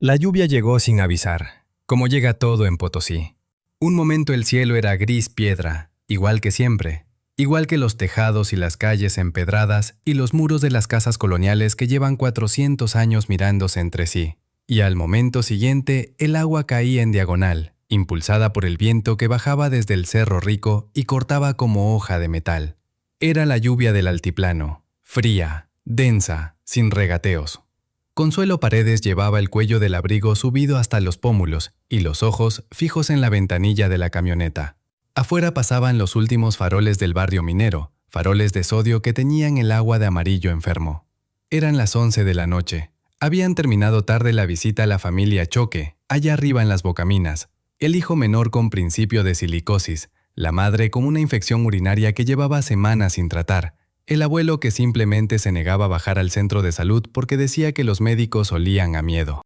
La lluvia llegó sin avisar, como llega todo en Potosí. Un momento el cielo era gris piedra, igual que siempre, igual que los tejados y las calles empedradas y los muros de las casas coloniales que llevan 400 años mirándose entre sí. Y al momento siguiente, el agua caía en diagonal, impulsada por el viento que bajaba desde el Cerro Rico y cortaba como hoja de metal. Era la lluvia del altiplano, fría, densa, sin regateos. Consuelo Paredes llevaba el cuello del abrigo subido hasta los pómulos y los ojos fijos en la ventanilla de la camioneta. Afuera pasaban los últimos faroles del barrio minero, faroles de sodio que teñían el agua de amarillo enfermo. Eran las 11 de la noche. Habían terminado tarde la visita a la familia Choque, allá arriba en las Bocaminas. El hijo menor con principio de silicosis, la madre con una infección urinaria que llevaba semanas sin tratar, el abuelo que simplemente se negaba a bajar al centro de salud porque decía que los médicos olían a miedo.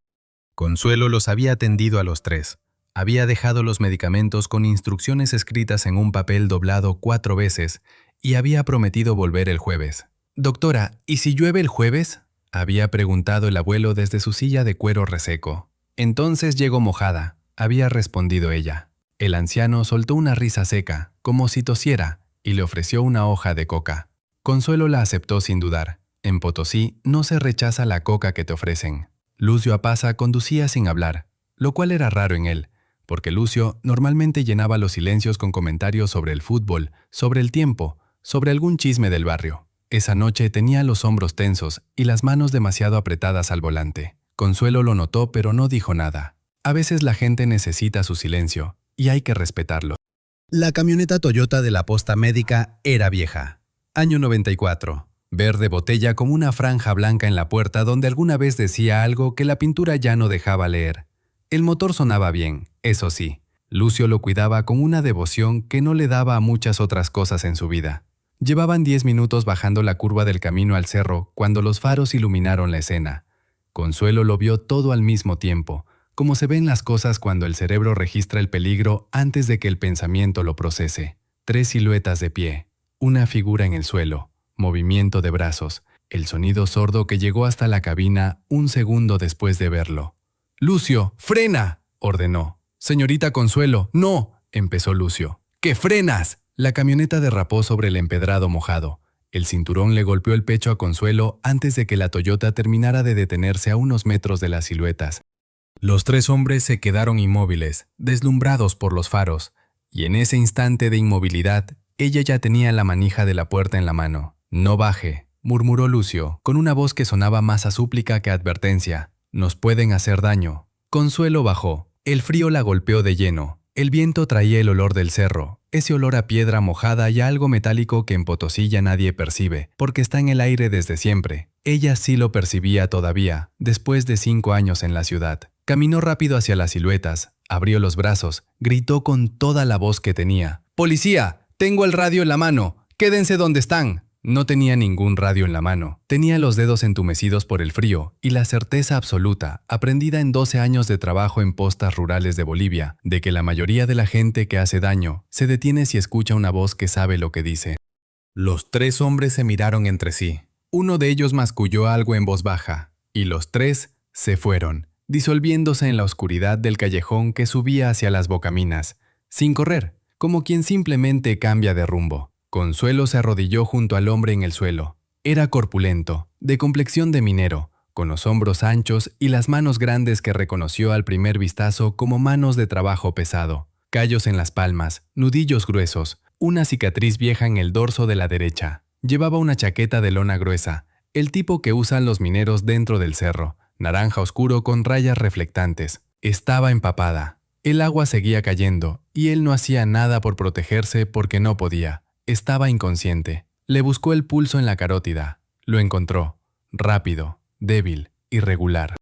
Consuelo los había atendido a los tres. Había dejado los medicamentos con instrucciones escritas en un papel doblado 4 veces y había prometido volver el jueves. «Doctora, ¿y si llueve el jueves?», había preguntado el abuelo desde su silla de cuero reseco. «Entonces llego mojada», había respondido ella. El anciano soltó una risa seca, como si tosiera, y le ofreció una hoja de coca. Consuelo la aceptó sin dudar. En Potosí no se rechaza la coca que te ofrecen. Lucio Apaza conducía sin hablar, lo cual era raro en él, porque Lucio normalmente llenaba los silencios con comentarios sobre el fútbol, sobre el tiempo, sobre algún chisme del barrio. Esa noche tenía los hombros tensos y las manos demasiado apretadas al volante. Consuelo lo notó pero no dijo nada. A veces la gente necesita su silencio y hay que respetarlo. La camioneta Toyota de la posta médica era vieja. Año 94. Verde botella con una franja blanca en la puerta donde alguna vez decía algo que la pintura ya no dejaba leer. El motor sonaba bien, eso sí. Lucio lo cuidaba con una devoción que no le daba a muchas otras cosas en su vida. Llevaban 10 minutos bajando la curva del camino al cerro cuando los faros iluminaron la escena. Consuelo lo vio todo al mismo tiempo, como se ven las cosas cuando el cerebro registra el peligro antes de que el pensamiento lo procese. 3 siluetas de pie. Una figura en el suelo, movimiento de brazos, el sonido sordo que llegó hasta la cabina un segundo después de verlo. «¡Lucio, frena!», ordenó. «Señorita Consuelo, no», empezó Lucio. «¡Que frenas!». La camioneta derrapó sobre el empedrado mojado. El cinturón le golpeó el pecho a Consuelo antes de que la Toyota terminara de detenerse a unos metros de las siluetas. Los 3 hombres se quedaron inmóviles, deslumbrados por los faros, y en ese instante de inmovilidad, ella ya tenía la manija de la puerta en la mano. «No baje», murmuró Lucio, con una voz que sonaba más a súplica que a advertencia. «Nos pueden hacer daño». Consuelo bajó. El frío la golpeó de lleno. El viento traía el olor del cerro, ese olor a piedra mojada y a algo metálico que en Potosí ya nadie percibe, porque está en el aire desde siempre. Ella sí lo percibía todavía, después de 5 años en la ciudad. Caminó rápido hacia las siluetas, abrió los brazos, gritó con toda la voz que tenía. «¡Policía! Tengo el radio en la mano. Quédense donde están». No tenía ningún radio en la mano. Tenía los dedos entumecidos por el frío y la certeza absoluta, aprendida en 12 años de trabajo en postas rurales de Bolivia, de que la mayoría de la gente que hace daño se detiene si escucha una voz que sabe lo que dice. Los 3 hombres se miraron entre sí. Uno de ellos masculló algo en voz baja, y los 3 se fueron, disolviéndose en la oscuridad del callejón que subía hacia las Bocaminas, sin correr, como quien simplemente cambia de rumbo. Consuelo se arrodilló junto al hombre en el suelo. Era corpulento, de complexión de minero, con los hombros anchos y las manos grandes que reconoció al primer vistazo como manos de trabajo pesado. Callos en las palmas, nudillos gruesos, una cicatriz vieja en el dorso de la derecha. Llevaba una chaqueta de lona gruesa, el tipo que usan los mineros dentro del cerro, naranja oscuro con rayas reflectantes. Estaba empapada. El agua seguía cayendo, y él no hacía nada por protegerse porque no podía. Estaba inconsciente. Le buscó el pulso en la carótida. Lo encontró. Rápido, débil, irregular.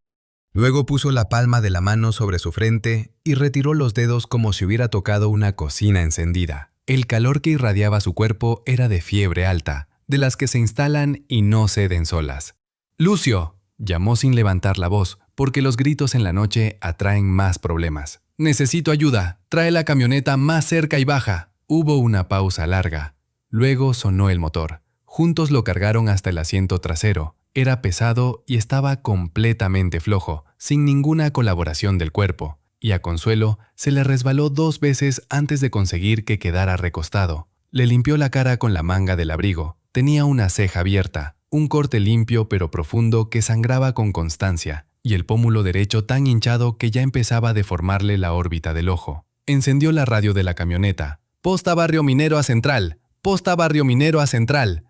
Luego puso la palma de la mano sobre su frente y retiró los dedos como si hubiera tocado una cocina encendida. El calor que irradiaba su cuerpo era de fiebre alta, de las que se instalan y no ceden solas. «¡Lucio!», llamó sin levantar la voz, porque los gritos en la noche atraen más problemas. «Necesito ayuda. Trae la camioneta más cerca y baja». Hubo una pausa larga. Luego sonó el motor. Juntos lo cargaron hasta el asiento trasero. Era pesado y estaba completamente flojo, sin ninguna colaboración del cuerpo, y a Consuelo se le resbaló 2 veces antes de conseguir que quedara recostado. Le limpió la cara con la manga del abrigo. Tenía una ceja abierta, un corte limpio pero profundo que sangraba con constancia, y el pómulo derecho tan hinchado que ya empezaba a deformarle la órbita del ojo. Encendió la radio de la camioneta. «Posta Barrio Minero a Central. Posta Barrio Minero a Central».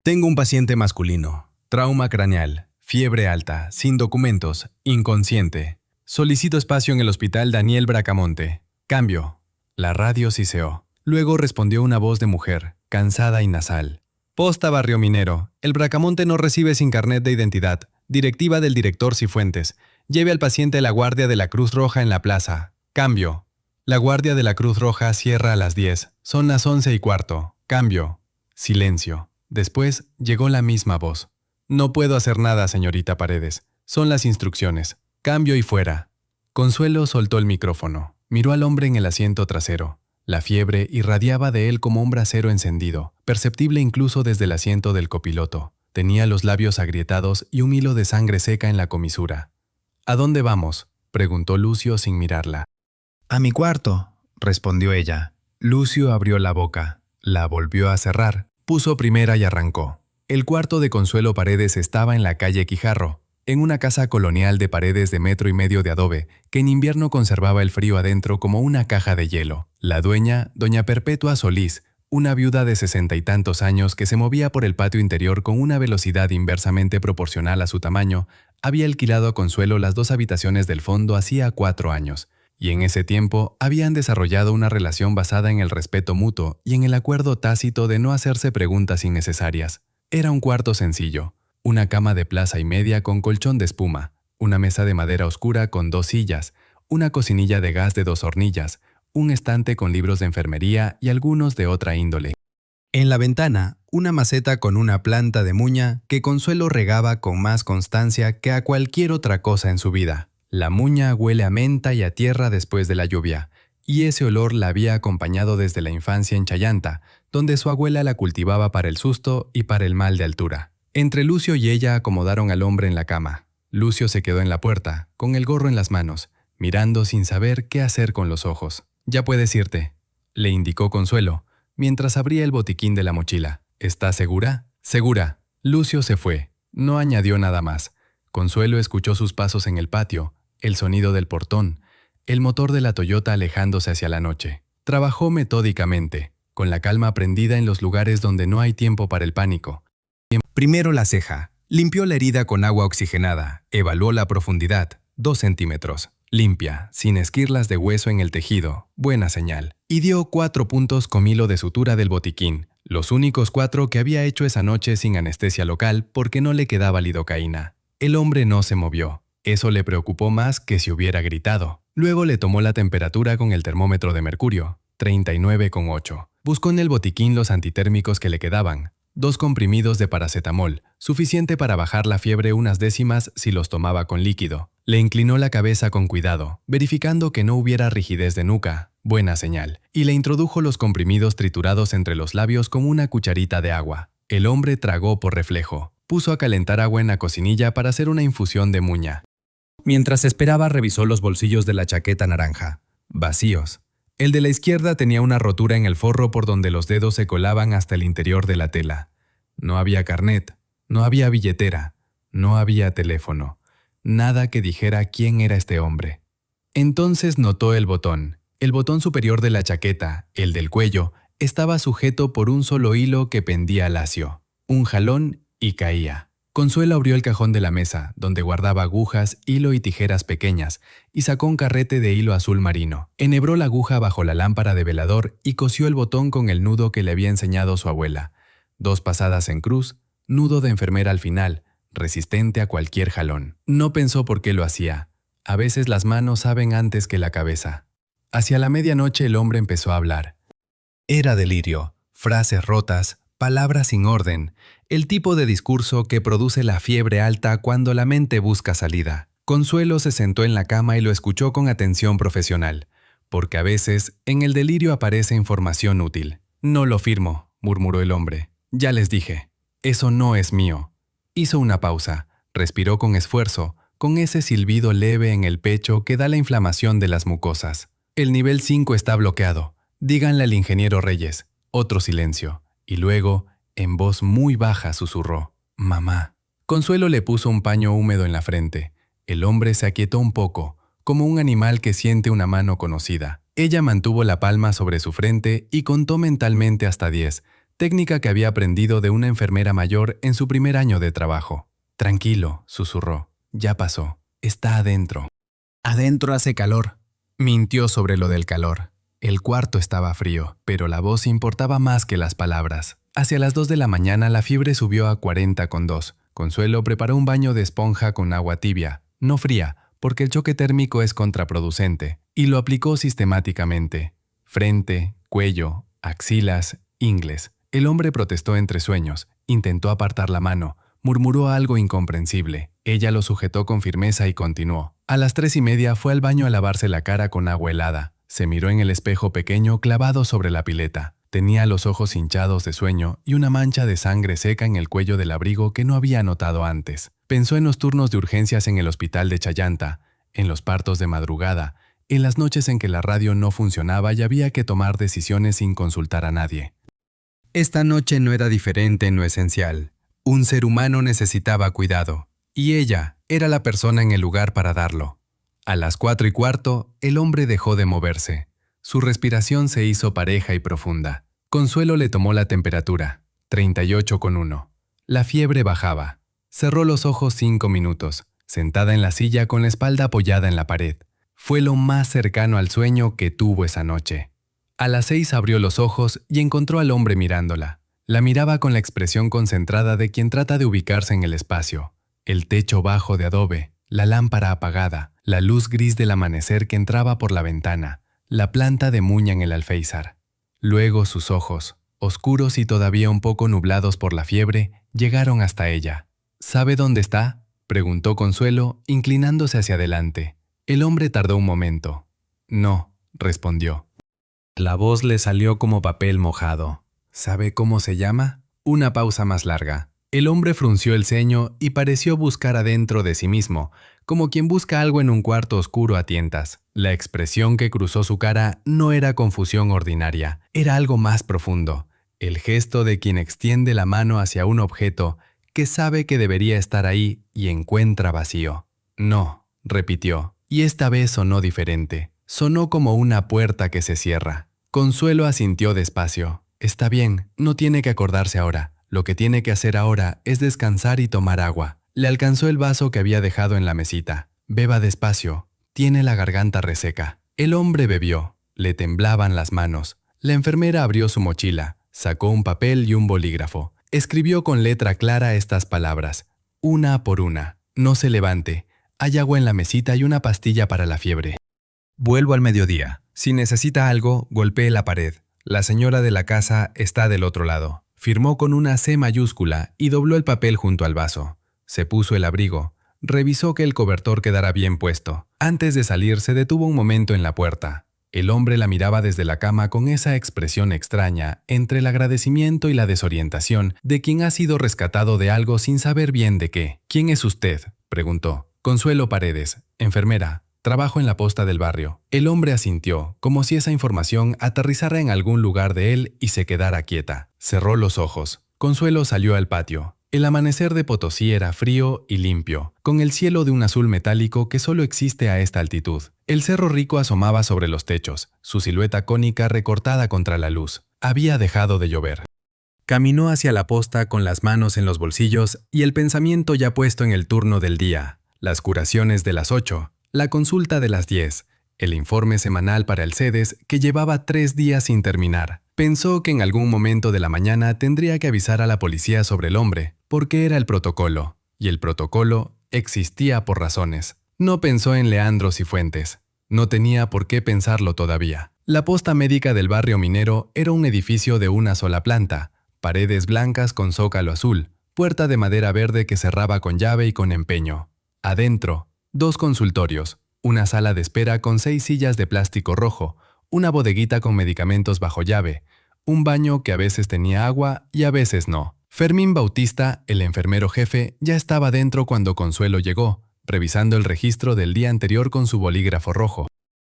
Tengo un paciente masculino. Trauma craneal. Fiebre alta. Sin documentos. Inconsciente. Solicito espacio en el hospital Daniel Bracamonte. Cambio. La radio siseó. Luego respondió una voz de mujer, cansada y nasal. «Posta Barrio Minero. El Bracamonte no recibe sin carnet de identidad. Directiva del director Cifuentes. Lleve al paciente a la guardia de la Cruz Roja en la plaza. Cambio». La guardia de la Cruz Roja cierra a las 10. Son las 11:15. Cambio. Silencio. Después llegó la misma voz. «No puedo hacer nada, señorita Paredes. Son las instrucciones. Cambio y fuera». Consuelo soltó el micrófono. Miró al hombre en el asiento trasero. La fiebre irradiaba de él como un brasero encendido, perceptible incluso desde el asiento del copiloto. Tenía los labios agrietados y un hilo de sangre seca en la comisura. «¿A dónde vamos?», preguntó Lucio sin mirarla. «A mi cuarto», respondió ella. Lucio abrió la boca, la volvió a cerrar, puso primera y arrancó. El cuarto de Consuelo Paredes estaba en la calle Quijarro, en una casa colonial de paredes de 1,5 metros de adobe, que en invierno conservaba el frío adentro como una caja de hielo. La dueña, doña Perpetua Solís, una viuda de 60 y tantos años que se movía por el patio interior con una velocidad inversamente proporcional a su tamaño, había alquilado a Consuelo las 2 habitaciones del fondo hacía 4 años. Y en ese tiempo habían desarrollado una relación basada en el respeto mutuo y en el acuerdo tácito de no hacerse preguntas innecesarias. Era un cuarto sencillo, una cama de plaza y media con colchón de espuma, una mesa de madera oscura con 2 sillas, una cocinilla de gas de 2 hornillas, un estante con libros de enfermería y algunos de otra índole. En la ventana, una maceta con una planta de muña que Consuelo regaba con más constancia que a cualquier otra cosa en su vida. La muña huele a menta y a tierra después de la lluvia, y ese olor la había acompañado desde la infancia en Chayanta, donde su abuela la cultivaba para el susto y para el mal de altura. Entre Lucio y ella acomodaron al hombre en la cama. Lucio se quedó en la puerta, con el gorro en las manos, mirando sin saber qué hacer con los ojos. «Ya puedes irte», le indicó Consuelo, mientras abría el botiquín de la mochila. «¿Estás segura?». «Segura». Lucio se fue. No añadió nada más. Consuelo escuchó sus pasos en el patio, el sonido del portón, el motor de la Toyota alejándose hacia la noche. Trabajó metódicamente, con la calma prendida en los lugares donde no hay tiempo para el pánico. Primero la ceja. Limpió la herida con agua oxigenada. Evaluó la profundidad, 2 centímetros. Limpia, sin esquirlas de hueso en el tejido. Buena señal. Y dio 4 puntos con hilo de sutura del botiquín. Los únicos 4 que había hecho esa noche sin anestesia local porque no le quedaba lidocaína. El hombre no se movió. Eso le preocupó más que si hubiera gritado. Luego le tomó la temperatura con el termómetro de mercurio, 39,8. Buscó en el botiquín los antitérmicos que le quedaban. 2 comprimidos de paracetamol, suficiente para bajar la fiebre unas décimas si los tomaba con líquido. Le inclinó la cabeza con cuidado, verificando que no hubiera rigidez de nuca, buena señal, y le introdujo los comprimidos triturados entre los labios con una cucharita de agua. El hombre tragó por reflejo. Puso a calentar agua en la cocinilla para hacer una infusión de muña. Mientras esperaba, revisó los bolsillos de la chaqueta naranja. Vacíos. El de la izquierda tenía una rotura en el forro por donde los dedos se colaban hasta el interior de la tela. No había carnet, no había billetera, no había teléfono. Nada que dijera quién era este hombre. Entonces notó el botón. El botón superior de la chaqueta, el del cuello, estaba sujeto por un solo hilo que pendía lacio. Un jalón y caía. Consuelo abrió el cajón de la mesa, donde guardaba agujas, hilo y tijeras pequeñas, y sacó un carrete de hilo azul marino. Enhebró la aguja bajo la lámpara de velador y cosió el botón con el nudo que le había enseñado su abuela. 2 pasadas en cruz, nudo de enfermera al final, resistente a cualquier jalón. No pensó por qué lo hacía. A veces las manos saben antes que la cabeza. Hacia la medianoche el hombre empezó a hablar. Era delirio, frases rotas, palabras sin orden, el tipo de discurso que produce la fiebre alta cuando la mente busca salida. Consuelo se sentó en la cama y lo escuchó con atención profesional, porque a veces en el delirio aparece información útil. «No lo firmo», murmuró el hombre. «Ya les dije, eso no es mío». Hizo una pausa, respiró con esfuerzo, con ese silbido leve en el pecho que da la inflamación de las mucosas. El nivel 5 está bloqueado. Díganle al ingeniero Reyes. Otro silencio. Y luego, en voz muy baja, susurró: «Mamá». Consuelo le puso un paño húmedo en la frente. El hombre se aquietó un poco, como un animal que siente una mano conocida. Ella mantuvo la palma sobre su frente y contó mentalmente hasta 10, técnica que había aprendido de una enfermera mayor en su primer año de trabajo. «Tranquilo», susurró. «Ya pasó. Está adentro». «Adentro hace calor». Mintió sobre lo del calor. El cuarto estaba frío, pero la voz importaba más que las palabras. Hacia las 2 de la mañana la fiebre subió a 40,2. Consuelo preparó un baño de esponja con agua tibia, no fría, porque el choque térmico es contraproducente, y lo aplicó sistemáticamente. Frente, cuello, axilas, ingles. El hombre protestó entre sueños, intentó apartar la mano, murmuró algo incomprensible. Ella lo sujetó con firmeza y continuó. A las 3:30 fue al baño a lavarse la cara con agua helada. Se miró en el espejo pequeño clavado sobre la pileta. Tenía los ojos hinchados de sueño y una mancha de sangre seca en el cuello del abrigo que no había notado antes. Pensó en los turnos de urgencias en el hospital de Chayanta, en los partos de madrugada, en las noches en que la radio no funcionaba y había que tomar decisiones sin consultar a nadie. Esta noche no era diferente en lo esencial. Un ser humano necesitaba cuidado, y ella era la persona en el lugar para darlo. A las 4:15, el hombre dejó de moverse. Su respiración se hizo pareja y profunda. Consuelo le tomó la temperatura, 38,1. La fiebre bajaba. Cerró los ojos 5 minutos, sentada en la silla con la espalda apoyada en la pared. Fue lo más cercano al sueño que tuvo esa noche. A las 6 abrió los ojos y encontró al hombre mirándola. La miraba con la expresión concentrada de quien trata de ubicarse en el espacio. El techo bajo de adobe, la lámpara apagada, la luz gris del amanecer que entraba por la ventana, la planta de muña en el alféizar. Luego sus ojos, oscuros y todavía un poco nublados por la fiebre, llegaron hasta ella. «¿Sabe dónde está?», preguntó Consuelo, inclinándose hacia adelante. El hombre tardó un momento. «No», respondió. La voz le salió como papel mojado. «¿Sabe cómo se llama?». Una pausa más larga. El hombre frunció el ceño y pareció buscar adentro de sí mismo, como quien busca algo en un cuarto oscuro a tientas. La expresión que cruzó su cara no era confusión ordinaria, era algo más profundo. El gesto de quien extiende la mano hacia un objeto que sabe que debería estar ahí y encuentra vacío. «No», repitió, y esta vez sonó diferente. Sonó como una puerta que se cierra. Consuelo asintió despacio. «Está bien, no tiene que acordarse ahora. Lo que tiene que hacer ahora es descansar y tomar agua». Le alcanzó el vaso que había dejado en la mesita. «Beba despacio. Tiene la garganta reseca». El hombre bebió. Le temblaban las manos. La enfermera abrió su mochila, sacó un papel y un bolígrafo. Escribió con letra clara estas palabras, una por una. «No se levante. Hay agua en la mesita y una pastilla para la fiebre. Vuelvo al mediodía. Si necesita algo, golpee la pared. La señora de la casa está del otro lado». Firmó con una C mayúscula y dobló el papel junto al vaso. Se puso el abrigo. Revisó que el cobertor quedara bien puesto. Antes de salir se detuvo un momento en la puerta. El hombre la miraba desde la cama con esa expresión extraña entre el agradecimiento y la desorientación de quien ha sido rescatado de algo sin saber bien de qué. «¿Quién es usted?», preguntó. «Consuelo Paredes, enfermera. Trabajo en la posta del barrio». El hombre asintió, como si esa información aterrizara en algún lugar de él y se quedara quieta. Cerró los ojos. Consuelo salió al patio. El amanecer de Potosí era frío y limpio, con el cielo de un azul metálico que solo existe a esta altitud. El Cerro Rico asomaba sobre los techos, su silueta cónica recortada contra la luz. Había dejado de llover. Caminó hacia la posta con las manos en los bolsillos y el pensamiento ya puesto en el turno del día. Las curaciones de las 8, la consulta de las 10, el informe semanal para el CEDES que llevaba 3 días sin terminar. Pensó que en algún momento de la mañana tendría que avisar a la policía sobre el hombre, porque era el protocolo, y el protocolo existía por razones. No pensó en Leandro Cifuentes. No tenía por qué pensarlo todavía. La posta médica del barrio minero era un edificio de una sola planta, paredes blancas con zócalo azul, puerta de madera verde que cerraba con llave y con empeño. Adentro, 2 consultorios, una sala de espera con 6 sillas de plástico rojo, una bodeguita con medicamentos bajo llave, un baño que a veces tenía agua y a veces no. Fermín Bautista, el enfermero jefe, ya estaba dentro cuando Consuelo llegó, revisando el registro del día anterior con su bolígrafo rojo.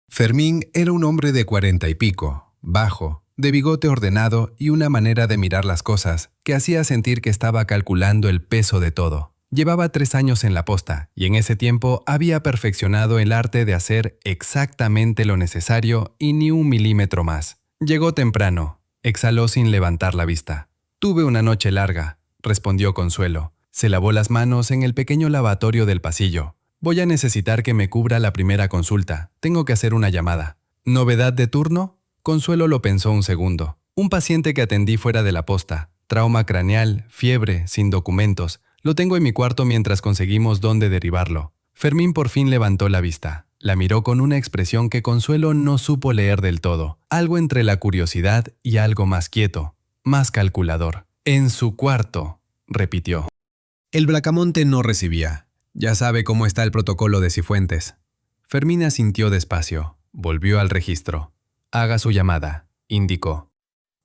Fermín era un hombre de 40 y pico, bajo, de bigote ordenado y una manera de mirar las cosas que hacía sentir que estaba calculando el peso de todo. Llevaba 3 años en la posta y en ese tiempo había perfeccionado el arte de hacer exactamente lo necesario y ni un milímetro más. Llegó temprano, exhaló sin levantar la vista. «Tuve una noche larga», respondió Consuelo. Se lavó las manos en el pequeño lavatorio del pasillo. «Voy a necesitar que me cubra la primera consulta. Tengo que hacer una llamada». «¿Novedad de turno?» Consuelo lo pensó un segundo. «Un paciente que atendí fuera de la posta. Trauma craneal, fiebre, sin documentos. Lo tengo en mi cuarto mientras conseguimos dónde derivarlo». Fermín por fin levantó la vista. La miró con una expresión que Consuelo no supo leer del todo. Algo entre la curiosidad y algo más quieto, más calculador. «En su cuarto», repitió. El Bracamonte no recibía. Ya sabe cómo está el protocolo de Cifuentes. Fermín asintió despacio. Volvió al registro. «Haga su llamada», indicó.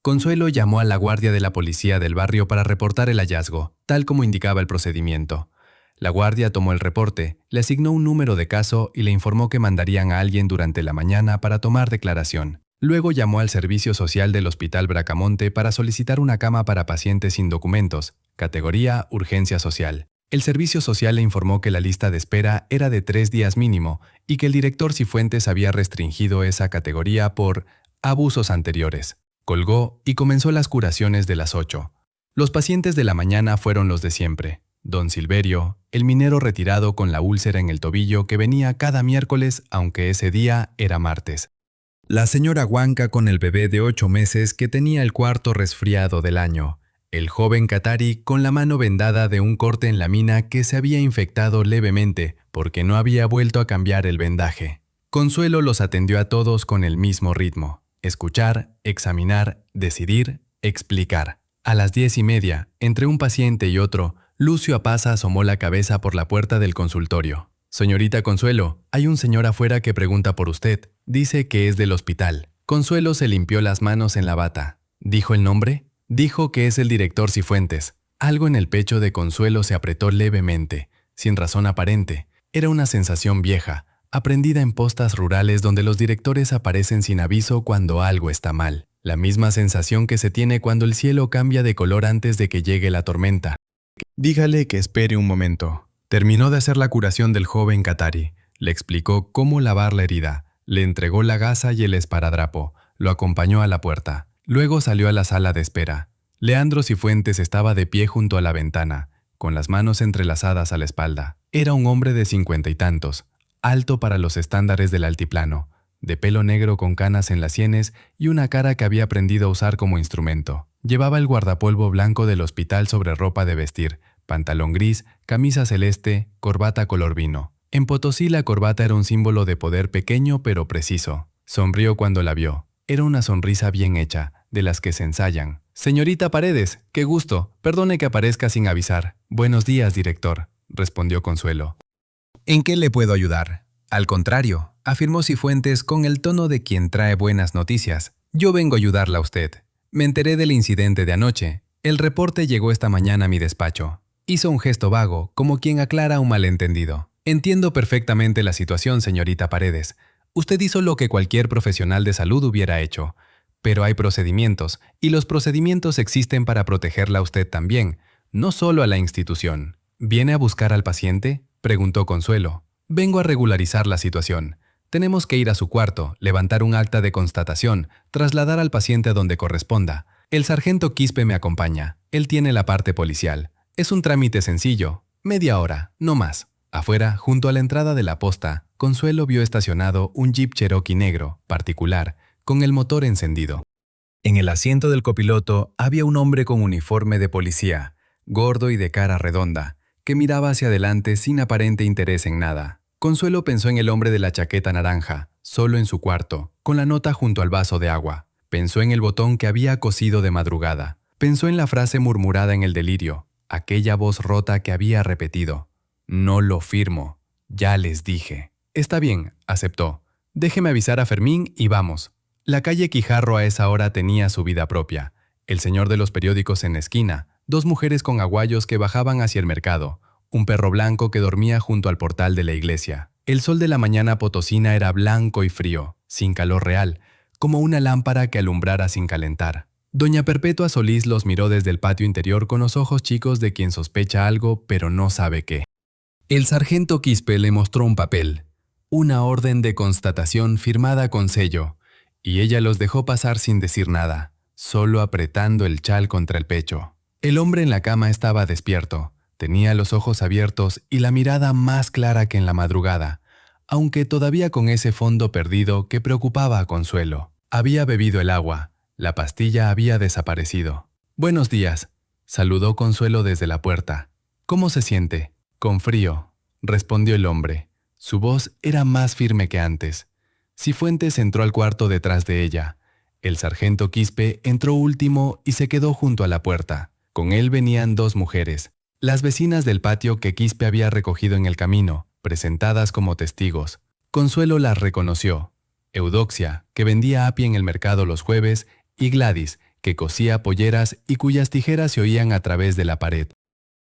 Consuelo llamó a la guardia de la policía del barrio para reportar el hallazgo, tal como indicaba el procedimiento. La guardia tomó el reporte, le asignó un número de caso y le informó que mandarían a alguien durante la mañana para tomar declaración. Luego llamó al servicio social del Hospital Bracamonte para solicitar una cama para pacientes sin documentos, categoría urgencia social. El servicio social le informó que la lista de espera era de 3 días mínimo y que el director Cifuentes había restringido esa categoría por abusos anteriores. Colgó y comenzó las curaciones de las 8. Los pacientes de la mañana fueron los de siempre. Don Silverio, el minero retirado con la úlcera en el tobillo que venía cada miércoles, aunque ese día era martes. La señora Huanca con el bebé de 8 meses que tenía el cuarto resfriado del año. El joven Catari con la mano vendada de un corte en la mina que se había infectado levemente porque no había vuelto a cambiar el vendaje. Consuelo los atendió a todos con el mismo ritmo. Escuchar, examinar, decidir, explicar. A las 10:30, entre un paciente y otro, Lucio Apaza asomó la cabeza por la puerta del consultorio. «Señorita Consuelo, hay un señor afuera que pregunta por usted. Dice que es del hospital». Consuelo se limpió las manos en la bata. ¿Dijo el nombre? Dijo que es el director Cifuentes. Algo en el pecho de Consuelo se apretó levemente, sin razón aparente. Era una sensación vieja, aprendida en postas rurales donde los directores aparecen sin aviso cuando algo está mal. La misma sensación que se tiene cuando el cielo cambia de color antes de que llegue la tormenta. «Dígale que espere un momento». Terminó de hacer la curación del joven Catari. Le explicó cómo lavar la herida. Le entregó la gasa y el esparadrapo. Lo acompañó a la puerta. Luego salió a la sala de espera. Leandro Cifuentes estaba de pie junto a la ventana, con las manos entrelazadas a la espalda. Era un hombre de 50 y tantos, alto para los estándares del altiplano, de pelo negro con canas en las sienes y una cara que había aprendido a usar como instrumento. Llevaba el guardapolvo blanco del hospital sobre ropa de vestir, pantalón gris, camisa celeste, corbata color vino. En Potosí la corbata era un símbolo de poder pequeño pero preciso. Sonrió cuando la vio. Era una sonrisa bien hecha, de las que se ensayan. «Señorita Paredes, qué gusto. Perdone que aparezca sin avisar». «Buenos días, director», respondió Consuelo. «¿En qué le puedo ayudar?» «Al contrario», afirmó Cifuentes con el tono de quien trae buenas noticias. «Yo vengo a ayudarla a usted. Me enteré del incidente de anoche. El reporte llegó esta mañana a mi despacho». Hizo un gesto vago, como quien aclara un malentendido. «Entiendo perfectamente la situación, señorita Paredes. Usted hizo lo que cualquier profesional de salud hubiera hecho. Pero hay procedimientos, y los procedimientos existen para protegerla a usted también, no solo a la institución». «¿Viene a buscar al paciente?», preguntó Consuelo. «Vengo a regularizar la situación. Tenemos que ir a su cuarto, levantar un acta de constatación, trasladar al paciente a donde corresponda. El sargento Quispe me acompaña. Él tiene la parte policial. Es un trámite sencillo. Media hora, no más». Afuera, junto a la entrada de la posta, Consuelo vio estacionado un Jeep Cherokee negro, particular, con el motor encendido. En el asiento del copiloto había un hombre con uniforme de policía, gordo y de cara redonda, que miraba hacia adelante sin aparente interés en nada. Consuelo pensó en el hombre de la chaqueta naranja, solo en su cuarto, con la nota junto al vaso de agua. Pensó en el botón que había cosido de madrugada. Pensó en la frase murmurada en el delirio, aquella voz rota que había repetido. «No lo firmo. Ya les dije». «Está bien», aceptó. «Déjeme avisar a Fermín y vamos». La calle Quijarro a esa hora tenía su vida propia. El señor de los periódicos en la esquina, 2 mujeres con aguayos que bajaban hacia el mercado, un perro blanco que dormía junto al portal de la iglesia. El sol de la mañana potosina era blanco y frío, sin calor real, como una lámpara que alumbrara sin calentar. Doña Perpetua Solís los miró desde el patio interior con los ojos chicos de quien sospecha algo pero no sabe qué. El sargento Quispe le mostró un papel, una orden de constatación firmada con sello, y ella los dejó pasar sin decir nada, solo apretando el chal contra el pecho. El hombre en la cama estaba despierto, tenía los ojos abiertos y la mirada más clara que en la madrugada, aunque todavía con ese fondo perdido que preocupaba a Consuelo. Había bebido el agua, la pastilla había desaparecido. «Buenos días», saludó Consuelo desde la puerta. «¿Cómo se siente?» «Con frío», respondió el hombre. Su voz era más firme que antes. Cifuentes entró al cuarto detrás de ella. El sargento Quispe entró último y se quedó junto a la puerta. Con él venían dos mujeres, las vecinas del patio que Quispe había recogido en el camino, presentadas como testigos. Consuelo las reconoció. Eudoxia, que vendía apio en el mercado los jueves, y Gladys, que cosía polleras y cuyas tijeras se oían a través de la pared.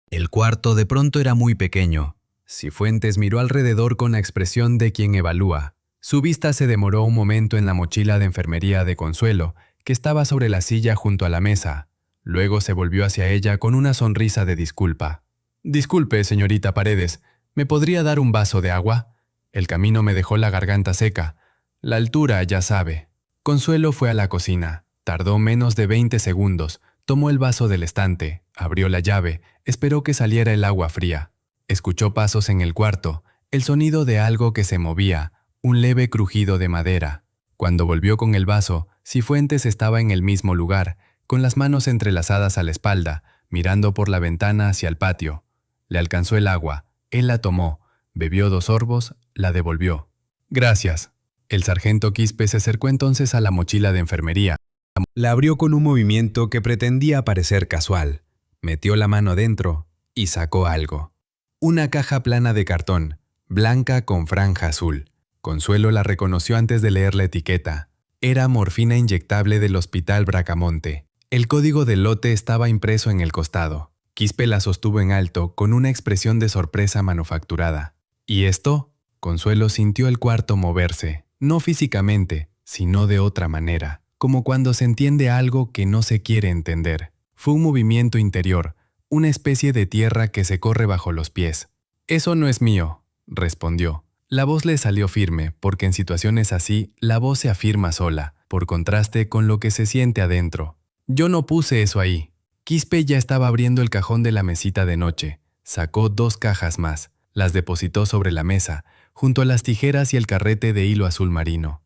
El cuarto de pronto era muy pequeño. Cifuentes miró alrededor con la expresión de quien evalúa. Su vista se demoró un momento en la mochila de enfermería de Consuelo, que estaba sobre la silla junto a la mesa. Luego se volvió hacia ella con una sonrisa de disculpa. «Disculpe, señorita Paredes, ¿me podría dar un vaso de agua? El camino me dejó la garganta seca. La altura, ya sabe». Consuelo fue a la cocina. Tardó menos de 20 segundos. Tomó el vaso del estante, abrió la llave, esperó que saliera el agua fría. Escuchó pasos en el cuarto, el sonido de algo que se movía, un leve crujido de madera. Cuando volvió con el vaso, Cifuentes estaba en el mismo lugar, con las manos entrelazadas a la espalda, mirando por la ventana hacia el patio. Le alcanzó el agua, él la tomó, bebió 2 sorbos, la devolvió. «Gracias». El sargento Quispe se acercó entonces a la mochila de enfermería. La abrió con un movimiento que pretendía parecer casual. Metió la mano dentro y sacó algo. Una caja plana de cartón, blanca con franja azul. Consuelo la reconoció antes de leer la etiqueta. Era morfina inyectable del Hospital Bracamonte. El código del lote estaba impreso en el costado. Quispe la sostuvo en alto con una expresión de sorpresa manufacturada. ¿Y esto? Consuelo sintió el cuarto moverse, no físicamente, sino de otra manera, como cuando se entiende algo que no se quiere entender. Fue un movimiento interior, una especie de tierra que se corre bajo los pies. «Eso no es mío», respondió. La voz le salió firme, porque en situaciones así, la voz se afirma sola, por contraste con lo que se siente adentro. «Yo no puse eso ahí». Quispe ya estaba abriendo el cajón de la mesita de noche. Sacó 2 cajas más, las depositó sobre la mesa, junto a las tijeras y el carrete de hilo azul marino.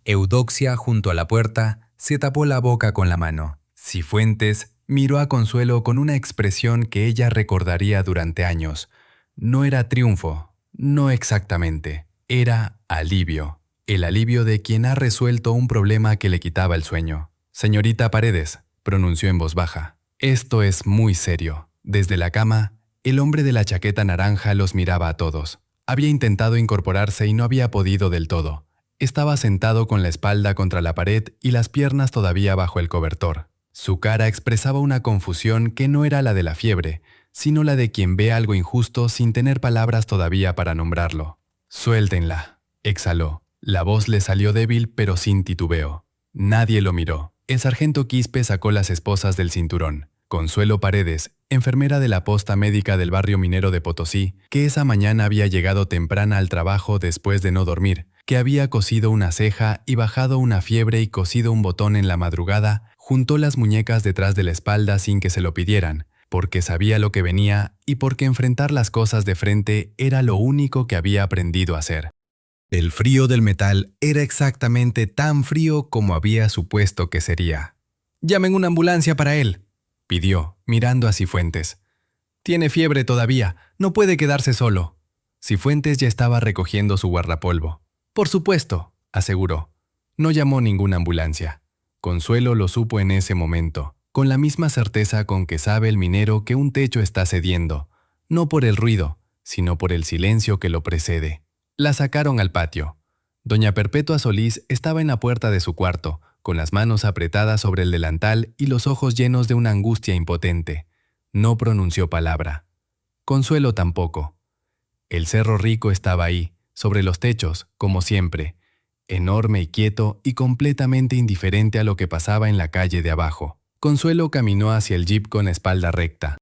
Eudoxia, junto a la puerta, se tapó la boca con la mano. Cifuentes miró a Consuelo con una expresión que ella recordaría durante años. No era triunfo, no exactamente, era alivio. El alivio de quien ha resuelto un problema que le quitaba el sueño. «Señorita Paredes», pronunció en voz baja, «esto es muy serio». Desde la cama, el hombre de la chaqueta naranja los miraba a todos. Había intentado incorporarse y no había podido del todo. Estaba sentado con la espalda contra la pared y las piernas todavía bajo el cobertor. Su cara expresaba una confusión que no era la de la fiebre, sino la de quien ve algo injusto sin tener palabras todavía para nombrarlo. «Suéltenla», exhaló. La voz le salió débil pero sin titubeo. Nadie lo miró. El sargento Quispe sacó las esposas del cinturón. Consuelo Paredes, enfermera de la posta médica del barrio minero de Potosí, que esa mañana había llegado temprana al trabajo después de no dormir, que había cosido una ceja y bajado una fiebre y cosido un botón en la madrugada, juntó las muñecas detrás de la espalda sin que se lo pidieran, porque sabía lo que venía y porque enfrentar las cosas de frente era lo único que había aprendido a hacer. El frío del metal era exactamente tan frío como había supuesto que sería. «Llamen una ambulancia para él», pidió, mirando a Cifuentes. «Tiene fiebre todavía, no puede quedarse solo». Cifuentes ya estaba recogiendo su guardapolvo. «Por supuesto», aseguró. No llamó ninguna ambulancia. Consuelo lo supo en ese momento, con la misma certeza con que sabe el minero que un techo está cediendo, no por el ruido, sino por el silencio que lo precede. La sacaron al patio. Doña Perpetua Solís estaba en la puerta de su cuarto, con las manos apretadas sobre el delantal y los ojos llenos de una angustia impotente. No pronunció palabra. Consuelo tampoco. El Cerro Rico estaba ahí, sobre los techos, como siempre, enorme y quieto y completamente indiferente a lo que pasaba en la calle de abajo. Consuelo caminó hacia el jeep con espalda recta.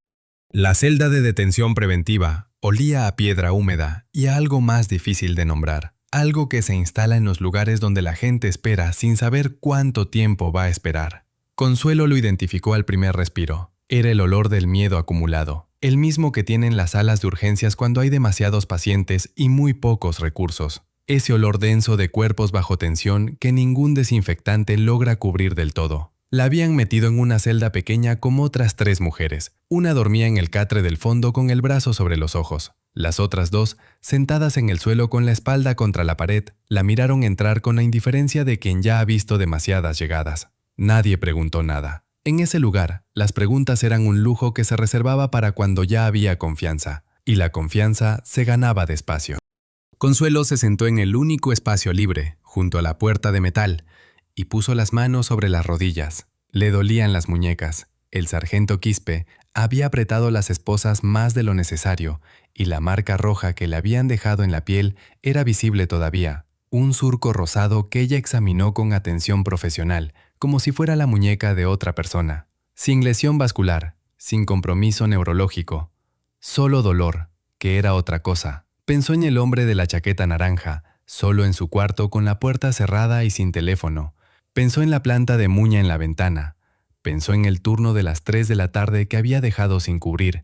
La celda de detención preventiva olía a piedra húmeda y a algo más difícil de nombrar. Algo que se instala en los lugares donde la gente espera sin saber cuánto tiempo va a esperar. Consuelo lo identificó al primer respiro. Era el olor del miedo acumulado, el mismo que tienen las salas de urgencias cuando hay demasiados pacientes y muy pocos recursos. Ese olor denso de cuerpos bajo tensión que ningún desinfectante logra cubrir del todo. La habían metido en una celda pequeña como otras 3 mujeres. Una dormía en el catre del fondo con el brazo sobre los ojos. Las otras 2, sentadas en el suelo con la espalda contra la pared, la miraron entrar con la indiferencia de quien ya ha visto demasiadas llegadas. Nadie preguntó nada. En ese lugar, las preguntas eran un lujo que se reservaba para cuando ya había confianza, y la confianza se ganaba despacio. Consuelo se sentó en el único espacio libre, junto a la puerta de metal, y puso las manos sobre las rodillas. Le dolían las muñecas. El sargento Quispe había apretado las esposas más de lo necesario, y la marca roja que le habían dejado en la piel era visible todavía, un surco rosado que ella examinó con atención profesional, como si fuera la muñeca de otra persona. Sin lesión vascular, sin compromiso neurológico, solo dolor, que era otra cosa. Pensó en el hombre de la chaqueta naranja, solo en su cuarto con la puerta cerrada y sin teléfono. Pensó en la planta de muña en la ventana. Pensó en el turno de las 3 de la tarde que había dejado sin cubrir,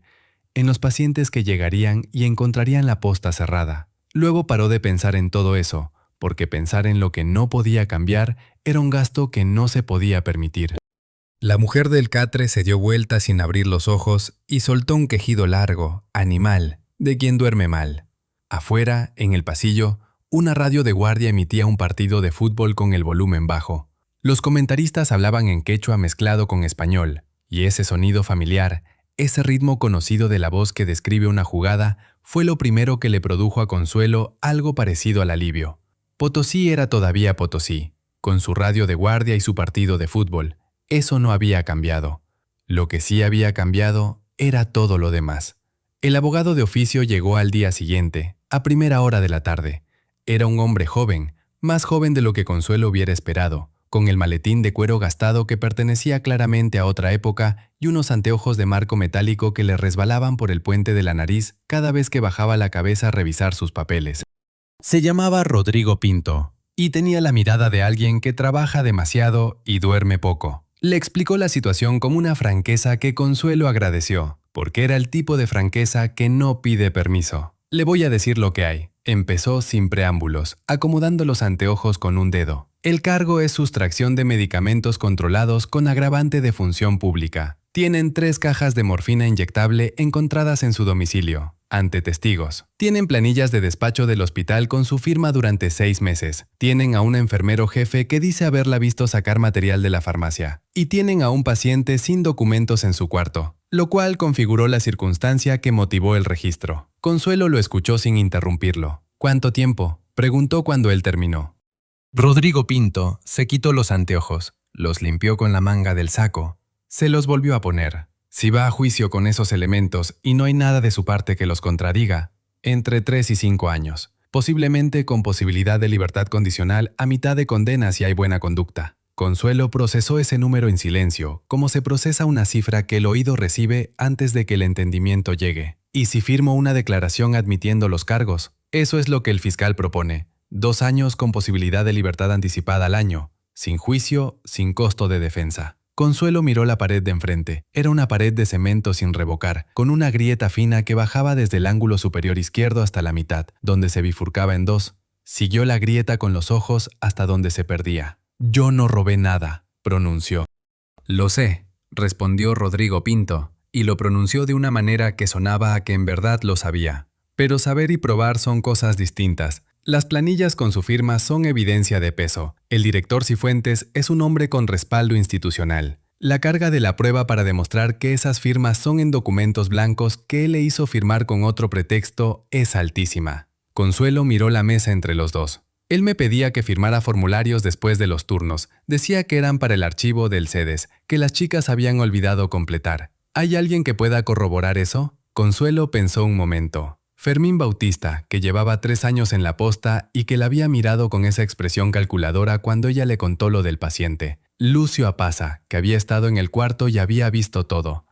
en los pacientes que llegarían y encontrarían la posta cerrada. Luego paró de pensar en todo eso, porque pensar en lo que no podía cambiar era un gasto que no se podía permitir. La mujer del catre se dio vuelta sin abrir los ojos y soltó un quejido largo, animal, de quien duerme mal. Afuera, en el pasillo, una radio de guardia emitía un partido de fútbol con el volumen bajo. Los comentaristas hablaban en quechua mezclado con español, y ese sonido familiar, ese ritmo conocido de la voz que describe una jugada, fue lo primero que le produjo a Consuelo algo parecido al alivio. Potosí era todavía Potosí, con su radio de guardia y su partido de fútbol. Eso no había cambiado. Lo que sí había cambiado era todo lo demás. El abogado de oficio llegó al día siguiente, a primera hora de la tarde. Era un hombre joven, más joven de lo que Consuelo hubiera esperado, con el maletín de cuero gastado que pertenecía claramente a otra época y unos anteojos de marco metálico que le resbalaban por el puente de la nariz cada vez que bajaba la cabeza a revisar sus papeles. Se llamaba Rodrigo Pinto y tenía la mirada de alguien que trabaja demasiado y duerme poco. Le explicó la situación con una franqueza que Consuelo agradeció, porque era el tipo de franqueza que no pide permiso. Le voy a decir lo que hay. Empezó sin preámbulos, acomodando los anteojos con un dedo. El cargo es sustracción de medicamentos controlados con agravante de función pública. Tienen 3 cajas de morfina inyectable encontradas en su domicilio, ante testigos. Tienen planillas de despacho del hospital con su firma durante 6 meses. Tienen a un enfermero jefe que dice haberla visto sacar material de la farmacia. Y tienen a un paciente sin documentos en su cuarto, lo cual configuró la circunstancia que motivó el registro. Consuelo lo escuchó sin interrumpirlo. ¿Cuánto tiempo?, preguntó cuando él terminó. Rodrigo Pinto se quitó los anteojos, los limpió con la manga del saco, se los volvió a poner. Si va a juicio con esos elementos y no hay nada de su parte que los contradiga, entre 3 y 5 años, posiblemente con posibilidad de libertad condicional a mitad de condena si hay buena conducta. Consuelo procesó ese número en silencio, como se procesa una cifra que el oído recibe antes de que el entendimiento llegue. ¿Y si firmo una declaración admitiendo los cargos? Eso es lo que el fiscal propone. 2 años con posibilidad de libertad anticipada al año, sin juicio, sin costo de defensa. Consuelo miró la pared de enfrente. Era una pared de cemento sin revocar, con una grieta fina que bajaba desde el ángulo superior izquierdo hasta la mitad, donde se bifurcaba en 2. Siguió la grieta con los ojos hasta donde se perdía. «Yo no robé nada», pronunció. «Lo sé», respondió Rodrigo Pinto, y lo pronunció de una manera que sonaba a que en verdad lo sabía. Pero saber y probar son cosas distintas. Las planillas con su firma son evidencia de peso. El director Cifuentes es un hombre con respaldo institucional. La carga de la prueba para demostrar que esas firmas son en documentos blancos que él le hizo firmar con otro pretexto es altísima. Consuelo miró la mesa entre los dos. Él me pedía que firmara formularios después de los turnos. Decía que eran para el archivo del CEDES, que las chicas habían olvidado completar. ¿Hay alguien que pueda corroborar eso? Consuelo pensó un momento. Fermín Bautista, que llevaba 3 años en la posta y que la había mirado con esa expresión calculadora cuando ella le contó lo del paciente. Lucio Apaza, que había estado en el cuarto y había visto todo.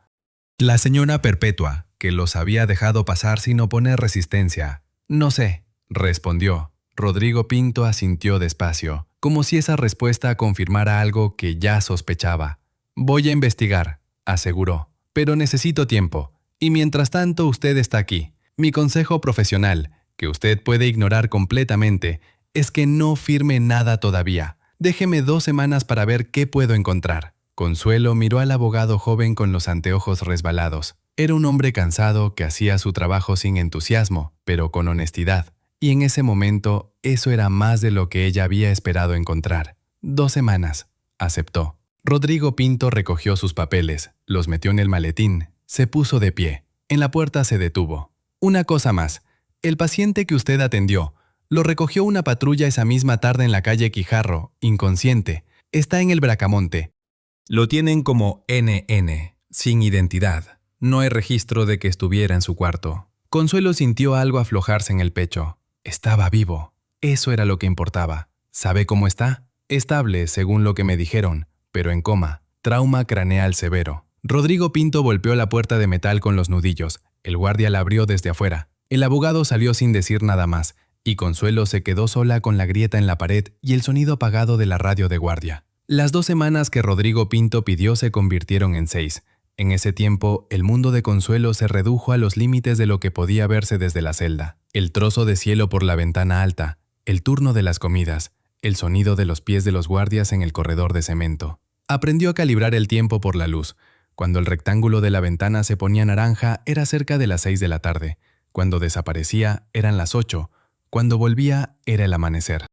La señora Perpetua, que los había dejado pasar sin oponer resistencia. No sé, respondió. Rodrigo Pinto asintió despacio, como si esa respuesta confirmara algo que ya sospechaba. Voy a investigar, aseguró, pero necesito tiempo. Y mientras tanto usted está aquí. Mi consejo profesional, que usted puede ignorar completamente, es que no firme nada todavía. Déjeme 2 semanas para ver qué puedo encontrar. Consuelo miró al abogado joven con los anteojos resbalados. Era un hombre cansado que hacía su trabajo sin entusiasmo, pero con honestidad. Y en ese momento, eso era más de lo que ella había esperado encontrar. 2 semanas, aceptó. Rodrigo Pinto recogió sus papeles, los metió en el maletín, se puso de pie. En la puerta se detuvo. Una cosa más. El paciente que usted atendió, lo recogió una patrulla esa misma tarde en la calle Quijarro, inconsciente. Está en el Bracamonte. Lo tienen como NN, sin identidad. No hay registro de que estuviera en su cuarto. Consuelo sintió algo aflojarse en el pecho. Estaba vivo. Eso era lo que importaba. ¿Sabe cómo está? Estable, según lo que me dijeron, pero en coma. Trauma craneal severo. Rodrigo Pinto golpeó la puerta de metal con los nudillos. El guardia la abrió desde afuera. El abogado salió sin decir nada más, y Consuelo se quedó sola con la grieta en la pared y el sonido apagado de la radio de guardia. Las 2 semanas que Rodrigo Pinto pidió se convirtieron en 6. En ese tiempo, el mundo de Consuelo se redujo a los límites de lo que podía verse desde la celda. El trozo de cielo por la ventana alta, el turno de las comidas, el sonido de los pies de los guardias en el corredor de cemento. Aprendió a calibrar el tiempo por la luz. Cuando el rectángulo de la ventana se ponía naranja, era cerca de las 6 de la tarde. Cuando desaparecía, eran las 8. Cuando volvía, era el amanecer.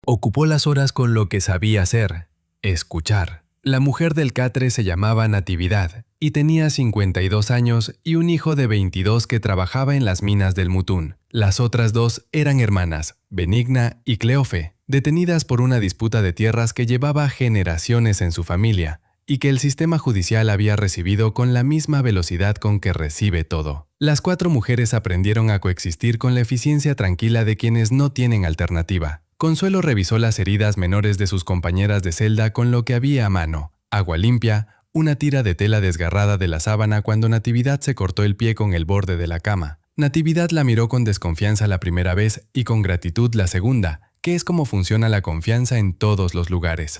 Ocupó las horas con lo que sabía hacer, escuchar. La mujer del catre se llamaba Natividad y tenía 52 años y un hijo de 22 que trabajaba en las minas del Mutún. Las otras 2 eran hermanas, Benigna y Cleofe, detenidas por una disputa de tierras que llevaba generaciones en su familia y que el sistema judicial había recibido con la misma velocidad con que recibe todo. Las 4 mujeres aprendieron a coexistir con la eficiencia tranquila de quienes no tienen alternativa. Consuelo revisó las heridas menores de sus compañeras de celda con lo que había a mano: agua limpia, una tira de tela desgarrada de la sábana cuando Natividad se cortó el pie con el borde de la cama. Natividad la miró con desconfianza la primera vez y con gratitud la segunda, que es como funciona la confianza en todos los lugares.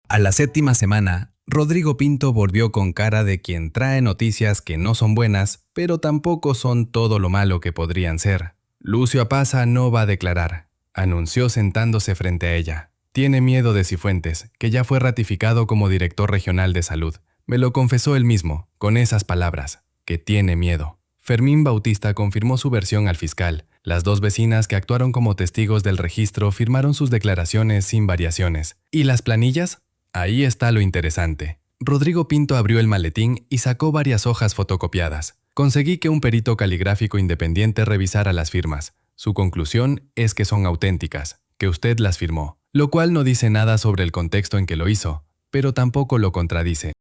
A la 7ª semana, Rodrigo Pinto volvió con cara de quien trae noticias que no son buenas, pero tampoco son todo lo malo que podrían ser. Lucio Apaza no va a declarar, anunció sentándose frente a ella. Tiene miedo de Cifuentes, que ya fue ratificado como director regional de salud. Me lo confesó él mismo, con esas palabras, que tiene miedo. Fermín Bautista confirmó su versión al fiscal. Las 2 vecinas que actuaron como testigos del registro firmaron sus declaraciones sin variaciones. ¿Y las planillas? Ahí está lo interesante. Rodrigo Pinto abrió el maletín y sacó varias hojas fotocopiadas. Conseguí que un perito caligráfico independiente revisara las firmas. Su conclusión es que son auténticas, que usted las firmó, lo cual no dice nada sobre el contexto en que lo hizo, pero tampoco lo contradice.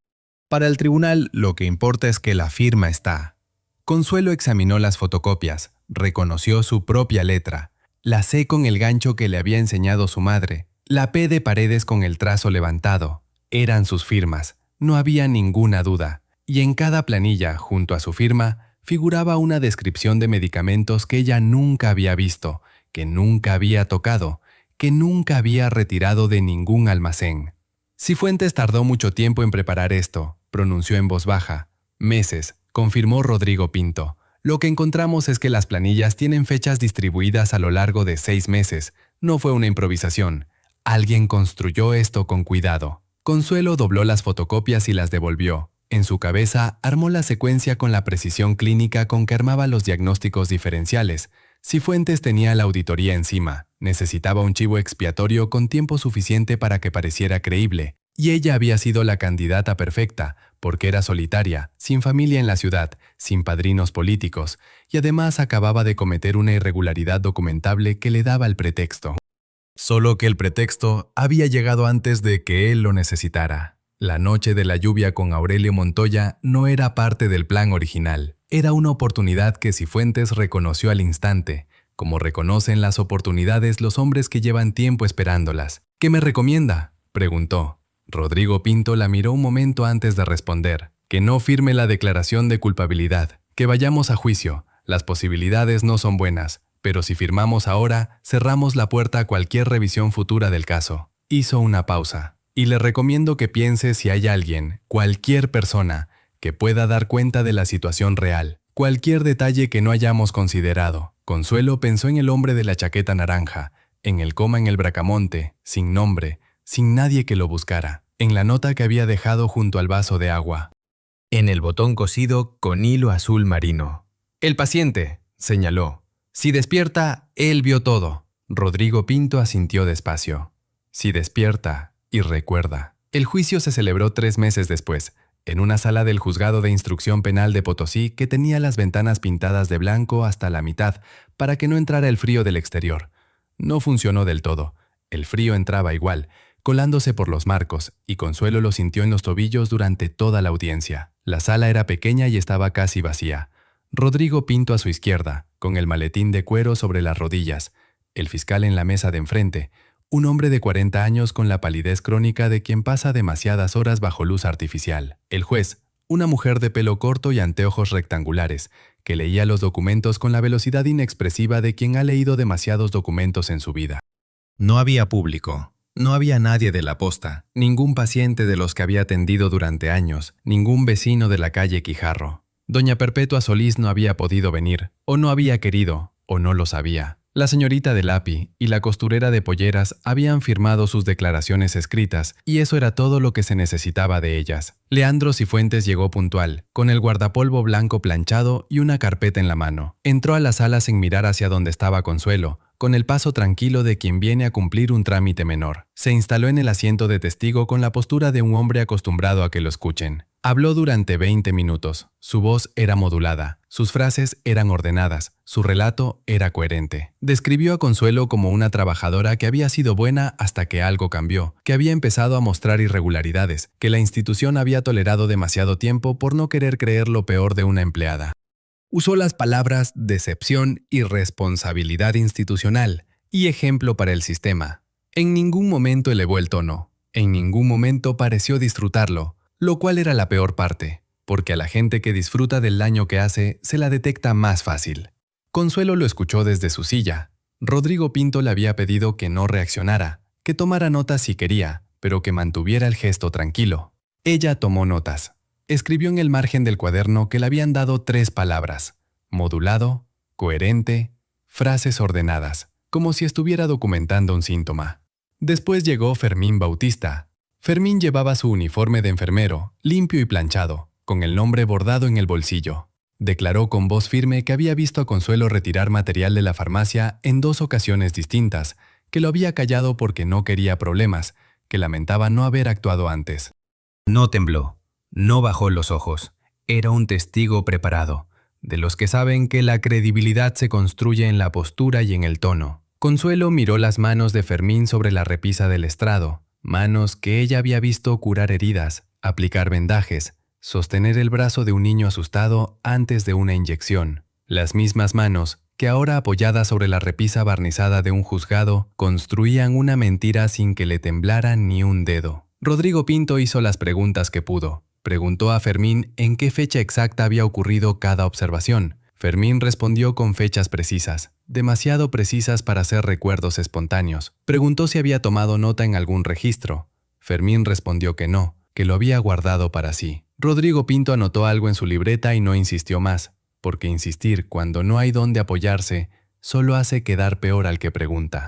Para el tribunal, lo que importa es que la firma está. Consuelo examinó las fotocopias, reconoció su propia letra, la C con el gancho que le había enseñado su madre, la P de Paredes con el trazo levantado. Eran sus firmas, no había ninguna duda, y en cada planilla, junto a su firma, figuraba una descripción de medicamentos que ella nunca había visto, que nunca había tocado, que nunca había retirado de ningún almacén. Cifuentes tardó mucho tiempo en preparar esto, pronunció en voz baja. Meses, confirmó Rodrigo Pinto. Lo que encontramos es que las planillas tienen fechas distribuidas a lo largo de 6 meses. No fue una improvisación. Alguien construyó esto con cuidado. Consuelo dobló las fotocopias y las devolvió. En su cabeza armó la secuencia con la precisión clínica con que armaba los diagnósticos diferenciales. Cifuentes tenía la auditoría encima. Necesitaba un chivo expiatorio con tiempo suficiente para que pareciera creíble. Y ella había sido la candidata perfecta, porque era solitaria, sin familia en la ciudad, sin padrinos políticos, y además acababa de cometer una irregularidad documentable que le daba el pretexto. Solo que el pretexto había llegado antes de que él lo necesitara. La noche de la lluvia con Aurelio Montoya no era parte del plan original. Era una oportunidad que Cifuentes reconoció al instante, como reconocen las oportunidades los hombres que llevan tiempo esperándolas. ¿Qué me recomienda?, preguntó. Rodrigo Pinto la miró un momento antes de responder. Que no firme la declaración de culpabilidad, que vayamos a juicio. Las posibilidades no son buenas, pero si firmamos ahora, cerramos la puerta a cualquier revisión futura del caso. Hizo una pausa. Y le recomiendo que piense si hay alguien, cualquier persona, que pueda dar cuenta de la situación real. Cualquier detalle que no hayamos considerado. Consuelo pensó en el hombre de la chaqueta naranja, en el coma en el Bracamonte, sin nombre, sin nadie que lo buscara, en la nota que había dejado junto al vaso de agua. En el botón cosido con hilo azul marino. El paciente, señaló. Si despierta, él vio todo. Rodrigo Pinto asintió despacio. Si despierta y recuerda. El juicio se celebró 3 meses después, en una sala del Juzgado de Instrucción Penal de Potosí que tenía las ventanas pintadas de blanco hasta la mitad para que no entrara el frío del exterior. No funcionó del todo. El frío entraba igual, colándose por los marcos, y Consuelo lo sintió en los tobillos durante toda la audiencia. La sala era pequeña y estaba casi vacía. Rodrigo Pinto a su izquierda, con el maletín de cuero sobre las rodillas, el fiscal en la mesa de enfrente, un hombre de 40 años con la palidez crónica de quien pasa demasiadas horas bajo luz artificial. El juez, una mujer de pelo corto y anteojos rectangulares, que leía los documentos con la velocidad inexpresiva de quien ha leído demasiados documentos en su vida. No había público. No había nadie de la posta, ningún paciente de los que había atendido durante años, ningún vecino de la calle Quijarro. Doña Perpetua Solís no había podido venir, o no había querido, o no lo sabía. La señorita de Lapi y la costurera de Polleras habían firmado sus declaraciones escritas y eso era todo lo que se necesitaba de ellas. Leandro Cifuentes llegó puntual, con el guardapolvo blanco planchado y una carpeta en la mano. Entró a la sala sin mirar hacia donde estaba Consuelo, con el paso tranquilo de quien viene a cumplir un trámite menor. Se instaló en el asiento de testigo con la postura de un hombre acostumbrado a que lo escuchen. Habló durante 20 minutos. Su voz era modulada, sus frases eran ordenadas, su relato era coherente. Describió a Consuelo como una trabajadora que había sido buena hasta que algo cambió, que había empezado a mostrar irregularidades, que la institución había tolerado demasiado tiempo por no querer creer lo peor de una empleada. Usó las palabras decepción y responsabilidad institucional y ejemplo para el sistema. En ningún momento elevó el tono, en ningún momento pareció disfrutarlo, lo cual era la peor parte, porque a la gente que disfruta del daño que hace se la detecta más fácil. Consuelo lo escuchó desde su silla. Rodrigo Pinto le había pedido que no reaccionara, que tomara notas si quería, pero que mantuviera el gesto tranquilo. Ella tomó notas. Escribió en el margen del cuaderno que le habían dado 3 palabras: modulado, coherente, frases ordenadas, como si estuviera documentando un síntoma. Después llegó Fermín Bautista. Fermín llevaba su uniforme de enfermero, limpio y planchado, con el nombre bordado en el bolsillo. Declaró con voz firme que había visto a Consuelo retirar material de la farmacia en 2 ocasiones distintas, que lo había callado porque no quería problemas, que lamentaba no haber actuado antes. No tembló, no bajó los ojos. Era un testigo preparado, de los que saben que la credibilidad se construye en la postura y en el tono. Consuelo miró las manos de Fermín sobre la repisa del estrado, manos que ella había visto curar heridas, aplicar vendajes, sostener el brazo de un niño asustado antes de una inyección. Las mismas manos que ahora apoyadas sobre la repisa barnizada de un juzgado, construían una mentira sin que le temblara ni un dedo. Rodrigo Pinto hizo las preguntas que pudo. Preguntó a Fermín en qué fecha exacta había ocurrido cada observación. Fermín respondió con fechas precisas, demasiado precisas para hacer recuerdos espontáneos. Preguntó si había tomado nota en algún registro. Fermín respondió que no, que lo había guardado para sí. Rodrigo Pinto anotó algo en su libreta y no insistió más, porque insistir cuando no hay dónde apoyarse solo hace quedar peor al que pregunta.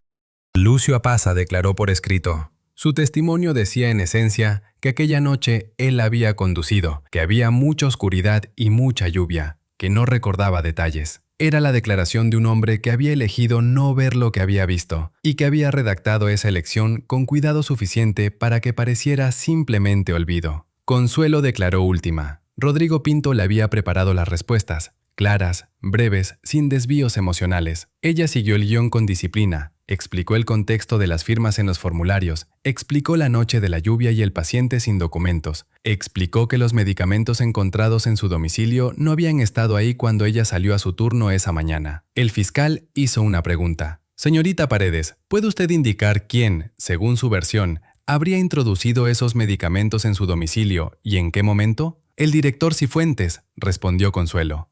Lucio Apaza declaró por escrito. Su testimonio decía en esencia que aquella noche él había conducido, que había mucha oscuridad y mucha lluvia, que no recordaba detalles. Era la declaración de un hombre que había elegido no ver lo que había visto y que había redactado esa elección con cuidado suficiente para que pareciera simplemente olvido. Consuelo declaró última. Rodrigo Pinto le había preparado las respuestas, claras, breves, sin desvíos emocionales. Ella siguió el guión con disciplina, Explicó el contexto de las firmas en los formularios, explicó la noche de la lluvia y el paciente sin documentos, explicó que los medicamentos encontrados en su domicilio no habían estado ahí cuando ella salió a su turno esa mañana. El fiscal hizo una pregunta. Señorita Paredes, ¿puede usted indicar quién, según su versión, habría introducido esos medicamentos en su domicilio y en qué momento? El director Cifuentes, respondió Consuelo.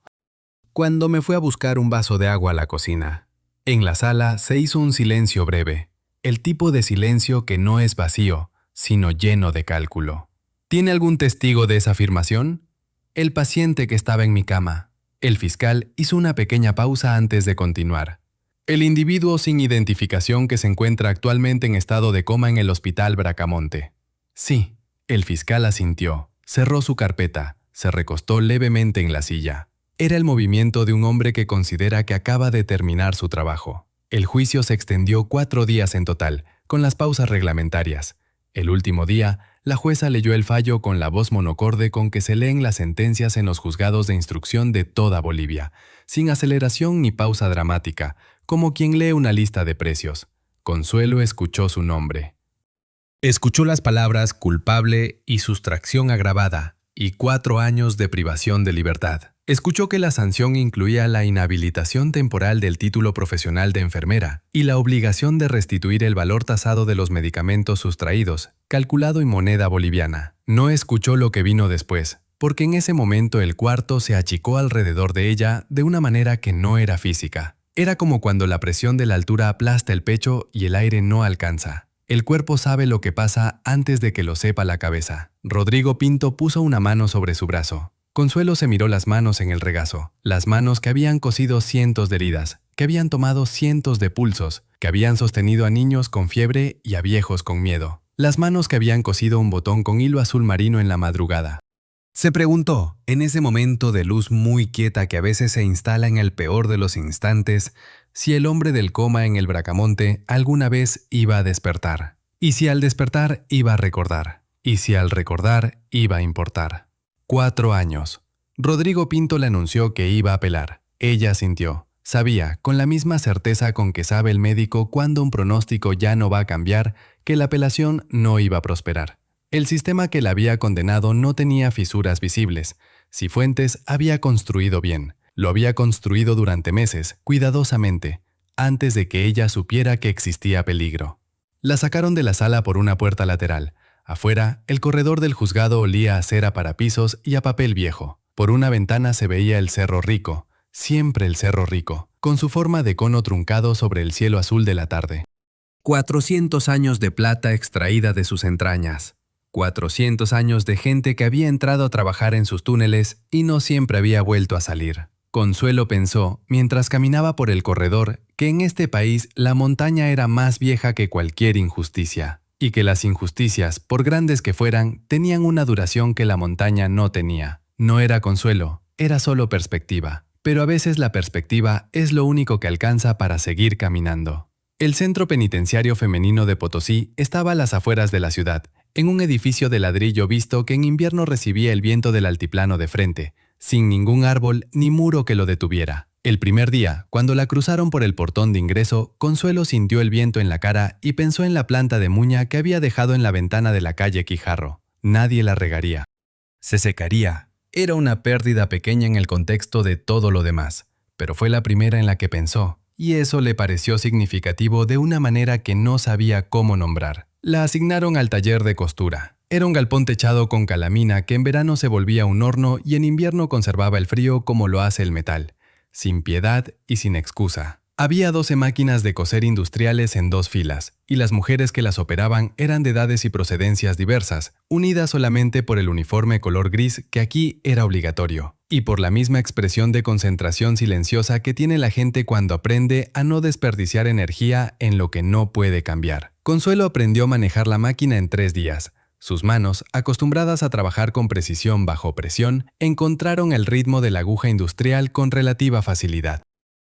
Cuando me fue a buscar un vaso de agua a la cocina. En la sala se hizo un silencio breve, el tipo de silencio que no es vacío, sino lleno de cálculo. ¿Tiene algún testigo de esa afirmación? El paciente que estaba en mi cama. El fiscal hizo una pequeña pausa antes de continuar. El individuo sin identificación que se encuentra actualmente en estado de coma en el Hospital Bracamonte. Sí, el fiscal asintió, cerró su carpeta, se recostó levemente en la silla. Era el movimiento de un hombre que considera que acaba de terminar su trabajo. El juicio se extendió 4 días en total, con las pausas reglamentarias. El último día, la jueza leyó el fallo con la voz monocorde con que se leen las sentencias en los juzgados de instrucción de toda Bolivia, sin aceleración ni pausa dramática, como quien lee una lista de precios. Consuelo escuchó su nombre. Escuchó las palabras culpable y sustracción agravada, y 4 años de privación de libertad. Escuchó que la sanción incluía la inhabilitación temporal del título profesional de enfermera y la obligación de restituir el valor tasado de los medicamentos sustraídos, calculado en moneda boliviana. No escuchó lo que vino después, porque en ese momento el cuarto se achicó alrededor de ella de una manera que no era física. Era como cuando la presión de la altura aplasta el pecho y el aire no alcanza. El cuerpo sabe lo que pasa antes de que lo sepa la cabeza. Rodrigo Pinto puso una mano sobre su brazo. Consuelo se miró las manos en el regazo, las manos que habían cosido cientos de heridas, que habían tomado cientos de pulsos, que habían sostenido a niños con fiebre y a viejos con miedo, las manos que habían cosido un botón con hilo azul marino en la madrugada. Se preguntó, en ese momento de luz muy quieta que a veces se instala en el peor de los instantes, si el hombre del coma en el Bracamonte alguna vez iba a despertar, y si al despertar iba a recordar, y si al recordar iba a importar. 4 años. Rodrigo Pinto le anunció que iba a apelar. Ella sintió. Sabía, con la misma certeza con que sabe el médico cuando un pronóstico ya no va a cambiar, que la apelación no iba a prosperar. El sistema que la había condenado no tenía fisuras visibles. Cifuentes había construido bien. Lo había construido durante meses, cuidadosamente, antes de que ella supiera que existía peligro. La sacaron de la sala por una puerta lateral. Afuera, el corredor del juzgado olía a cera para pisos y a papel viejo. Por una ventana se veía el Cerro Rico, siempre el Cerro Rico, con su forma de cono truncado sobre el cielo azul de la tarde. 400 años de plata extraída de sus entrañas. 400 años de gente que había entrado a trabajar en sus túneles y no siempre había vuelto a salir. Consuelo pensó, mientras caminaba por el corredor, que en este país la montaña era más vieja que cualquier injusticia. Y que las injusticias, por grandes que fueran, tenían una duración que la montaña no tenía. No era consuelo, era solo perspectiva. Pero a veces la perspectiva es lo único que alcanza para seguir caminando. El Centro Penitenciario Femenino de Potosí estaba a las afueras de la ciudad, en un edificio de ladrillo visto que en invierno recibía el viento del altiplano de frente, sin ningún árbol ni muro que lo detuviera. El primer día, cuando la cruzaron por el portón de ingreso, Consuelo sintió el viento en la cara y pensó en la planta de muña que había dejado en la ventana de la calle Quijarro. Nadie la regaría. Se secaría. Era una pérdida pequeña en el contexto de todo lo demás, pero fue la primera en la que pensó, y eso le pareció significativo de una manera que no sabía cómo nombrar. La asignaron al taller de costura. Era un galpón techado con calamina que en verano se volvía un horno y en invierno conservaba el frío como lo hace el metal. Sin piedad y sin excusa. Había 12 máquinas de coser industriales en 2 filas, y las mujeres que las operaban eran de edades y procedencias diversas, unidas solamente por el uniforme color gris que aquí era obligatorio, y por la misma expresión de concentración silenciosa que tiene la gente cuando aprende a no desperdiciar energía en lo que no puede cambiar. Consuelo aprendió a manejar la máquina en 3 días. Sus manos, acostumbradas a trabajar con precisión bajo presión, encontraron el ritmo de la aguja industrial con relativa facilidad.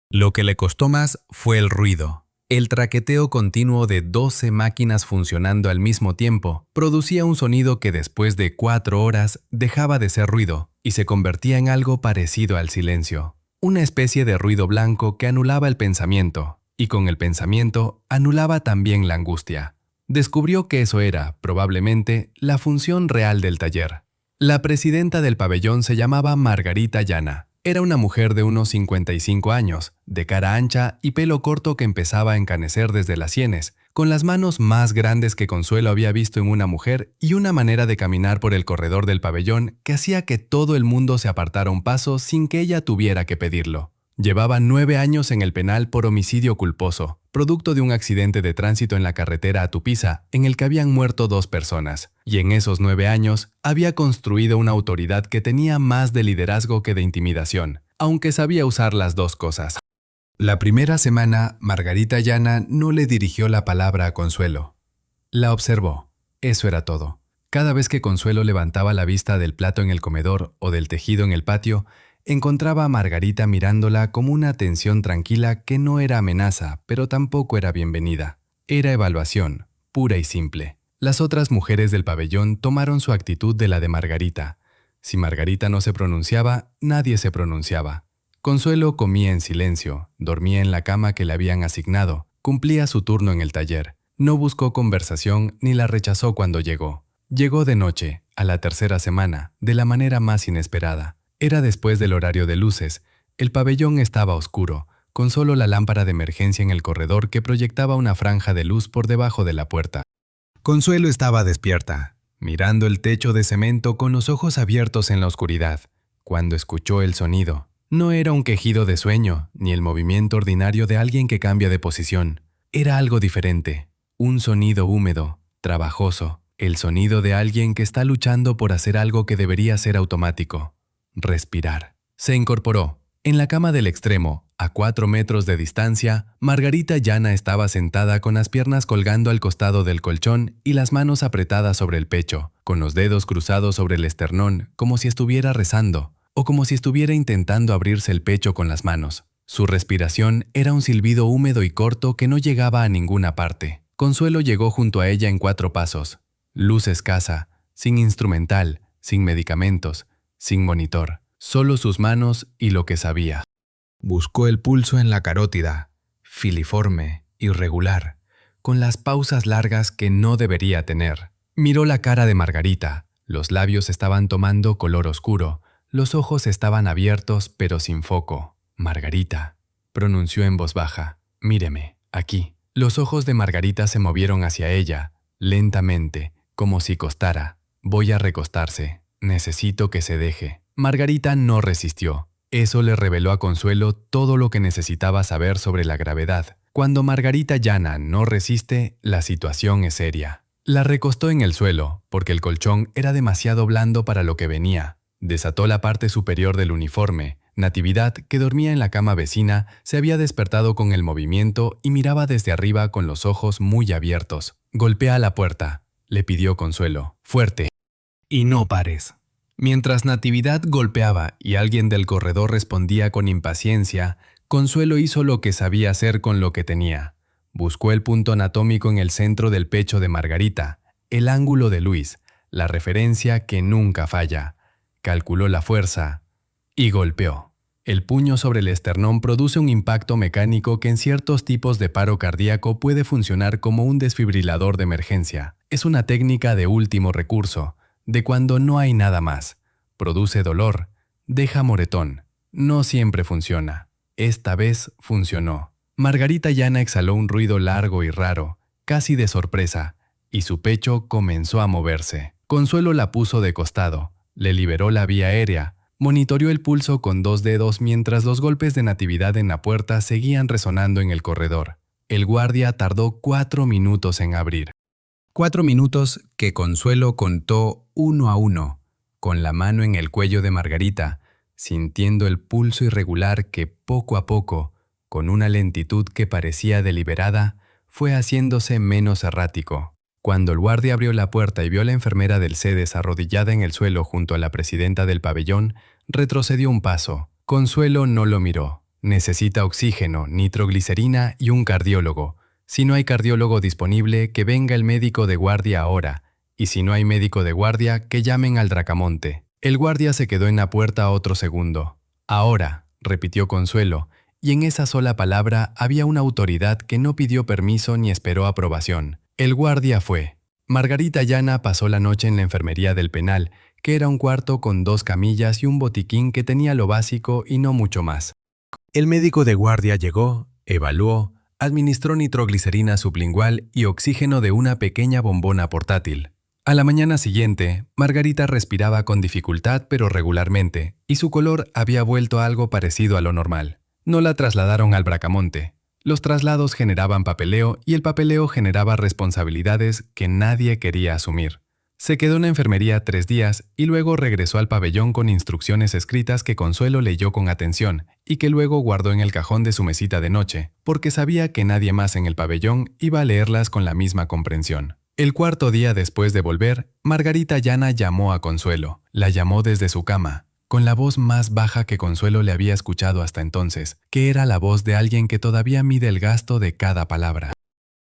Lo que le costó más fue el ruido. El traqueteo continuo de 12 máquinas funcionando al mismo tiempo producía un sonido que después de 4 horas dejaba de ser ruido y se convertía en algo parecido al silencio. Una especie de ruido blanco que anulaba el pensamiento y con el pensamiento anulaba también la angustia. Descubrió que eso era, probablemente, la función real del taller. La presidenta del pabellón se llamaba Margarita Llana. Era una mujer de unos 55 años, de cara ancha y pelo corto que empezaba a encanecer desde las sienes, con las manos más grandes que Consuelo había visto en una mujer y una manera de caminar por el corredor del pabellón que hacía que todo el mundo se apartara un paso sin que ella tuviera que pedirlo. Llevaba 9 años en el penal por homicidio culposo, producto de un accidente de tránsito en la carretera a Tupiza, en el que habían muerto 2 personas. Y en esos 9 años había construido una autoridad que tenía más de liderazgo que de intimidación, aunque sabía usar las dos cosas. La primera semana, Margarita Llana no le dirigió la palabra a Consuelo. La observó. Eso era todo. Cada vez que Consuelo levantaba la vista del plato en el comedor o del tejido en el patio, encontraba a Margarita mirándola con una atención tranquila que no era amenaza, pero tampoco era bienvenida. Era evaluación, pura y simple. Las otras mujeres del pabellón tomaron su actitud de la de Margarita. Si Margarita no se pronunciaba, nadie se pronunciaba. Consuelo comía en silencio, dormía en la cama que le habían asignado, cumplía su turno en el taller. No buscó conversación ni la rechazó cuando llegó. Llegó de noche, a la tercera semana, de la manera más inesperada. Era después del horario de luces. El pabellón estaba oscuro, con solo la lámpara de emergencia en el corredor que proyectaba una franja de luz por debajo de la puerta. Consuelo estaba despierta, mirando el techo de cemento con los ojos abiertos en la oscuridad, cuando escuchó el sonido. No era un quejido de sueño, ni el movimiento ordinario de alguien que cambia de posición. Era algo diferente, un sonido húmedo, trabajoso, el sonido de alguien que está luchando por hacer algo que debería ser automático. Respirar. Se incorporó. En la cama del extremo, a 4 metros de distancia, Margarita Llana estaba sentada con las piernas colgando al costado del colchón y las manos apretadas sobre el pecho, con los dedos cruzados sobre el esternón, como si estuviera rezando, o como si estuviera intentando abrirse el pecho con las manos. Su respiración era un silbido húmedo y corto que no llegaba a ninguna parte. Consuelo llegó junto a ella en 4 pasos. Luz escasa, sin instrumental, sin medicamentos, sin monitor, solo sus manos y lo que sabía. Buscó el pulso en la carótida, filiforme, irregular, con las pausas largas que no debería tener. Miró la cara de Margarita. Los labios estaban tomando color oscuro, los ojos estaban abiertos pero sin foco. Margarita, pronunció en voz baja, míreme, aquí. Los ojos de Margarita se movieron hacia ella, lentamente, como si costara. Voy a recostarse. Necesito que se deje. Margarita no resistió. Eso le reveló a Consuelo todo lo que necesitaba saber sobre la gravedad. Cuando Margarita Llana no resiste, la situación es seria. La recostó en el suelo, porque el colchón era demasiado blando para lo que venía. Desató la parte superior del uniforme. Natividad, que dormía en la cama vecina, se había despertado con el movimiento y miraba desde arriba con los ojos muy abiertos. «Golpea la puerta», le pidió Consuelo. «Fuerte. Y no pares». Mientras Natividad golpeaba y alguien del corredor respondía con impaciencia, Consuelo hizo lo que sabía hacer con lo que tenía. Buscó el punto anatómico en el centro del pecho de Margarita, el ángulo de Luis, la referencia que nunca falla. Calculó la fuerza y golpeó. El puño sobre el esternón produce un impacto mecánico que en ciertos tipos de paro cardíaco puede funcionar como un desfibrilador de emergencia. Es una técnica de último recurso, de cuando no hay nada más. Produce dolor, deja moretón. No siempre funciona. Esta vez funcionó. Margarita Llana exhaló un ruido largo y raro, casi de sorpresa, y su pecho comenzó a moverse. Consuelo la puso de costado, le liberó la vía aérea, monitoreó el pulso con 2 dedos mientras los golpes de Natividad en la puerta seguían resonando en el corredor. El guardia tardó 4 minutos en abrir. 4 minutos que Consuelo contó 1 a 1, con la mano en el cuello de Margarita, sintiendo el pulso irregular que poco a poco, con una lentitud que parecía deliberada, fue haciéndose menos errático. Cuando el guardia abrió la puerta y vio a la enfermera del CEDES arrodillada en el suelo junto a la presidenta del pabellón, retrocedió un paso. Consuelo no lo miró. Necesita oxígeno, nitroglicerina y un cardiólogo. Si no hay cardiólogo disponible, que venga el médico de guardia ahora. Y si no hay médico de guardia, que llamen al Dracamonte. El guardia se quedó en la puerta otro segundo. Ahora, repitió Consuelo, y en esa sola palabra había una autoridad que no pidió permiso ni esperó aprobación. El guardia fue. Margarita Llana pasó la noche en la enfermería del penal, que era un cuarto con 2 camillas y un botiquín que tenía lo básico y no mucho más. El médico de guardia llegó, evaluó, administró nitroglicerina sublingual y oxígeno de una pequeña bombona portátil. A la mañana siguiente, Margarita respiraba con dificultad pero regularmente, y su color había vuelto a algo parecido a lo normal. No la trasladaron al Bracamonte. Los traslados generaban papeleo y el papeleo generaba responsabilidades que nadie quería asumir. Se quedó en la enfermería 3 días y luego regresó al pabellón con instrucciones escritas que Consuelo leyó con atención y que luego guardó en el cajón de su mesita de noche, porque sabía que nadie más en el pabellón iba a leerlas con la misma comprensión. El 4.º día después de volver, Margarita Llana llamó a Consuelo. La llamó desde su cama, con la voz más baja que Consuelo le había escuchado hasta entonces, que era la voz de alguien que todavía mide el gasto de cada palabra.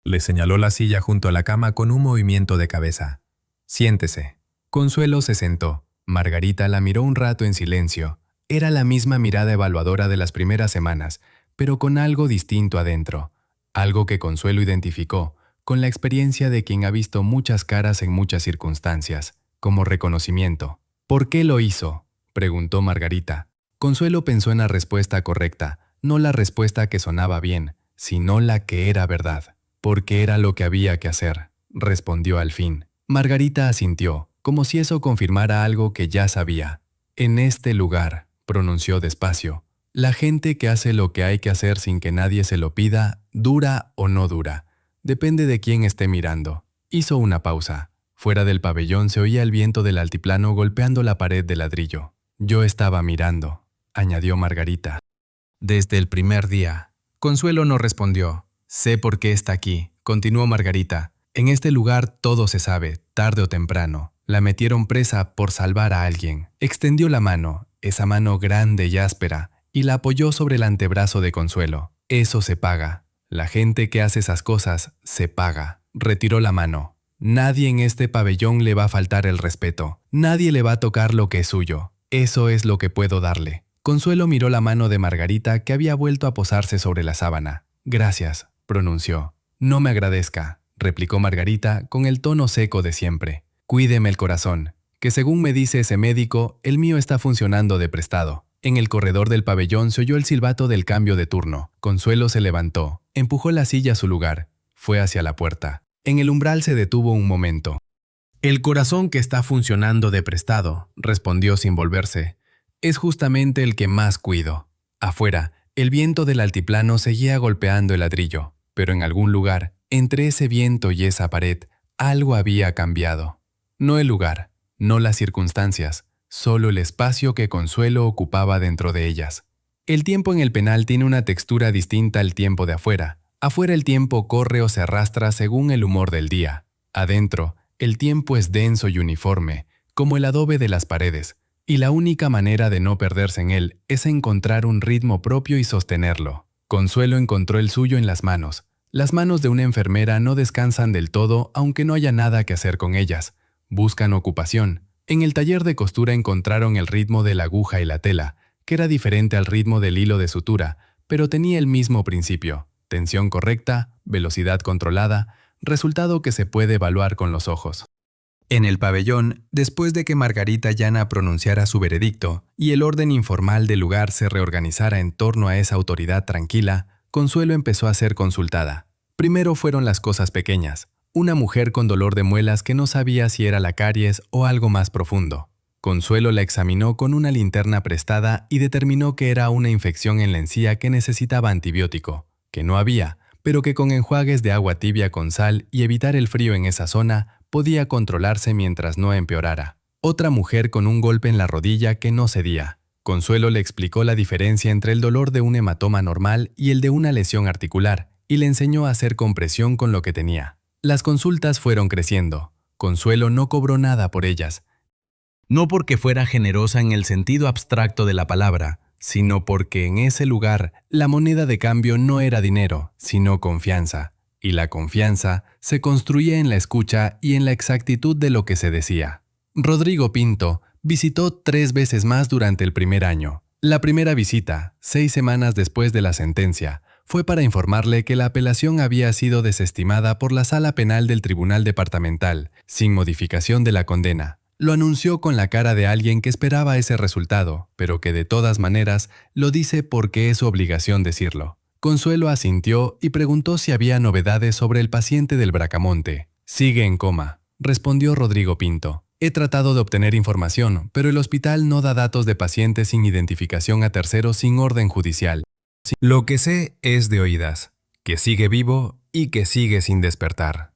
Le señaló la silla junto a la cama con un movimiento de cabeza. «Siéntese». Consuelo se sentó. Margarita la miró un rato en silencio. Era la misma mirada evaluadora de las primeras semanas, pero con algo distinto adentro. Algo que Consuelo identificó, con la experiencia de quien ha visto muchas caras en muchas circunstancias, como reconocimiento. «¿Por qué lo hizo?», preguntó Margarita. Consuelo pensó en la respuesta correcta, no la respuesta que sonaba bien, sino la que era verdad. «Porque era lo que había que hacer», respondió al fin. Margarita asintió, como si eso confirmara algo que ya sabía. «En este lugar», pronunció despacio, «la gente que hace lo que hay que hacer sin que nadie se lo pida, dura o no dura. Depende de quién esté mirando». Hizo una pausa. Fuera del pabellón se oía el viento del altiplano golpeando la pared de ladrillo. «Yo estaba mirando», añadió Margarita. «Desde el primer día». Consuelo no respondió. «Sé por qué está aquí», continuó Margarita. «En este lugar todo se sabe, tarde o temprano. La metieron presa por salvar a alguien». Extendió la mano, esa mano grande y áspera, y la apoyó sobre el antebrazo de Consuelo. «Eso se paga. La gente que hace esas cosas se paga». Retiró la mano. «Nadie en este pabellón le va a faltar el respeto. Nadie le va a tocar lo que es suyo. Eso es lo que puedo darle». Consuelo miró la mano de Margarita que había vuelto a posarse sobre la sábana. «Gracias», pronunció. «No me agradezca», replicó Margarita con el tono seco de siempre. «Cuídeme el corazón, que según me dice ese médico, el mío está funcionando de prestado». En el corredor del pabellón se oyó el silbato del cambio de turno. Consuelo se levantó, empujó la silla a su lugar, fue hacia la puerta. En el umbral se detuvo un momento. «El corazón que está funcionando de prestado», respondió sin volverse, «es justamente el que más cuido». Afuera, el viento del altiplano seguía golpeando el ladrillo, pero en algún lugar, entre ese viento y esa pared, algo había cambiado. No el lugar, no las circunstancias, solo el espacio que Consuelo ocupaba dentro de ellas. El tiempo en el penal tiene una textura distinta al tiempo de afuera. Afuera el tiempo corre o se arrastra según el humor del día. Adentro, el tiempo es denso y uniforme, como el adobe de las paredes, y la única manera de no perderse en él es encontrar un ritmo propio y sostenerlo. Consuelo encontró el suyo en las manos. Las manos de una enfermera no descansan del todo aunque no haya nada que hacer con ellas. Buscan ocupación. En el taller de costura encontraron el ritmo de la aguja y la tela, que era diferente al ritmo del hilo de sutura, pero tenía el mismo principio. Tensión correcta, velocidad controlada, resultado que se puede evaluar con los ojos. En el pabellón, después de que Margarita Llana pronunciara su veredicto y el orden informal del lugar se reorganizara en torno a esa autoridad tranquila, Consuelo empezó a ser consultada. Primero fueron las cosas pequeñas. Una mujer con dolor de muelas que no sabía si era la caries o algo más profundo. Consuelo la examinó con una linterna prestada y determinó que era una infección en la encía que necesitaba antibiótico, que no había, pero que con enjuagues de agua tibia con sal y evitar el frío en esa zona podía controlarse mientras no empeorara. Otra mujer con un golpe en la rodilla que no cedía. Consuelo le explicó la diferencia entre el dolor de un hematoma normal y el de una lesión articular y le enseñó a hacer compresión con lo que tenía. Las consultas fueron creciendo. Consuelo no cobró nada por ellas. No porque fuera generosa en el sentido abstracto de la palabra, sino porque en ese lugar la moneda de cambio no era dinero, sino confianza. Y la confianza se construía en la escucha y en la exactitud de lo que se decía. Rodrigo Pinto visitó 3 veces más durante el primer año. La primera visita, 6 semanas después de la sentencia, fue para informarle que la apelación había sido desestimada por la Sala Penal del Tribunal Departamental, sin modificación de la condena. Lo anunció con la cara de alguien que esperaba ese resultado, pero que de todas maneras lo dice porque es su obligación decirlo. Consuelo asintió y preguntó si había novedades sobre el paciente del Bracamonte. Sigue en coma, respondió Rodrigo Pinto. He tratado de obtener información, pero el hospital no da datos de pacientes sin identificación a terceros sin orden judicial. Lo que sé es de oídas, que sigue vivo y que sigue sin despertar.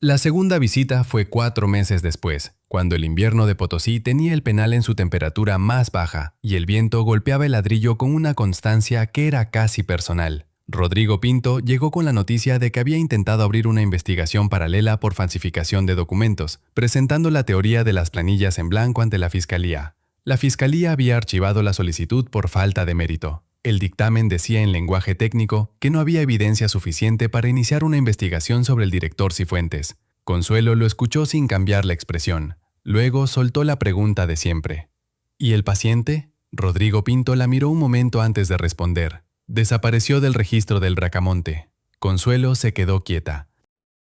La segunda visita fue 4 meses después, cuando el invierno de Potosí tenía el penal en su temperatura más baja y el viento golpeaba el ladrillo con una constancia que era casi personal. Rodrigo Pinto llegó con la noticia de que había intentado abrir una investigación paralela por falsificación de documentos, presentando la teoría de las planillas en blanco ante la Fiscalía. La Fiscalía había archivado la solicitud por falta de mérito. El dictamen decía en lenguaje técnico que no había evidencia suficiente para iniciar una investigación sobre el director Cifuentes. Consuelo lo escuchó sin cambiar la expresión. Luego soltó la pregunta de siempre. ¿Y el paciente? Rodrigo Pinto la miró un momento antes de responder. Desapareció del registro del Bracamonte. Consuelo se quedó quieta.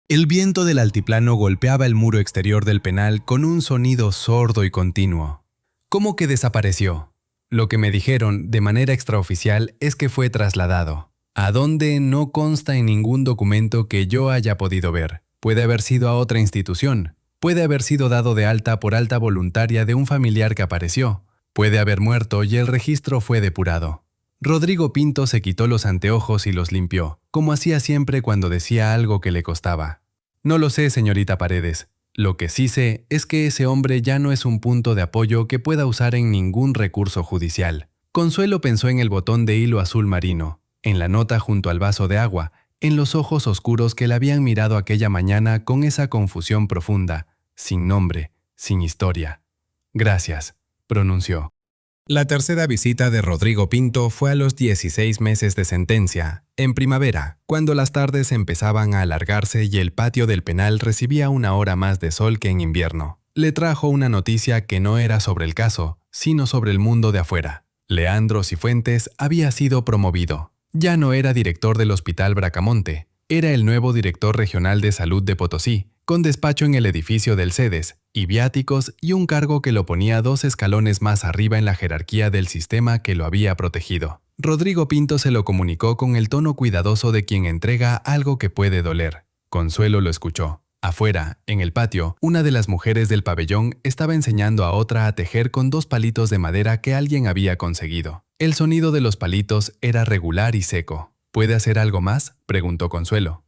El viento del altiplano golpeaba el muro exterior del penal con un sonido sordo y continuo. ¿Cómo que desapareció? Lo que me dijeron, de manera extraoficial, es que fue trasladado. ¿A dónde? No consta en ningún documento que yo haya podido ver. Puede haber sido a otra institución. Puede haber sido dado de alta por alta voluntaria de un familiar que apareció. Puede haber muerto y el registro fue depurado. Rodrigo Pinto se quitó los anteojos y los limpió, como hacía siempre cuando decía algo que le costaba. No lo sé, señorita Paredes. Lo que sí sé es que ese hombre ya no es un punto de apoyo que pueda usar en ningún recurso judicial. Consuelo pensó en el botón de hilo azul marino, en la nota junto al vaso de agua, en los ojos oscuros que la habían mirado aquella mañana con esa confusión profunda, sin nombre, sin historia. Gracias, pronunció. La tercera visita de Rodrigo Pinto fue a los 16 meses de sentencia, en primavera, cuando las tardes empezaban a alargarse y el patio del penal recibía una hora más de sol que en invierno. Le trajo una noticia que no era sobre el caso, sino sobre el mundo de afuera. Leandro Cifuentes había sido promovido. Ya no era director del Hospital Bracamonte, era el nuevo director regional de salud de Potosí, con despacho en el edificio del CEDES, y viáticos y un cargo que lo ponía 2 escalones más arriba en la jerarquía del sistema que lo había protegido. Rodrigo Pinto se lo comunicó con el tono cuidadoso de quien entrega algo que puede doler. Consuelo lo escuchó. Afuera, en el patio, una de las mujeres del pabellón estaba enseñando a otra a tejer con 2 palitos de madera que alguien había conseguido. El sonido de los palitos era regular y seco. ¿Puede hacer algo más?, preguntó Consuelo.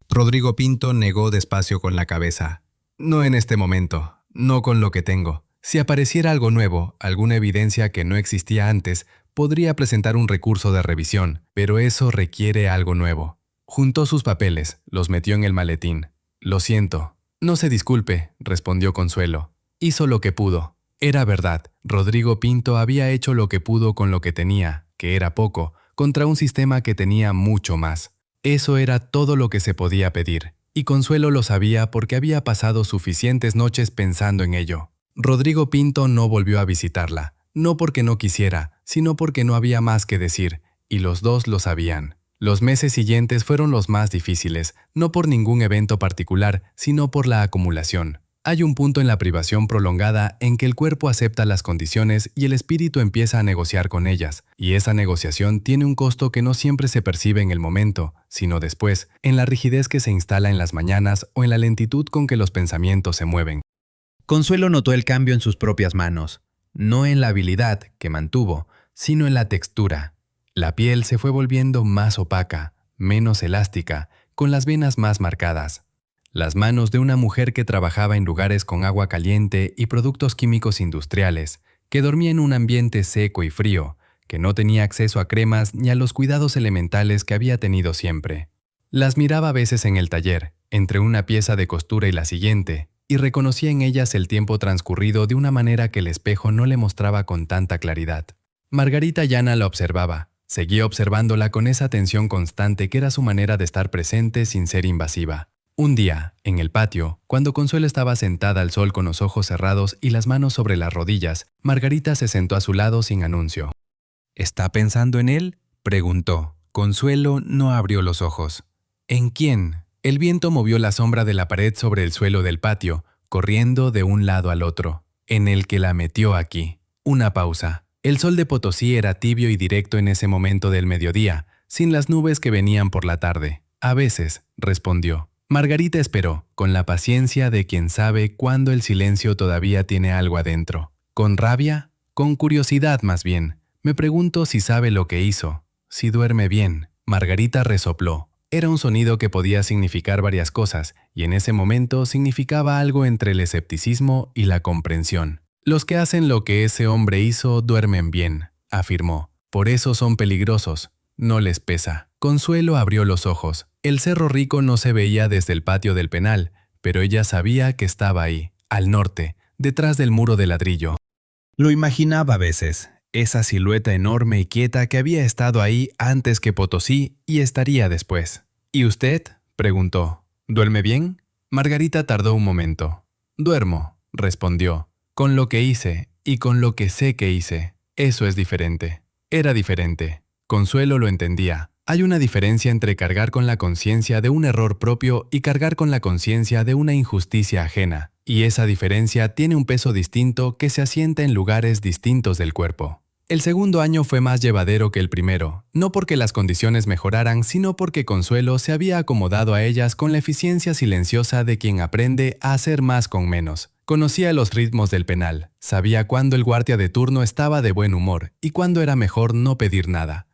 Rodrigo Pinto negó despacio con la cabeza. No en este momento, no con lo que tengo. Si apareciera algo nuevo, alguna evidencia que no existía antes, podría presentar un recurso de revisión, pero eso requiere algo nuevo. Juntó sus papeles, los metió en el maletín. Lo siento. No se disculpe, respondió Consuelo. Hizo lo que pudo. Era verdad, Rodrigo Pinto había hecho lo que pudo con lo que tenía, que era poco, contra un sistema que tenía mucho más. Eso era todo lo que se podía pedir, y Consuelo lo sabía porque había pasado suficientes noches pensando en ello. Rodrigo Pinto no volvió a visitarla, no porque no quisiera, sino porque no había más que decir, y los dos lo sabían. Los meses siguientes fueron los más difíciles, no por ningún evento particular, sino por la acumulación. Hay un punto en la privación prolongada en que el cuerpo acepta las condiciones y el espíritu empieza a negociar con ellas, y esa negociación tiene un costo que no siempre se percibe en el momento, sino después, en la rigidez que se instala en las mañanas o en la lentitud con que los pensamientos se mueven. Consuelo notó el cambio en sus propias manos, no en la habilidad que mantuvo, sino en la textura. La piel se fue volviendo más opaca, menos elástica, con las venas más marcadas. Las manos de una mujer que trabajaba en lugares con agua caliente y productos químicos industriales, que dormía en un ambiente seco y frío, que no tenía acceso a cremas ni a los cuidados elementales que había tenido siempre. Las miraba a veces en el taller, entre una pieza de costura y la siguiente, y reconocía en ellas el tiempo transcurrido de una manera que el espejo no le mostraba con tanta claridad. Margarita Llana la observaba, seguía observándola con esa atención constante que era su manera de estar presente sin ser invasiva. Un día, en el patio, cuando Consuelo estaba sentada al sol con los ojos cerrados y las manos sobre las rodillas, Margarita se sentó a su lado sin anuncio. ¿Está pensando en él?, preguntó. Consuelo no abrió los ojos. ¿En quién? El viento movió la sombra de la pared sobre el suelo del patio, corriendo de un lado al otro. En el que la metió aquí. Una pausa. El sol de Potosí era tibio y directo en ese momento del mediodía, sin las nubes que venían por la tarde. A veces, respondió. Margarita esperó, con la paciencia de quien sabe cuándo el silencio todavía tiene algo adentro. ¿Con rabia? Con curiosidad más bien. Me pregunto si sabe lo que hizo, si duerme bien. Margarita resopló. Era un sonido que podía significar varias cosas, y en ese momento significaba algo entre el escepticismo y la comprensión. Los que hacen lo que ese hombre hizo duermen bien, afirmó. Por eso son peligrosos. No les pesa. Consuelo abrió los ojos. El Cerro Rico no se veía desde el patio del penal, pero ella sabía que estaba ahí, al norte, detrás del muro de ladrillo. Lo imaginaba a veces, esa silueta enorme y quieta que había estado ahí antes que Potosí y estaría después. ¿Y usted?, preguntó. ¿Duerme bien? Margarita tardó un momento. Duermo, respondió. Con lo que hice y con lo que sé que hice. Eso es diferente. Era diferente. Consuelo lo entendía. Hay una diferencia entre cargar con la conciencia de un error propio y cargar con la conciencia de una injusticia ajena, y esa diferencia tiene un peso distinto que se asienta en lugares distintos del cuerpo. El segundo año fue más llevadero que el primero, no porque las condiciones mejoraran, sino porque Consuelo se había acomodado a ellas con la eficiencia silenciosa de quien aprende a hacer más con menos. Conocía los ritmos del penal, sabía cuándo el guardia de turno estaba de buen humor y cuándo era mejor no pedir nada.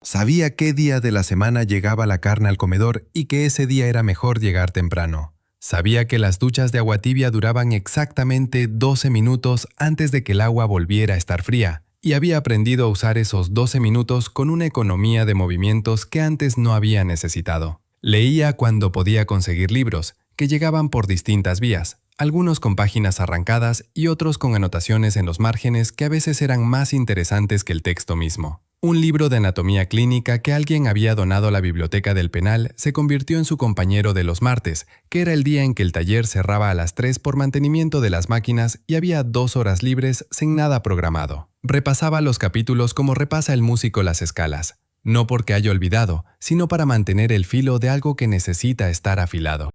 Sabía qué día de la semana llegaba la carne al comedor y que ese día era mejor llegar temprano. Sabía que las duchas de agua tibia duraban exactamente 12 minutos antes de que el agua volviera a estar fría, y había aprendido a usar esos 12 minutos con una economía de movimientos que antes no había necesitado. Leía cuando podía conseguir libros, que llegaban por distintas vías, algunos con páginas arrancadas y otros con anotaciones en los márgenes que a veces eran más interesantes que el texto mismo. Un libro de anatomía clínica que alguien había donado a la biblioteca del penal se convirtió en su compañero de los martes, que era el día en que el taller cerraba a las 3 por mantenimiento de las máquinas y había 2 horas libres sin nada programado. Repasaba los capítulos como repasa el músico las escalas, no porque haya olvidado, sino para mantener el filo de algo que necesita estar afilado.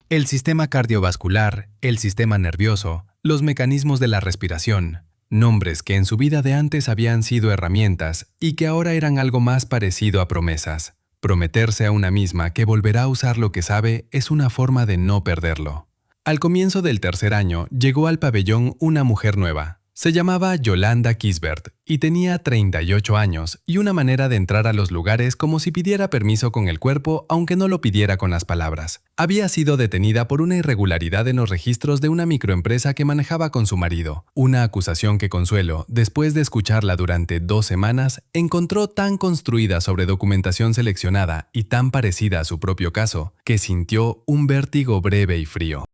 El sistema cardiovascular, el sistema nervioso, los mecanismos de la respiración, nombres que en su vida de antes habían sido herramientas y que ahora eran algo más parecido a promesas. Prometerse a una misma que volverá a usar lo que sabe es una forma de no perderlo. Al comienzo del tercer año llegó al pabellón una mujer nueva. Se llamaba Yolanda Kisbert y tenía 38 años y una manera de entrar a los lugares como si pidiera permiso con el cuerpo aunque no lo pidiera con las palabras. Había sido detenida por una irregularidad en los registros de una microempresa que manejaba con su marido, una acusación que Consuelo, después de escucharla durante 2 semanas, encontró tan construida sobre documentación seleccionada y tan parecida a su propio caso, que sintió un vértigo breve y frío.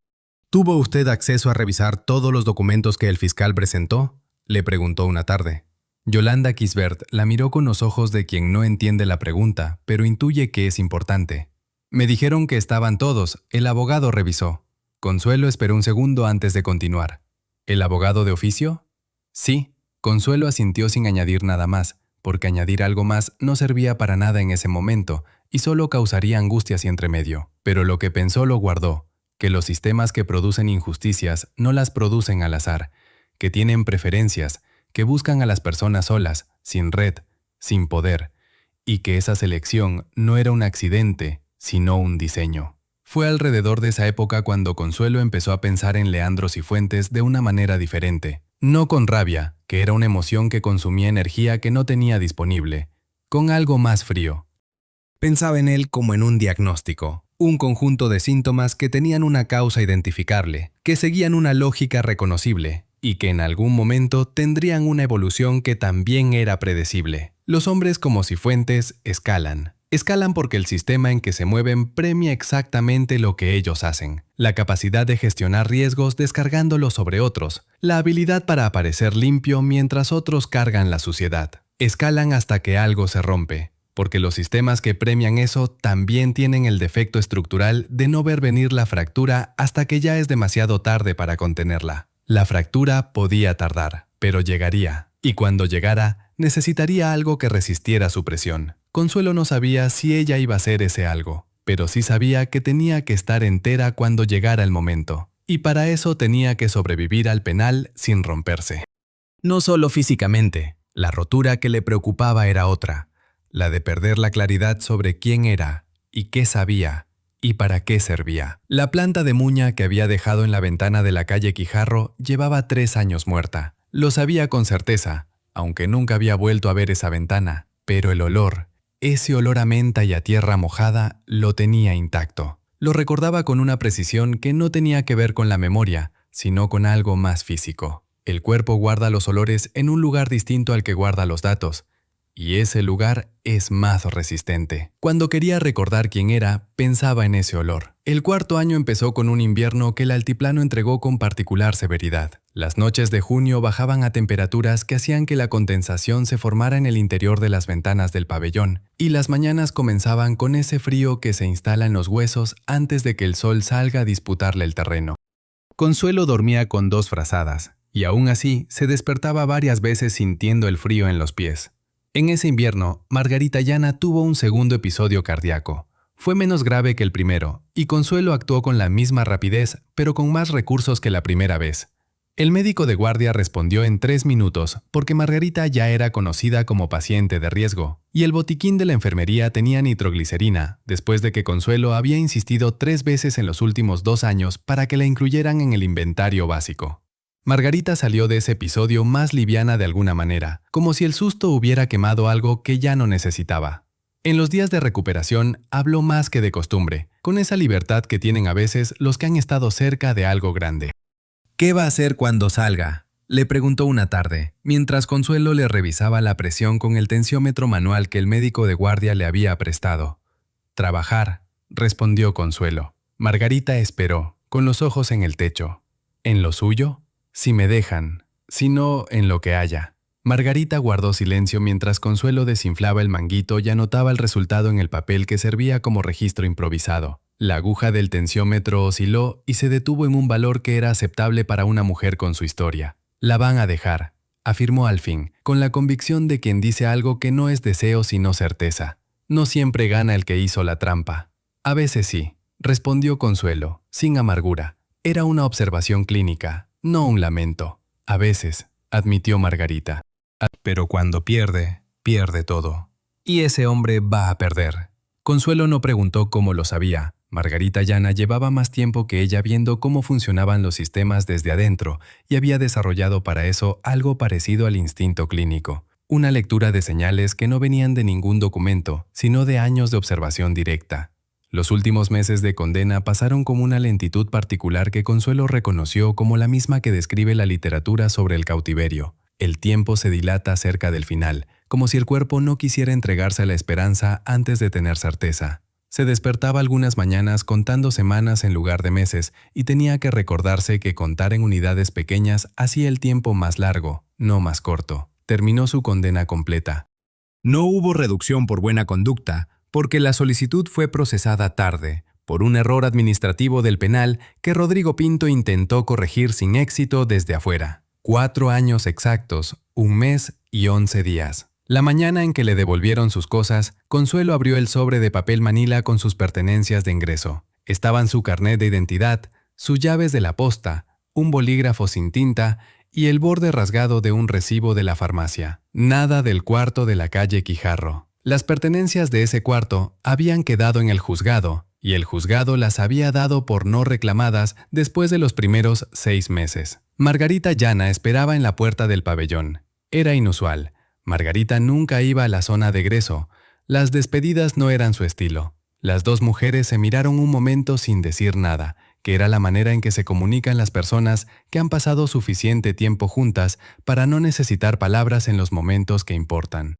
¿Tuvo usted acceso a revisar todos los documentos que el fiscal presentó?, le preguntó una tarde. Yolanda Kisbert la miró con los ojos de quien no entiende la pregunta, pero intuye que es importante. Me dijeron que estaban todos, el abogado revisó. Consuelo esperó un segundo antes de continuar. ¿El abogado de oficio? Sí. Consuelo asintió sin añadir nada más, porque añadir algo más no servía para nada en ese momento y solo causaría angustias y entremedio. Pero lo que pensó lo guardó. Que los sistemas que producen injusticias no las producen al azar, que tienen preferencias, que buscan a las personas solas, sin red, sin poder, y que esa selección no era un accidente, sino un diseño. Fue alrededor de esa época cuando Consuelo empezó a pensar en Leandro Cifuentes de una manera diferente, no con rabia, que era una emoción que consumía energía que no tenía disponible, con algo más frío. Pensaba en él como en un diagnóstico. Un conjunto de síntomas que tenían una causa identificable, que seguían una lógica reconocible y que en algún momento tendrían una evolución que también era predecible. Los hombres como Cifuentes escalan. Escalan porque el sistema en que se mueven premia exactamente lo que ellos hacen. La capacidad de gestionar riesgos descargándolos sobre otros. La habilidad para aparecer limpio mientras otros cargan la suciedad. Escalan hasta que algo se rompe. porque los sistemas que premian eso también tienen el defecto estructural de no ver venir la fractura hasta que ya es demasiado tarde para contenerla. La fractura podía tardar, pero llegaría, y cuando llegara, necesitaría algo que resistiera su presión. Consuelo no sabía si ella iba a ser ese algo, pero sí sabía que tenía que estar entera cuando llegara el momento, y para eso tenía que sobrevivir al penal sin romperse. No solo físicamente, la rotura que le preocupaba era otra, la de perder la claridad sobre quién era, y qué sabía, y para qué servía. La planta de muña que había dejado en la ventana de la calle Quijarro llevaba 3 años muerta. Lo sabía con certeza, aunque nunca había vuelto a ver esa ventana, pero el olor, ese olor a menta y a tierra mojada, lo tenía intacto. Lo recordaba con una precisión que no tenía que ver con la memoria, sino con algo más físico. El cuerpo guarda los olores en un lugar distinto al que guarda los datos, y ese lugar es más resistente. Cuando quería recordar quién era, pensaba en ese olor. El 4.º año empezó con un invierno que el altiplano entregó con particular severidad. Las noches de junio bajaban a temperaturas que hacían que la condensación se formara en el interior de las ventanas del pabellón, y las mañanas comenzaban con ese frío que se instala en los huesos antes de que el sol salga a disputarle el terreno. Consuelo dormía con 2 frazadas, y aún así se despertaba varias veces sintiendo el frío en los pies. En ese invierno, Margarita Llana tuvo un segundo episodio cardíaco. Fue menos grave que el primero, y Consuelo actuó con la misma rapidez, pero con más recursos que la primera vez. El médico de guardia respondió en 3 minutos, porque Margarita ya era conocida como paciente de riesgo, y el botiquín de la enfermería tenía nitroglicerina, después de que Consuelo había insistido 3 veces en los últimos 2 años para que la incluyeran en el inventario básico. Margarita salió de ese episodio más liviana de alguna manera, como si el susto hubiera quemado algo que ya no necesitaba. En los días de recuperación habló más que de costumbre, con esa libertad que tienen a veces los que han estado cerca de algo grande. ¿Qué va a hacer cuando salga?, le preguntó una tarde, mientras Consuelo le revisaba la presión con el tensiómetro manual que el médico de guardia le había prestado. Trabajar, respondió Consuelo. Margarita esperó, con los ojos en el techo. ¿En lo suyo? Si me dejan, si no, en lo que haya. Margarita guardó silencio mientras Consuelo desinflaba el manguito y anotaba el resultado en el papel que servía como registro improvisado. La aguja del tensiómetro osciló y se detuvo en un valor que era aceptable para una mujer con su historia. La van a dejar, afirmó al fin, con la convicción de quien dice algo que no es deseo sino certeza. No siempre gana el que hizo la trampa. A veces sí, respondió Consuelo, sin amargura. Era una observación clínica. No un lamento. A veces, admitió Margarita. Pero cuando pierde, pierde todo. Y ese hombre va a perder. Consuelo no preguntó cómo lo sabía. Margarita Llana llevaba más tiempo que ella viendo cómo funcionaban los sistemas desde adentro y había desarrollado para eso algo parecido al instinto clínico. Una lectura de señales que no venían de ningún documento, sino de años de observación directa. Los últimos meses de condena pasaron con una lentitud particular que Consuelo reconoció como la misma que describe la literatura sobre el cautiverio. El tiempo se dilata cerca del final, como si el cuerpo no quisiera entregarse a la esperanza antes de tener certeza. Se despertaba algunas mañanas contando semanas en lugar de meses y tenía que recordarse que contar en unidades pequeñas hacía el tiempo más largo, no más corto. Terminó su condena completa. No hubo reducción por buena conducta, porque la solicitud fue procesada tarde, por un error administrativo del penal que Rodrigo Pinto intentó corregir sin éxito desde afuera. 4 años exactos, 1 mes y 11 días. La mañana en que le devolvieron sus cosas, Consuelo abrió el sobre de papel manila con sus pertenencias de ingreso. Estaban su carnet de identidad, sus llaves de la posta, un bolígrafo sin tinta y el borde rasgado de un recibo de la farmacia. Nada del cuarto de la calle Quijarro. Las pertenencias de ese cuarto habían quedado en el juzgado, y el juzgado las había dado por no reclamadas después de los primeros 6 meses. Margarita Llana esperaba en la puerta del pabellón. Era inusual. Margarita nunca iba a la zona de egreso. Las despedidas no eran su estilo. Las 2 mujeres se miraron un momento sin decir nada, que era la manera en que se comunican las personas que han pasado suficiente tiempo juntas para no necesitar palabras en los momentos que importan.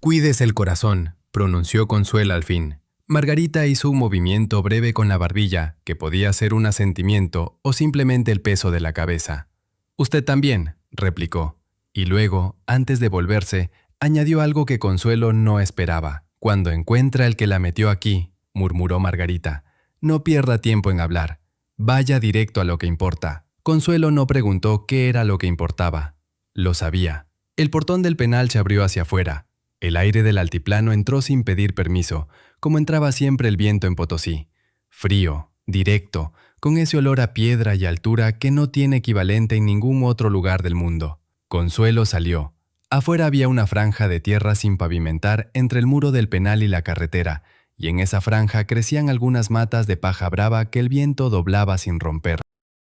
«Cuides el corazón», pronunció Consuelo al fin. Margarita hizo un movimiento breve con la barbilla, que podía ser un asentimiento o simplemente el peso de la cabeza. «Usted también», replicó. Y luego, antes de volverse, añadió algo que Consuelo no esperaba. Cuando encuentra el que la metió aquí, murmuró Margarita. No pierda tiempo en hablar. Vaya directo a lo que importa. Consuelo no preguntó qué era lo que importaba. Lo sabía. El portón del penal se abrió hacia afuera. El aire del altiplano entró sin pedir permiso, como entraba siempre el viento en Potosí. Frío, directo, con ese olor a piedra y altura que no tiene equivalente en ningún otro lugar del mundo. Consuelo salió. Afuera había una franja de tierra sin pavimentar entre el muro del penal y la carretera, y en esa franja crecían algunas matas de paja brava que el viento doblaba sin romper.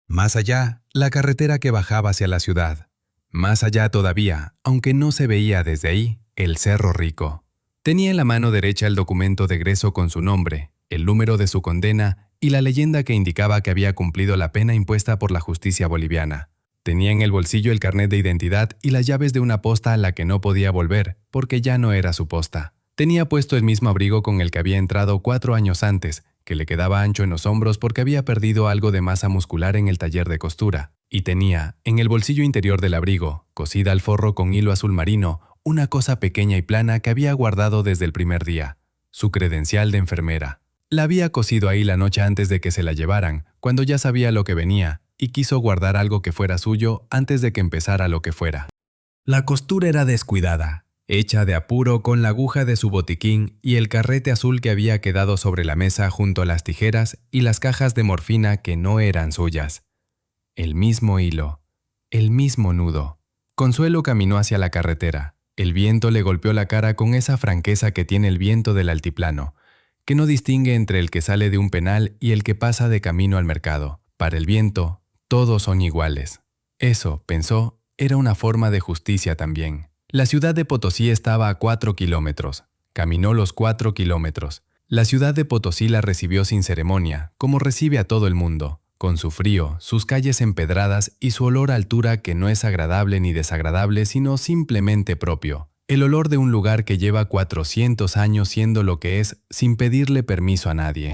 Más allá, la carretera que bajaba hacia la ciudad. Más allá todavía, aunque no se veía desde ahí, el Cerro Rico. Tenía en la mano derecha el documento de egreso con su nombre, el número de su condena y la leyenda que indicaba que había cumplido la pena impuesta por la justicia boliviana. Tenía en el bolsillo el carnet de identidad y las llaves de una posta a la que no podía volver, porque ya no era su posta. Tenía puesto el mismo abrigo con el que había entrado 4 años antes, que le quedaba ancho en los hombros porque había perdido algo de masa muscular en el taller de costura. Y tenía, en el bolsillo interior del abrigo, cosida al forro con hilo azul marino, una cosa pequeña y plana que había guardado desde el primer día, su credencial de enfermera. La había cosido ahí la noche antes de que se la llevaran, cuando ya sabía lo que venía, y quiso guardar algo que fuera suyo antes de que empezara lo que fuera. La costura era descuidada, hecha de apuro con la aguja de su botiquín y el carrete azul que había quedado sobre la mesa junto a las tijeras y las cajas de morfina que no eran suyas. El mismo hilo, el mismo nudo. Consuelo caminó hacia la carretera. El viento le golpeó la cara con esa franqueza que tiene el viento del altiplano, que no distingue entre el que sale de un penal y el que pasa de camino al mercado. Para el viento, todos son iguales. Eso, pensó, era una forma de justicia también. La ciudad de Potosí estaba a 4 kilómetros. Caminó los 4 kilómetros. La ciudad de Potosí la recibió sin ceremonia, como recibe a todo el mundo, con su frío, sus calles empedradas y su olor a altura que no es agradable ni desagradable, sino simplemente propio. El olor de un lugar que lleva 400 años siendo lo que es, sin pedirle permiso a nadie.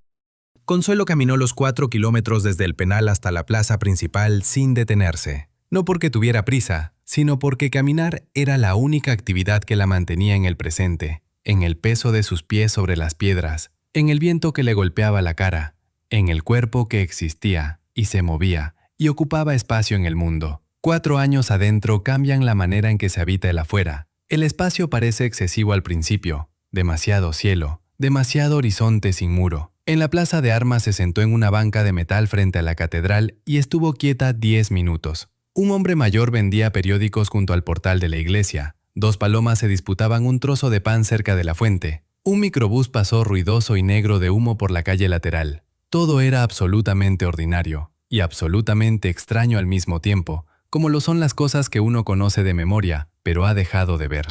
Consuelo caminó los 4 kilómetros desde el penal hasta la plaza principal sin detenerse. No porque tuviera prisa, sino porque caminar era la única actividad que la mantenía en el presente, en el peso de sus pies sobre las piedras, en el viento que le golpeaba la cara, en el cuerpo que existía y se movía y ocupaba espacio en el mundo. 4 años adentro cambian la manera en que se habita el afuera. El espacio parece excesivo al principio, demasiado cielo, demasiado horizonte sin muro. En la plaza de armas se sentó en una banca de metal frente a la catedral y estuvo quieta 10 minutos. Un hombre mayor vendía periódicos junto al portal de la iglesia. 2 palomas se disputaban un trozo de pan cerca de la fuente. Un microbús pasó ruidoso y negro de humo por la calle lateral. Todo era absolutamente ordinario y absolutamente extraño al mismo tiempo, como lo son las cosas que uno conoce de memoria, pero ha dejado de ver.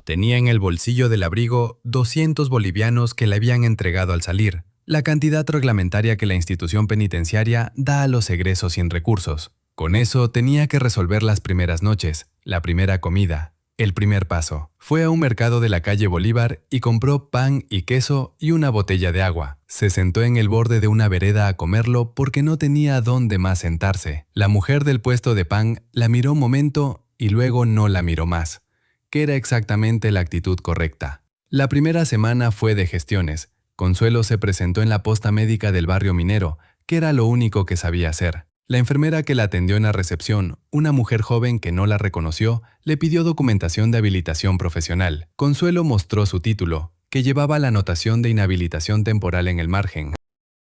Tenía en el bolsillo del abrigo 200 bolivianos que le habían entregado al salir, la cantidad reglamentaria que la institución penitenciaria da a los egresos sin recursos. Con eso tenía que resolver las primeras noches, la primera comida, el primer paso. Fue a un mercado de la calle Bolívar y compró pan y queso y una botella de agua. Se sentó en el borde de una vereda a comerlo porque no tenía dónde más sentarse. La mujer del puesto de pan la miró un momento y luego no la miró más, que era exactamente la actitud correcta. La primera semana fue de gestiones. Consuelo se presentó en la posta médica del barrio minero, que era lo único que sabía hacer. La enfermera que la atendió en la recepción, una mujer joven que no la reconoció, le pidió documentación de habilitación profesional. Consuelo mostró su título, que llevaba la anotación de inhabilitación temporal en el margen.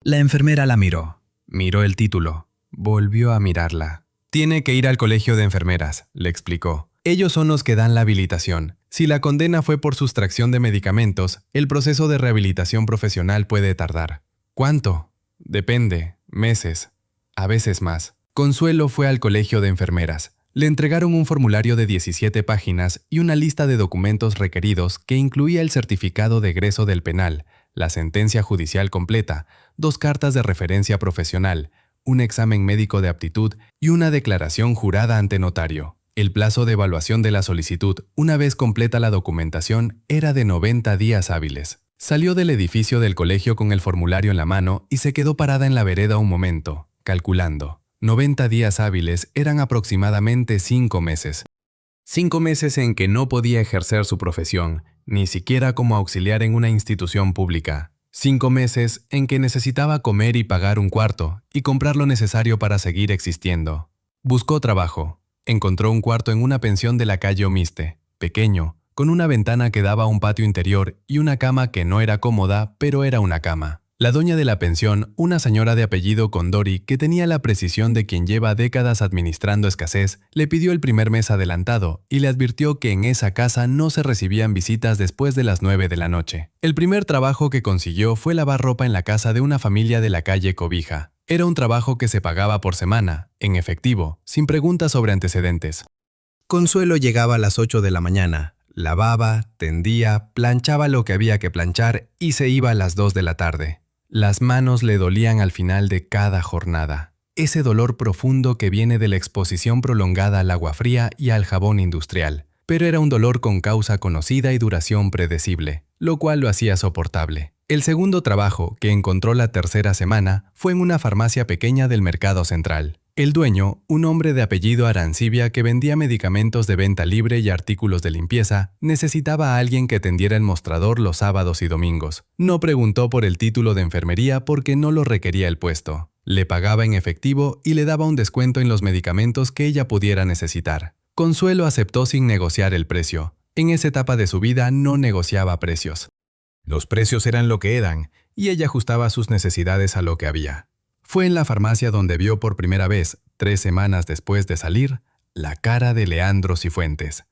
La enfermera la miró. Miró el título. Volvió a mirarla. Tiene que ir al colegio de enfermeras, le explicó. Ellos son los que dan la habilitación. Si la condena fue por sustracción de medicamentos, el proceso de rehabilitación profesional puede tardar. ¿Cuánto? Depende. Meses. A veces más. Consuelo fue al colegio de enfermeras. Le entregaron un formulario de 17 páginas y una lista de documentos requeridos que incluía el certificado de egreso del penal, la sentencia judicial completa, 2 cartas de referencia profesional, un examen médico de aptitud y una declaración jurada ante notario. El plazo de evaluación de la solicitud, una vez completa la documentación, era de 90 días hábiles. Salió del edificio del colegio con el formulario en la mano y se quedó parada en la vereda un momento, calculando. 90 días hábiles eran aproximadamente 5 meses. 5 meses en que no podía ejercer su profesión ni siquiera como auxiliar en una institución pública. 5 meses en que necesitaba comer y pagar un cuarto y comprar lo necesario para seguir existiendo. Buscó trabajo. Encontró un cuarto en una pensión de la calle Omiste, pequeño, con una ventana que daba a un patio interior y una cama que no era cómoda, pero era una cama. La dueña de la pensión, una señora de apellido Condori que tenía la precisión de quien lleva décadas administrando escasez, le pidió el primer mes adelantado y le advirtió que en esa casa no se recibían visitas después de las 9 de la noche. El primer trabajo que consiguió fue lavar ropa en la casa de una familia de la calle Cobija. Era un trabajo que se pagaba por semana, en efectivo, sin preguntas sobre antecedentes. Consuelo llegaba a las 8 de la mañana, lavaba, tendía, planchaba lo que había que planchar y se iba a las 2 de la tarde. Las manos le dolían al final de cada jornada. Ese dolor profundo que viene de la exposición prolongada al agua fría y al jabón industrial. Pero era un dolor con causa conocida y duración predecible, lo cual lo hacía soportable. El segundo trabajo, que encontró la tercera semana, fue en una farmacia pequeña del Mercado Central. El dueño, un hombre de apellido Arancibia que vendía medicamentos de venta libre y artículos de limpieza, necesitaba a alguien que tendiera el mostrador los sábados y domingos. No preguntó por el título de enfermería porque no lo requería el puesto. Le pagaba en efectivo y le daba un descuento en los medicamentos que ella pudiera necesitar. Consuelo aceptó sin negociar el precio. En esa etapa de su vida no negociaba precios. Los precios eran lo que eran, y ella ajustaba sus necesidades a lo que había. Fue en la farmacia donde vio por primera vez, 3 semanas después de salir, la cara de Leandro Cifuentes.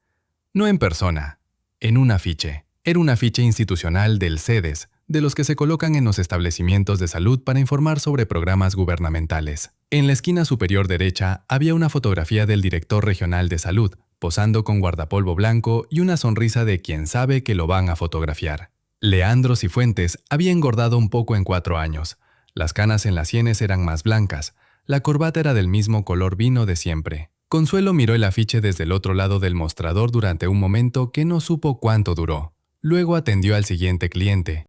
No en persona, en un afiche. Era un afiche institucional del CEDES, de los que se colocan en los establecimientos de salud para informar sobre programas gubernamentales. En la esquina superior derecha había una fotografía del director regional de salud, posando con guardapolvo blanco y una sonrisa de quien sabe que lo van a fotografiar. Leandro Cifuentes había engordado un poco en 4 años. Las canas en las sienes eran más blancas. La corbata era del mismo color vino de siempre. Consuelo miró el afiche desde el otro lado del mostrador durante un momento que no supo cuánto duró. Luego atendió al siguiente cliente.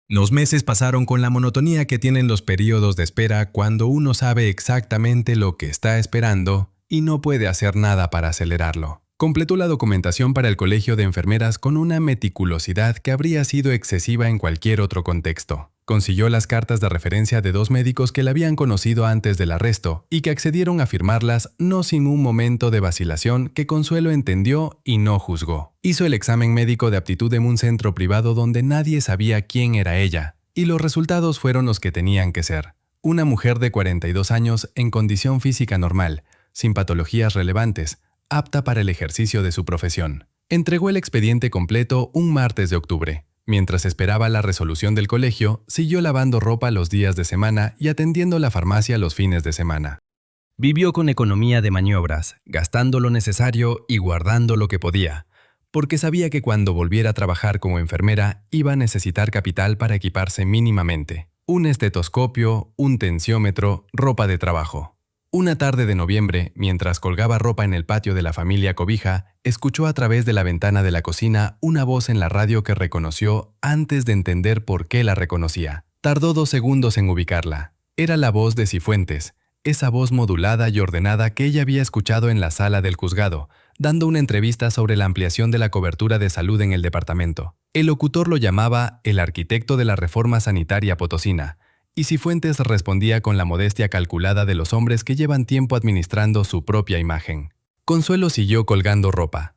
Los meses pasaron con la monotonía que tienen los periodos de espera cuando uno sabe exactamente lo que está esperando y no puede hacer nada para acelerarlo. Completó la documentación para el colegio de enfermeras con una meticulosidad que habría sido excesiva en cualquier otro contexto. Consiguió las cartas de referencia de 2 médicos que la habían conocido antes del arresto y que accedieron a firmarlas no sin un momento de vacilación que Consuelo entendió y no juzgó. Hizo el examen médico de aptitud en un centro privado donde nadie sabía quién era ella, y los resultados fueron los que tenían que ser. Una mujer de 42 años en condición física normal, sin patologías relevantes, apta para el ejercicio de su profesión. Entregó el expediente completo un martes de octubre. Mientras esperaba la resolución del colegio, siguió lavando ropa los días de semana y atendiendo la farmacia los fines de semana. Vivió con economía de maniobras, gastando lo necesario y guardando lo que podía, porque sabía que cuando volviera a trabajar como enfermera iba a necesitar capital para equiparse mínimamente. Un estetoscopio, un tensiómetro, ropa de trabajo. Una tarde de noviembre, mientras colgaba ropa en el patio de la familia Cobija, escuchó a través de la ventana de la cocina una voz en la radio que reconoció antes de entender por qué la reconocía. Tardó 2 segundos en ubicarla. Era la voz de Cifuentes, esa voz modulada y ordenada que ella había escuchado en la sala del juzgado, dando una entrevista sobre la ampliación de la cobertura de salud en el departamento. El locutor lo llamaba el arquitecto de la reforma sanitaria potosina, y Cifuentes respondía con la modestia calculada de los hombres que llevan tiempo administrando su propia imagen. Consuelo siguió colgando ropa.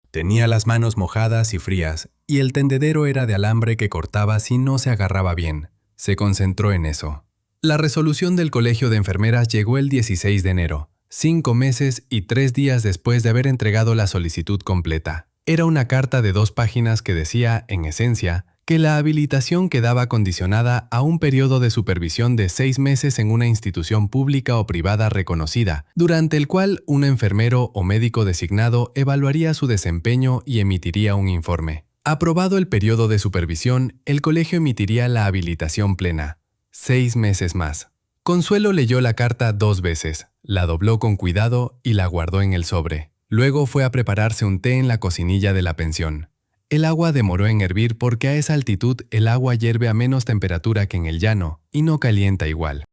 Tenía las manos mojadas y frías, y el tendedero era de alambre que cortaba si no se agarraba bien. Se concentró en eso. La resolución del Colegio de Enfermeras llegó el 16 de enero, 5 meses y 3 días después de haber entregado la solicitud completa. Era una carta de 2 páginas que decía, en esencia, que la habilitación quedaba condicionada a un periodo de supervisión de 6 meses en una institución pública o privada reconocida, durante el cual un enfermero o médico designado evaluaría su desempeño y emitiría un informe. Aprobado el periodo de supervisión, el colegio emitiría la habilitación plena. 6 meses más. Consuelo leyó la carta 2 veces, la dobló con cuidado y la guardó en el sobre. Luego fue a prepararse un té en la cocinilla de la pensión. El agua demoró en hervir porque a esa altitud el agua hierve a menos temperatura que en el llano y no calienta igual.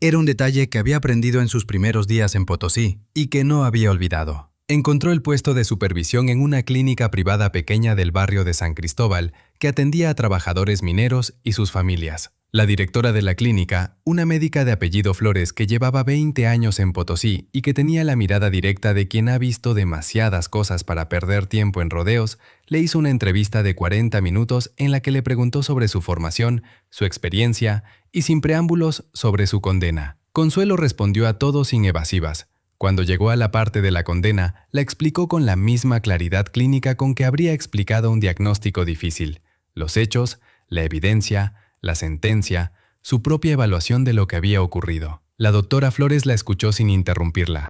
Era un detalle que había aprendido en sus primeros días en Potosí y que no había olvidado. Encontró el puesto de supervisión en una clínica privada pequeña del barrio de San Cristóbal que atendía a trabajadores mineros y sus familias. La directora de la clínica, una médica de apellido Flores que llevaba 20 años en Potosí y que tenía la mirada directa de quien ha visto demasiadas cosas para perder tiempo en rodeos, le hizo una entrevista de 40 minutos en la que le preguntó sobre su formación, su experiencia y sin preámbulos sobre su condena. Consuelo respondió a todo sin evasivas. Cuando llegó a la parte de la condena, la explicó con la misma claridad clínica con que habría explicado un diagnóstico difícil. Los hechos, la evidencia, la sentencia, su propia evaluación de lo que había ocurrido. La doctora Flores la escuchó sin interrumpirla.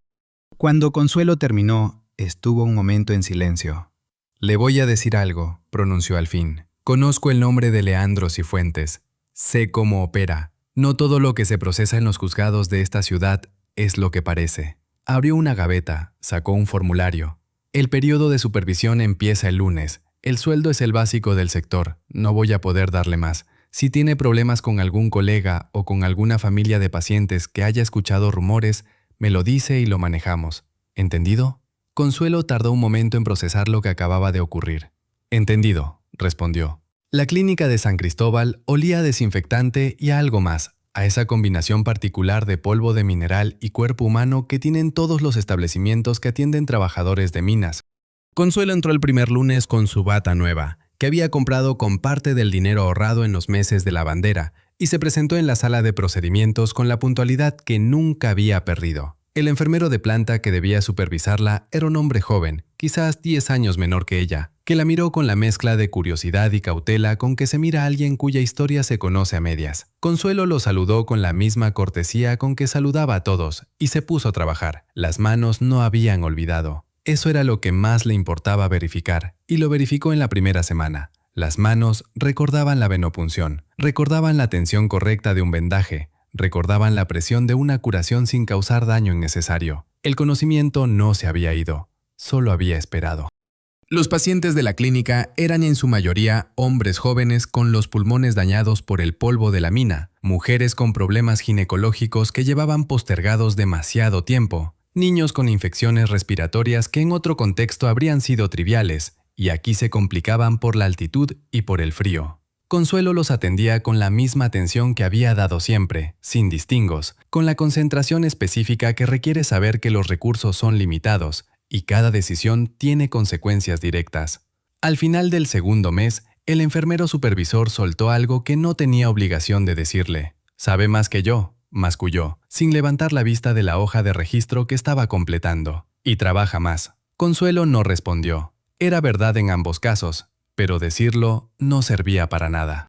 Cuando Consuelo terminó, estuvo un momento en silencio. «Le voy a decir algo», pronunció al fin. «Conozco el nombre de Leandro Cifuentes. Sé cómo opera. No todo lo que se procesa en los juzgados de esta ciudad es lo que parece». Abrió una gaveta, sacó un formulario. «El periodo de supervisión empieza el lunes. El sueldo es el básico del sector. No voy a poder darle más. Si tiene problemas con algún colega o con alguna familia de pacientes que haya escuchado rumores, me lo dice y lo manejamos. ¿Entendido?». Consuelo tardó un momento en procesar lo que acababa de ocurrir. «Entendido», respondió. La clínica de San Cristóbal olía a desinfectante y a algo más, a esa combinación particular de polvo de mineral y cuerpo humano que tienen todos los establecimientos que atienden trabajadores de minas. Consuelo entró el primer lunes con su bata nueva, que había comprado con parte del dinero ahorrado en los meses de la bandera, y se presentó en la sala de procedimientos con la puntualidad que nunca había perdido. El enfermero de planta que debía supervisarla era un hombre joven, quizás 10 años menor que ella, que la miró con la mezcla de curiosidad y cautela con que se mira a alguien cuya historia se conoce a medias. Consuelo lo saludó con la misma cortesía con que saludaba a todos, y se puso a trabajar. Las manos no habían olvidado. Eso era lo que más le importaba verificar, y lo verificó en la primera semana. Las manos recordaban la venopunción, recordaban la tensión correcta de un vendaje, recordaban la presión de una curación sin causar daño innecesario. El conocimiento no se había ido, solo había esperado. Los pacientes de la clínica eran en su mayoría hombres jóvenes con los pulmones dañados por el polvo de la mina, mujeres con problemas ginecológicos que llevaban postergados demasiado tiempo, niños con infecciones respiratorias que en otro contexto habrían sido triviales, y aquí se complicaban por la altitud y por el frío. Consuelo los atendía con la misma atención que había dado siempre, sin distingos, con la concentración específica que requiere saber que los recursos son limitados y cada decisión tiene consecuencias directas. Al final del segundo mes, el enfermero supervisor soltó algo que no tenía obligación de decirle. «Sabe más que yo», masculló, sin levantar la vista de la hoja de registro que estaba completando. «Y trabaja más». Consuelo no respondió. Era verdad en ambos casos, pero decirlo no servía para nada.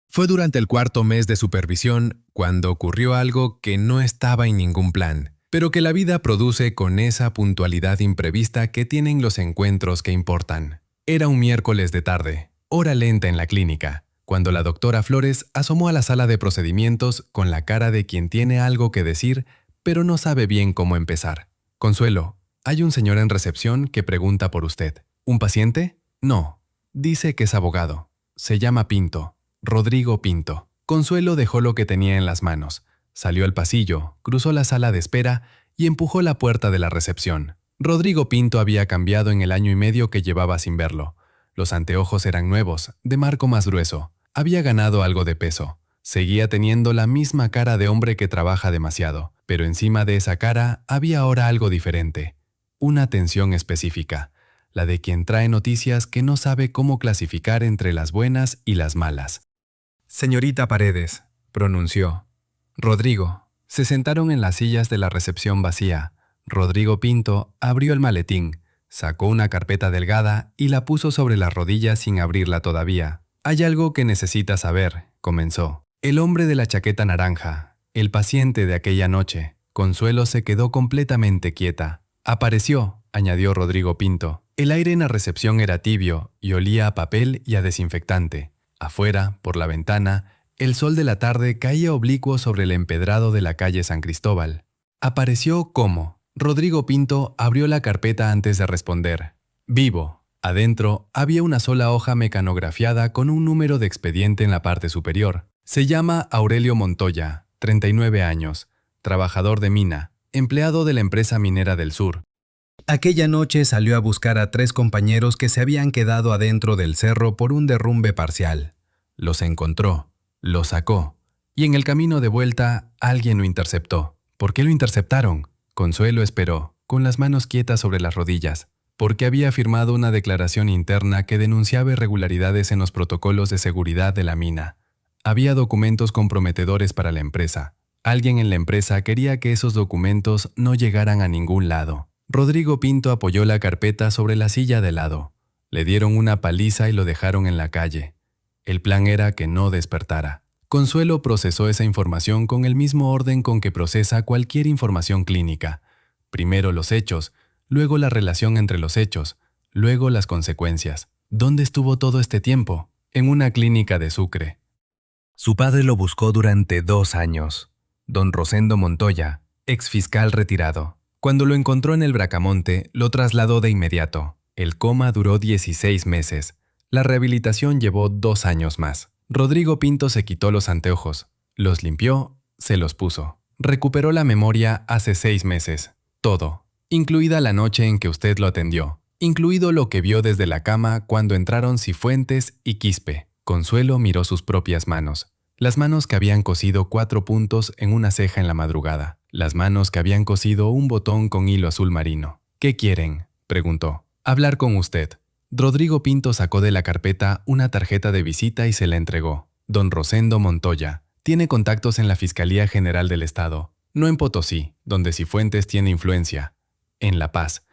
Fue durante el cuarto mes de supervisión cuando ocurrió algo que no estaba en ningún plan, pero que la vida produce con esa puntualidad imprevista que tienen los encuentros que importan. Era un miércoles de tarde, hora lenta en la clínica, cuando la doctora Flores asomó a la sala de procedimientos con la cara de quien tiene algo que decir, pero no sabe bien cómo empezar. «Consuelo, hay un señor en recepción que pregunta por usted. ¿Un paciente? No. Dice que es abogado. Se llama Pinto. Rodrigo Pinto». Consuelo dejó lo que tenía en las manos. Salió al pasillo, cruzó la sala de espera y empujó la puerta de la recepción. Rodrigo Pinto había cambiado en el año y medio que llevaba sin verlo. Los anteojos eran nuevos, de marco más grueso. Había ganado algo de peso. Seguía teniendo la misma cara de hombre que trabaja demasiado, pero encima de esa cara había ahora algo diferente. Una tensión específica, la de quien trae noticias que no sabe cómo clasificar entre las buenas y las malas. «Señorita Paredes», pronunció. «Rodrigo». Se sentaron en las sillas de la recepción vacía. Rodrigo Pinto abrió el maletín, sacó una carpeta delgada y la puso sobre las rodillas sin abrirla todavía. «Hay algo que necesita saber», comenzó. «El hombre de la chaqueta naranja, el paciente de aquella noche». Consuelo se quedó completamente quieta. «Apareció», añadió Rodrigo Pinto. El aire en la recepción era tibio y olía a papel y a desinfectante. Afuera, por la ventana, el sol de la tarde caía oblicuo sobre el empedrado de la calle San Cristóbal. «¿Apareció cómo?». Rodrigo Pinto abrió la carpeta antes de responder. «Vivo». Adentro había una sola hoja mecanografiada con un número de expediente en la parte superior. Se llama Aurelio Montoya, 39 años, trabajador de mina, empleado de la empresa minera del sur. Aquella noche salió a buscar a 3 compañeros que se habían quedado adentro del cerro por un derrumbe parcial. Los encontró, los sacó, y en el camino de vuelta alguien lo interceptó. ¿Por qué lo interceptaron? Consuelo esperó, con las manos quietas sobre las rodillas, porque había firmado una declaración interna que denunciaba irregularidades en los protocolos de seguridad de la mina. Había documentos comprometedores para la empresa. Alguien en la empresa quería que esos documentos no llegaran a ningún lado. Rodrigo Pinto apoyó la carpeta sobre la silla de lado. Le dieron una paliza y lo dejaron en la calle. El plan era que no despertara. Consuelo procesó esa información con el mismo orden con que procesa cualquier información clínica. Primero los hechos, luego la relación entre los hechos, luego las consecuencias. ¿Dónde estuvo todo este tiempo? En una clínica de Sucre. Su padre lo buscó durante 2 años. Don Rosendo Montoya, exfiscal retirado. Cuando lo encontró en el Bracamonte, lo trasladó de inmediato. El coma duró 16 meses. La rehabilitación llevó 2 años más. Rodrigo Pinto se quitó los anteojos, los limpió, se los puso. Recuperó la memoria hace 6 meses. Todo, incluida la noche en que usted lo atendió, incluido lo que vio desde la cama cuando entraron Cifuentes y Quispe. Consuelo miró sus propias manos. Las manos que habían cosido 4 puntos en una ceja en la madrugada. Las manos que habían cosido un botón con hilo azul marino. ¿Qué quieren?, preguntó. Hablar con usted. Rodrigo Pinto sacó de la carpeta una tarjeta de visita y se la entregó. Don Rosendo Montoya. Tiene contactos en la Fiscalía General del Estado. No en Potosí, donde Cifuentes tiene influencia. En La Paz.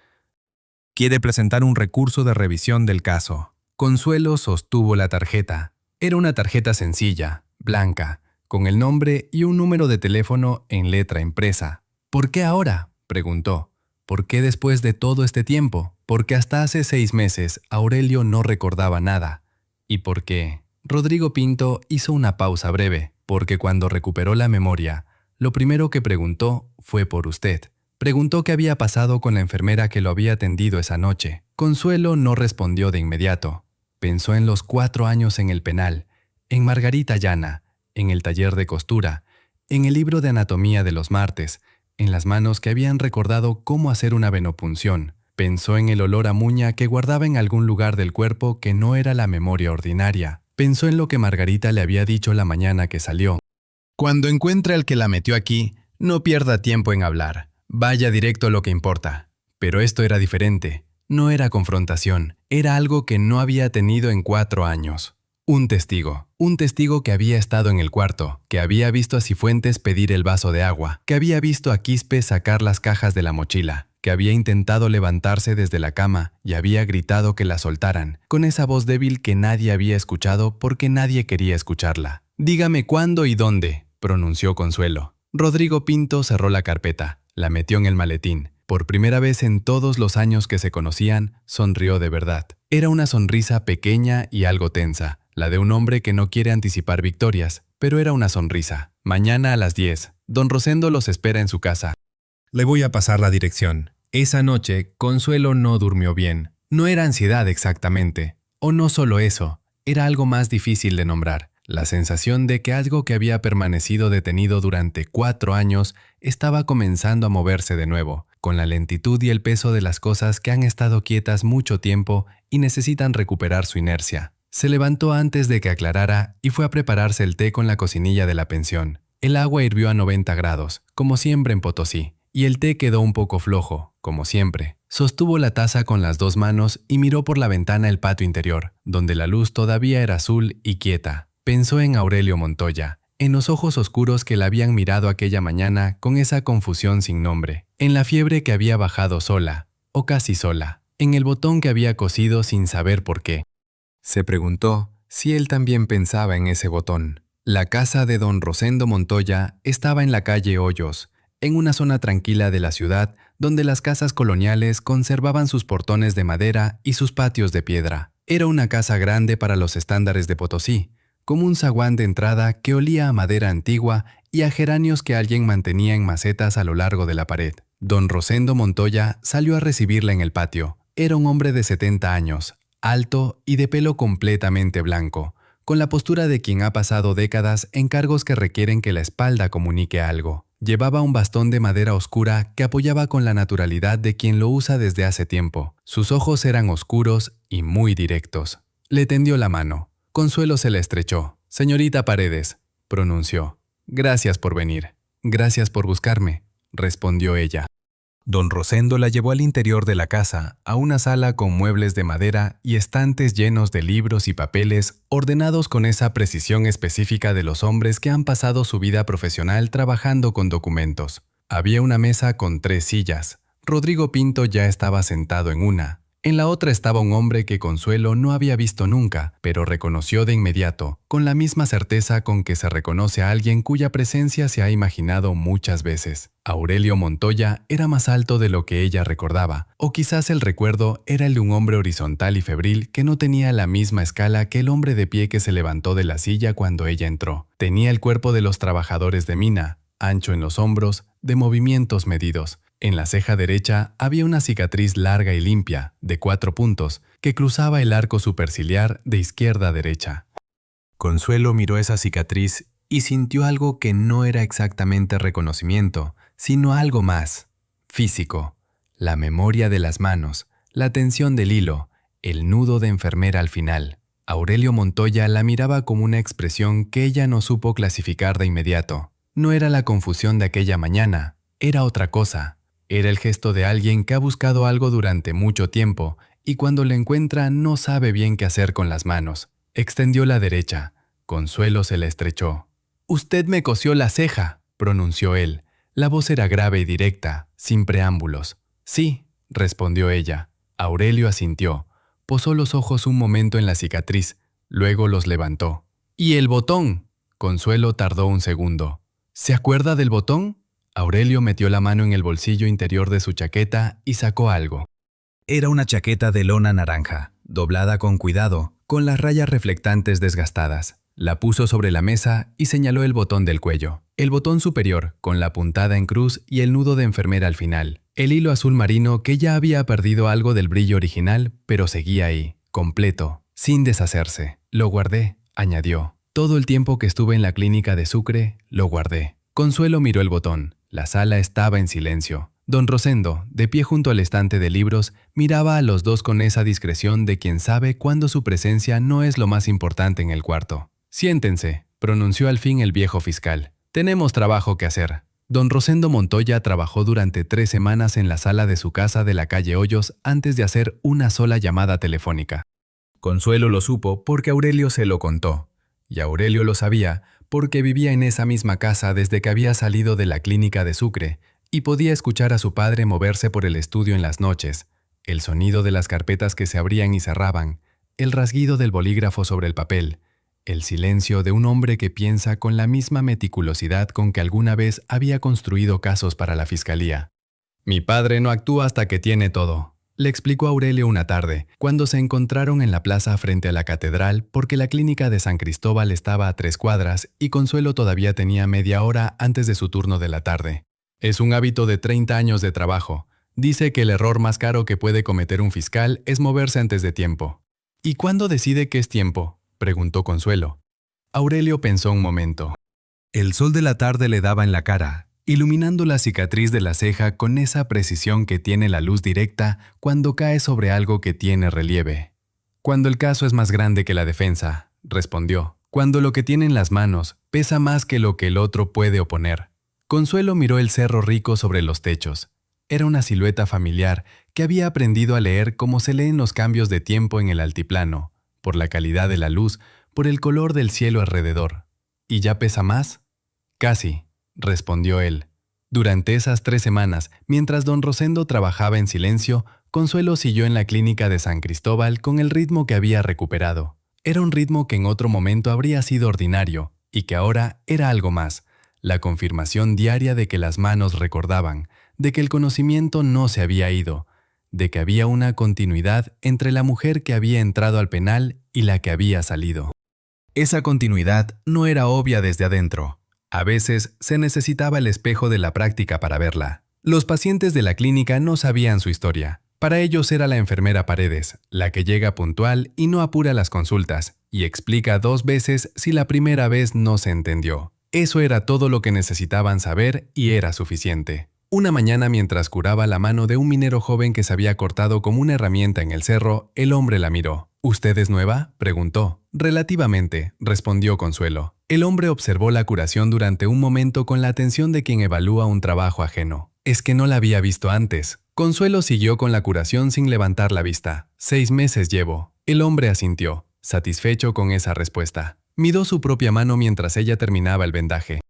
Quiere presentar un recurso de revisión del caso. Consuelo sostuvo la tarjeta. Era una tarjeta sencilla, blanca, con el nombre y un número de teléfono en letra impresa. ¿Por qué ahora?, preguntó. ¿Por qué después de todo este tiempo? Porque hasta hace 6 meses Aurelio no recordaba nada. ¿Y por qué? Rodrigo Pinto hizo una pausa breve, porque cuando recuperó la memoria, lo primero que preguntó fue por usted. Preguntó qué había pasado con la enfermera que lo había atendido esa noche. Consuelo no respondió de inmediato. Pensó en los 4 años en el penal, en Margarita Llana, en el taller de costura, en el libro de anatomía de los martes, en las manos que habían recordado cómo hacer una venopunción. Pensó en el olor a muña que guardaba en algún lugar del cuerpo que no era la memoria ordinaria. Pensó en lo que Margarita le había dicho la mañana que salió. Cuando encuentre al que la metió aquí, no pierda tiempo en hablar. Vaya directo a lo que importa. Pero esto era diferente. No era confrontación. Era algo que no había tenido en 4 años. Un testigo que había estado en el cuarto, que había visto a Cifuentes pedir el vaso de agua, que había visto a Quispe sacar las cajas de la mochila, que había intentado levantarse desde la cama y había gritado que la soltaran, con esa voz débil que nadie había escuchado porque nadie quería escucharla. «Dígame cuándo y dónde», pronunció Consuelo. Rodrigo Pinto cerró la carpeta, la metió en el maletín. Por primera vez en todos los años que se conocían, sonrió de verdad. Era una sonrisa pequeña y algo tensa, la de un hombre que no quiere anticipar victorias, pero era una sonrisa. Mañana a las 10, don Rosendo los espera en su casa. Le voy a pasar la dirección. Esa noche, Consuelo no durmió bien. No era ansiedad exactamente. O no solo eso, era algo más difícil de nombrar. La sensación de que algo que había permanecido detenido durante 4 años estaba comenzando a moverse de nuevo, con la lentitud y el peso de las cosas que han estado quietas mucho tiempo y necesitan recuperar su inercia. Se levantó antes de que aclarara y fue a prepararse el té con la cocinilla de la pensión. El agua hirvió a 90 grados, como siempre en Potosí, y el té quedó un poco flojo, como siempre. Sostuvo la taza con las 2 manos y miró por la ventana el patio interior, donde la luz todavía era azul y quieta. Pensó en Aurelio Montoya, en los ojos oscuros que la habían mirado aquella mañana con esa confusión sin nombre, en la fiebre que había bajado sola, o casi sola, en el botón que había cosido sin saber por qué. Se preguntó si él también pensaba en ese botón. La casa de don Rosendo Montoya estaba en la calle Hoyos, en una zona tranquila de la ciudad donde las casas coloniales conservaban sus portones de madera y sus patios de piedra. Era una casa grande para los estándares de Potosí, como un zaguán de entrada que olía a madera antigua y a geranios que alguien mantenía en macetas a lo largo de la pared. Don Rosendo Montoya salió a recibirla en el patio. Era un hombre de 70 años, alto y de pelo completamente blanco, con la postura de quien ha pasado décadas en cargos que requieren que la espalda comunique algo. Llevaba un bastón de madera oscura que apoyaba con la naturalidad de quien lo usa desde hace tiempo. Sus ojos eran oscuros y muy directos. Le tendió la mano. Consuelo se la estrechó. «Señorita Paredes», pronunció. «Gracias por venir. Gracias por buscarme», respondió ella. Don Rosendo la llevó al interior de la casa, a una sala con muebles de madera y estantes llenos de libros y papeles ordenados con esa precisión específica de los hombres que han pasado su vida profesional trabajando con documentos. Había una mesa con 3 sillas. Rodrigo Pinto ya estaba sentado en una. En la otra estaba un hombre que Consuelo no había visto nunca, pero reconoció de inmediato, con la misma certeza con que se reconoce a alguien cuya presencia se ha imaginado muchas veces. Aurelio Montoya era más alto de lo que ella recordaba, o quizás el recuerdo era el de un hombre horizontal y febril que no tenía la misma escala que el hombre de pie que se levantó de la silla cuando ella entró. Tenía el cuerpo de los trabajadores de mina, ancho en los hombros, de movimientos medidos. En la ceja derecha había una cicatriz larga y limpia, de 4 puntos, que cruzaba el arco superciliar de izquierda a derecha. Consuelo miró esa cicatriz y sintió algo que no era exactamente reconocimiento, sino algo más, físico. La memoria de las manos, la tensión del hilo, el nudo de enfermera al final. Aurelio Montoya la miraba con una expresión que ella no supo clasificar de inmediato. No era la confusión de aquella mañana, era otra cosa. Era el gesto de alguien que ha buscado algo durante mucho tiempo y cuando lo encuentra no sabe bien qué hacer con las manos. Extendió la derecha. Consuelo se la estrechó. «Usted me cosió la ceja», pronunció él. La voz era grave y directa, sin preámbulos. «Sí», respondió ella. Aurelio asintió. Posó los ojos un momento en la cicatriz, luego los levantó. «¿Y el botón?». Consuelo tardó un segundo. «¿Se acuerda del botón?». Aurelio metió la mano en el bolsillo interior de su chaqueta y sacó algo. Era una chaqueta de lona naranja, doblada con cuidado, con las rayas reflectantes desgastadas. La puso sobre la mesa y señaló el botón del cuello. El botón superior, con la puntada en cruz y el nudo de enfermera al final. El hilo azul marino que ya había perdido algo del brillo original, pero seguía ahí, completo, sin deshacerse. «Lo guardé», añadió. «Todo el tiempo que estuve en la clínica de Sucre, lo guardé». Consuelo miró el botón. La sala estaba en silencio. Don Rosendo, de pie junto al estante de libros, miraba a los dos con esa discreción de quien sabe cuándo su presencia no es lo más importante en el cuarto. «Siéntense», pronunció al fin el viejo fiscal. «Tenemos trabajo que hacer». Don Rosendo Montoya trabajó durante 3 semanas en la sala de su casa de la calle Hoyos antes de hacer una sola llamada telefónica. Consuelo lo supo porque Aurelio se lo contó. Y Aurelio lo sabía porque vivía en esa misma casa desde que había salido de la clínica de Sucre y podía escuchar a su padre moverse por el estudio en las noches, el sonido de las carpetas que se abrían y cerraban, el rasguido del bolígrafo sobre el papel, el silencio de un hombre que piensa con la misma meticulosidad con que alguna vez había construido casos para la fiscalía. «Mi padre no actúa hasta que tiene todo», le explicó Aurelio una tarde, cuando se encontraron en la plaza frente a la catedral porque la clínica de San Cristóbal estaba a 3 cuadras y Consuelo todavía tenía media hora antes de su turno de la tarde. «Es un hábito de 30 años de trabajo. Dice que el error más caro que puede cometer un fiscal es moverse antes de tiempo». «¿Y cuándo decide que es tiempo?», preguntó Consuelo. Aurelio pensó un momento. El sol de la tarde le daba en la cara, iluminando la cicatriz de la ceja con esa precisión que tiene la luz directa cuando cae sobre algo que tiene relieve. «Cuando el caso es más grande que la defensa», respondió. «Cuando lo que tiene en las manos pesa más que lo que el otro puede oponer». Consuelo miró el cerro rico sobre los techos. Era una silueta familiar que había aprendido a leer como se leen los cambios de tiempo en el altiplano, por la calidad de la luz, por el color del cielo alrededor. «¿Y ya pesa más?». «Casi», respondió él. Durante esas 3 semanas, mientras don Rosendo trabajaba en silencio, Consuelo siguió en la clínica de San Cristóbal con el ritmo que había recuperado. Era un ritmo que en otro momento habría sido ordinario, y que ahora era algo más, la confirmación diaria de que las manos recordaban, de que el conocimiento no se había ido, de que había una continuidad entre la mujer que había entrado al penal y la que había salido. Esa continuidad no era obvia desde adentro. A veces se necesitaba el espejo de la práctica para verla. Los pacientes de la clínica no sabían su historia. Para ellos era la enfermera Paredes, la que llega puntual y no apura las consultas, y explica 2 veces si la primera vez no se entendió. Eso era todo lo que necesitaban saber y era suficiente. Una mañana, mientras curaba la mano de un minero joven que se había cortado como una herramienta en el cerro, el hombre la miró. ¿Usted es nueva?, preguntó. Relativamente, respondió Consuelo. El hombre observó la curación durante un momento con la atención de quien evalúa un trabajo ajeno. Es que no la había visto antes. Consuelo siguió con la curación sin levantar la vista. 6 meses llevo. El hombre asintió, satisfecho con esa respuesta. Miró su propia mano mientras ella terminaba el vendaje.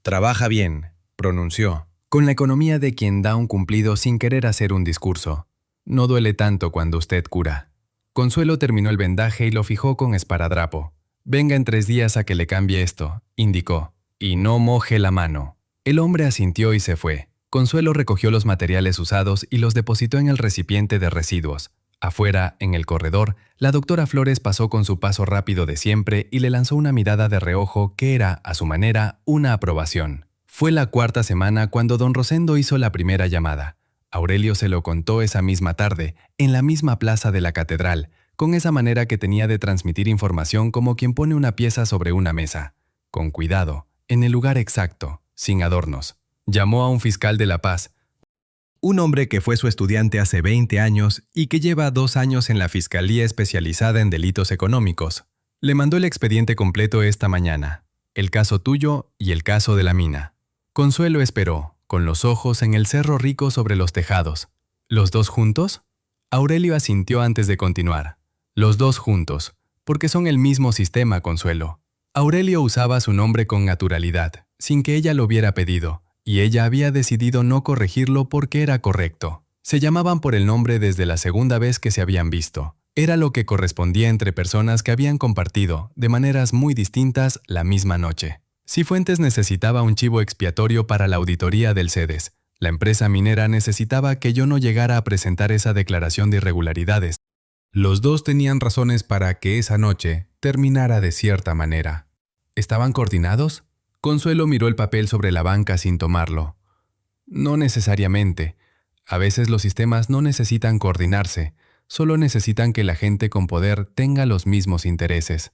Trabaja bien, pronunció, con la economía de quien da un cumplido sin querer hacer un discurso. No duele tanto cuando usted cura. Consuelo terminó el vendaje y lo fijó con esparadrapo. Venga en 3 días a que le cambie esto, indicó. Y no moje la mano. El hombre asintió y se fue. Consuelo recogió los materiales usados y los depositó en el recipiente de residuos. Afuera, en el corredor, la doctora Flores pasó con su paso rápido de siempre y le lanzó una mirada de reojo que era, a su manera, una aprobación. Fue la 4ª semana cuando don Rosendo hizo la primera llamada. Aurelio se lo contó esa misma tarde, en la misma plaza de la catedral, con esa manera que tenía de transmitir información como quien pone una pieza sobre una mesa. Con cuidado, en el lugar exacto, sin adornos. Llamó a un fiscal de La Paz, un hombre que fue su estudiante hace 20 años y que lleva 2 años en la Fiscalía especializada en delitos económicos. Le mandó el expediente completo esta mañana, el caso tuyo y el caso de la mina. Consuelo esperó, con los ojos en el cerro rico sobre los tejados. ¿Los 2 juntos? Aurelio asintió antes de continuar. Los 2 juntos, porque son el mismo sistema, Consuelo. Aurelio usaba su nombre con naturalidad, sin que ella lo hubiera pedido, y ella había decidido no corregirlo porque era correcto. Se llamaban por el nombre desde la segunda vez que se habían visto. Era lo que correspondía entre personas que habían compartido, de maneras muy distintas, la misma noche. Cifuentes necesitaba un chivo expiatorio para la auditoría del CEDES. La empresa minera necesitaba que yo no llegara a presentar esa declaración de irregularidades. Los 2 tenían razones para que esa noche terminara de cierta manera. ¿Estaban coordinados? Consuelo miró el papel sobre la banca sin tomarlo. No necesariamente. A veces los sistemas no necesitan coordinarse, solo necesitan que la gente con poder tenga los mismos intereses.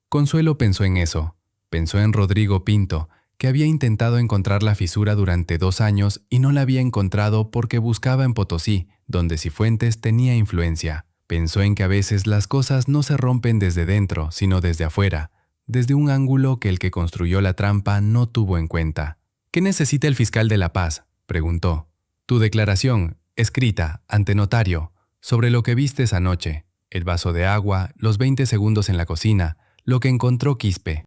Consuelo pensó en eso. Pensó en Rodrigo Pinto, que había intentado encontrar la fisura durante 2 años y no la había encontrado porque buscaba en Potosí, donde Cifuentes tenía influencia. Pensó en que a veces las cosas no se rompen desde dentro, sino desde afuera, desde un ángulo que el que construyó la trampa no tuvo en cuenta. ¿Qué necesita el fiscal de La Paz?, preguntó. Tu declaración, escrita, ante notario, sobre lo que viste esa noche, el vaso de agua, los 20 segundos en la cocina, lo que encontró Quispe.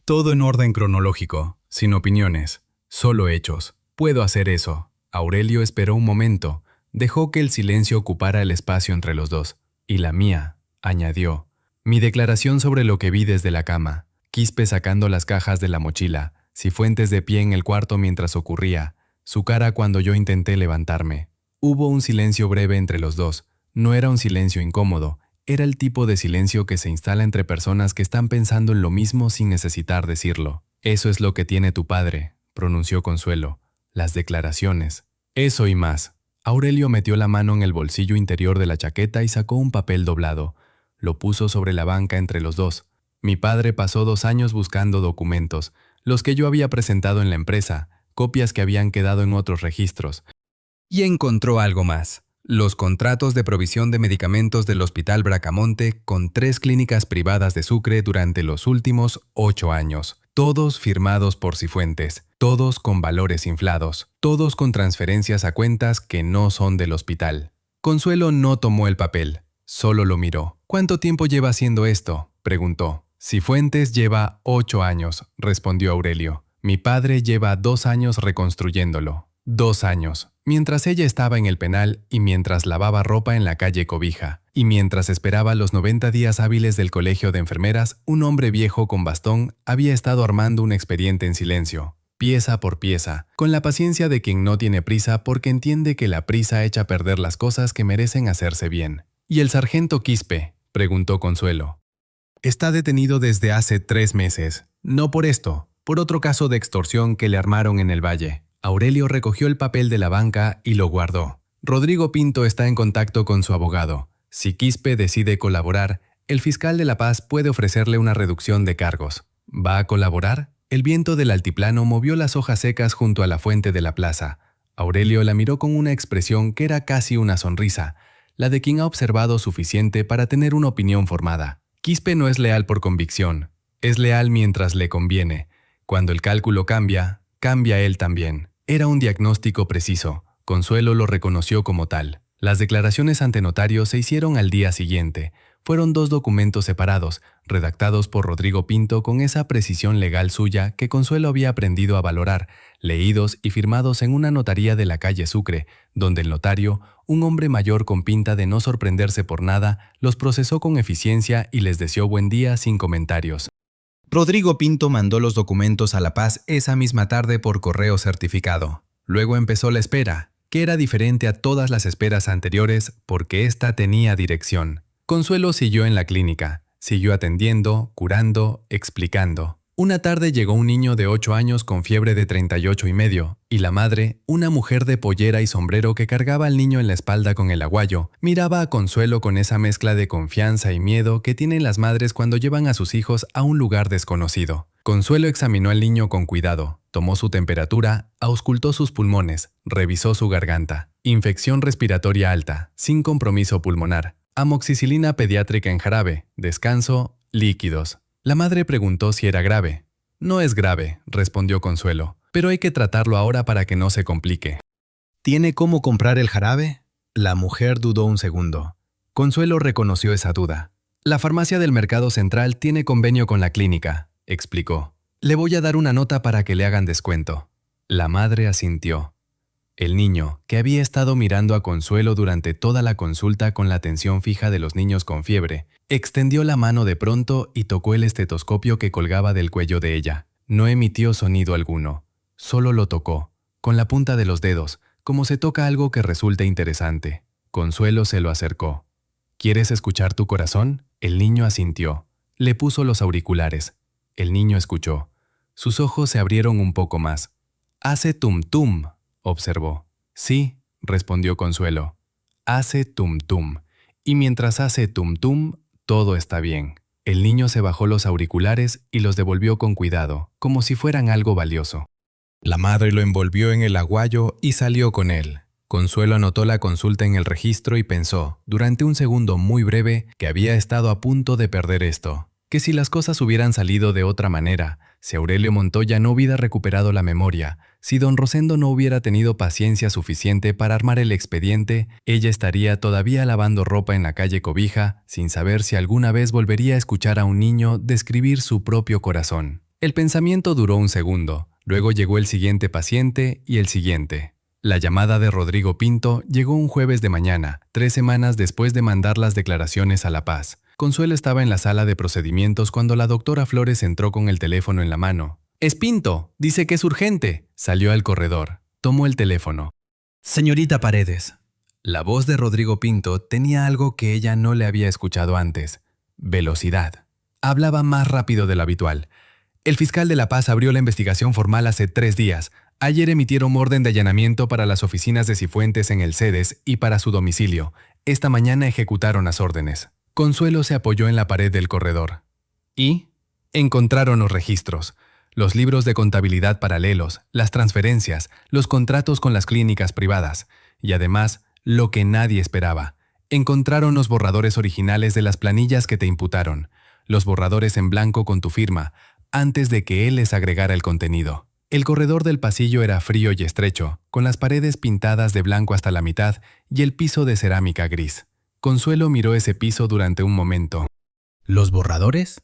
Todo en orden cronológico, sin opiniones, solo hechos. Puedo hacer eso. Aurelio esperó un momento, dejó que el silencio ocupara el espacio entre los 2. Y la mía, añadió. Mi declaración sobre lo que vi desde la cama, Quispe sacando las cajas de la mochila, Cifuentes de pie en el cuarto mientras ocurría, su cara cuando yo intenté levantarme. Hubo un silencio breve entre los 2. No era un silencio incómodo, era el tipo de silencio que se instala entre personas que están pensando en lo mismo sin necesitar decirlo. Eso es lo que tiene tu padre, pronunció Consuelo. Las declaraciones. Eso y más. Aurelio metió la mano en el bolsillo interior de la chaqueta y sacó un papel doblado. Lo puso sobre la banca entre los 2. Mi padre pasó 2 años buscando documentos, los que yo había presentado en la empresa, copias que habían quedado en otros registros. Y encontró algo más. Los contratos de provisión de medicamentos del Hospital Bracamonte con 3 clínicas privadas de Sucre durante los últimos 8 años. Todos firmados por Cifuentes, todos con valores inflados, todos con transferencias a cuentas que no son del hospital. Consuelo no tomó el papel. Solo lo miró. ¿Cuánto tiempo lleva haciendo esto?, preguntó. Cifuentes lleva 8 años, respondió Aurelio. Mi padre lleva 2 años reconstruyéndolo. 2 años. Mientras ella estaba en el penal y mientras lavaba ropa en la calle Cobija, y mientras esperaba los 90 días hábiles del colegio de enfermeras, un hombre viejo con bastón había estado armando un expediente en silencio, pieza por pieza, con la paciencia de quien no tiene prisa porque entiende que la prisa echa a perder las cosas que merecen hacerse bien. ¿Y el sargento Quispe?, preguntó Consuelo. Está detenido desde hace 3 meses. No por esto, por otro caso de extorsión que le armaron en el Valle. Aurelio recogió el papel de la banca y lo guardó. Rodrigo Pinto está en contacto con su abogado. Si Quispe decide colaborar, el fiscal de La Paz puede ofrecerle una reducción de cargos. ¿Va a colaborar?, El viento del altiplano movió las hojas secas junto a la fuente de la plaza. Aurelio la miró con una expresión que era casi una sonrisa, la de quien ha observado suficiente para tener una opinión formada. Quispe no es leal por convicción, es leal mientras le conviene. Cuando el cálculo cambia, cambia él también. Era un diagnóstico preciso. Consuelo lo reconoció como tal. Las declaraciones ante notario se hicieron al día siguiente. Fueron 2 documentos separados, redactados por Rodrigo Pinto con esa precisión legal suya que Consuelo había aprendido a valorar, leídos y firmados en una notaría de la calle Sucre, donde el notario, un hombre mayor con pinta de no sorprenderse por nada, los procesó con eficiencia y les deseó buen día sin comentarios. Rodrigo Pinto mandó los documentos a La Paz esa misma tarde por correo certificado. Luego empezó la espera, que era diferente a todas las esperas anteriores porque ésta tenía dirección. Consuelo siguió en la clínica, siguió atendiendo, curando, explicando. Una tarde llegó un niño de 8 años con fiebre de 38,5, y la madre, una mujer de pollera y sombrero que cargaba al niño en la espalda con el aguayo, miraba a Consuelo con esa mezcla de confianza y miedo que tienen las madres cuando llevan a sus hijos a un lugar desconocido. Consuelo examinó al niño con cuidado, tomó su temperatura, auscultó sus pulmones, revisó su garganta. Infección respiratoria alta, sin compromiso pulmonar. Amoxicilina pediátrica en jarabe, descanso, líquidos. La madre preguntó si era grave. No es grave, respondió Consuelo, pero hay que tratarlo ahora para que no se complique. ¿Tiene cómo comprar el jarabe? La mujer dudó un segundo. Consuelo reconoció esa duda. La farmacia del Mercado Central tiene convenio con la clínica, explicó. Le voy a dar una nota para que le hagan descuento. La madre asintió. El niño, que había estado mirando a Consuelo durante toda la consulta con la atención fija de los niños con fiebre, extendió la mano de pronto y tocó el estetoscopio que colgaba del cuello de ella. No emitió sonido alguno, solo lo tocó, con la punta de los dedos, como se toca algo que resulta interesante. Consuelo se lo acercó. ¿Quieres escuchar tu corazón? El niño asintió. Le puso los auriculares. El niño escuchó. Sus ojos se abrieron un poco más. «Hace tum-tum», observó. «Sí», respondió Consuelo. «Hace tum-tum. Y mientras hace tum-tum, todo está bien». El niño se bajó los auriculares y los devolvió con cuidado, como si fueran algo valioso. La madre lo envolvió en el aguayo y salió con él. Consuelo anotó la consulta en el registro y pensó, durante un segundo muy breve, que había estado a punto de perder esto. Que si las cosas hubieran salido de otra manera, si Aurelio Montoya no hubiera recuperado la memoria, si don Rosendo no hubiera tenido paciencia suficiente para armar el expediente, ella estaría todavía lavando ropa en la calle Cobija, sin saber si alguna vez volvería a escuchar a un niño describir su propio corazón. El pensamiento duró un segundo, luego llegó el siguiente paciente y el siguiente. La llamada de Rodrigo Pinto llegó un jueves de mañana, 3 semanas después de mandar las declaraciones a La Paz. Consuelo estaba en la sala de procedimientos cuando la doctora Flores entró con el teléfono en la mano. «Es Pinto, dice que es urgente». Salió al corredor. Tomó el teléfono. «Señorita Paredes». La voz de Rodrigo Pinto tenía algo que ella no le había escuchado antes. Velocidad. Hablaba más rápido de lo habitual. «El fiscal de La Paz abrió la investigación formal hace 3 días. Ayer emitieron orden de allanamiento para las oficinas de Cifuentes en el CEDES y para su domicilio. Esta mañana ejecutaron las órdenes». Consuelo se apoyó en la pared del corredor. ¿Y? Encontraron los registros, los libros de contabilidad paralelos, las transferencias, los contratos con las clínicas privadas, y además, lo que nadie esperaba. Encontraron los borradores originales de las planillas que te imputaron, los borradores en blanco con tu firma, antes de que él les agregara el contenido. El corredor del pasillo era frío y estrecho, con las paredes pintadas de blanco hasta la mitad y el piso de cerámica gris. Consuelo miró ese piso durante un momento. ¿Los borradores?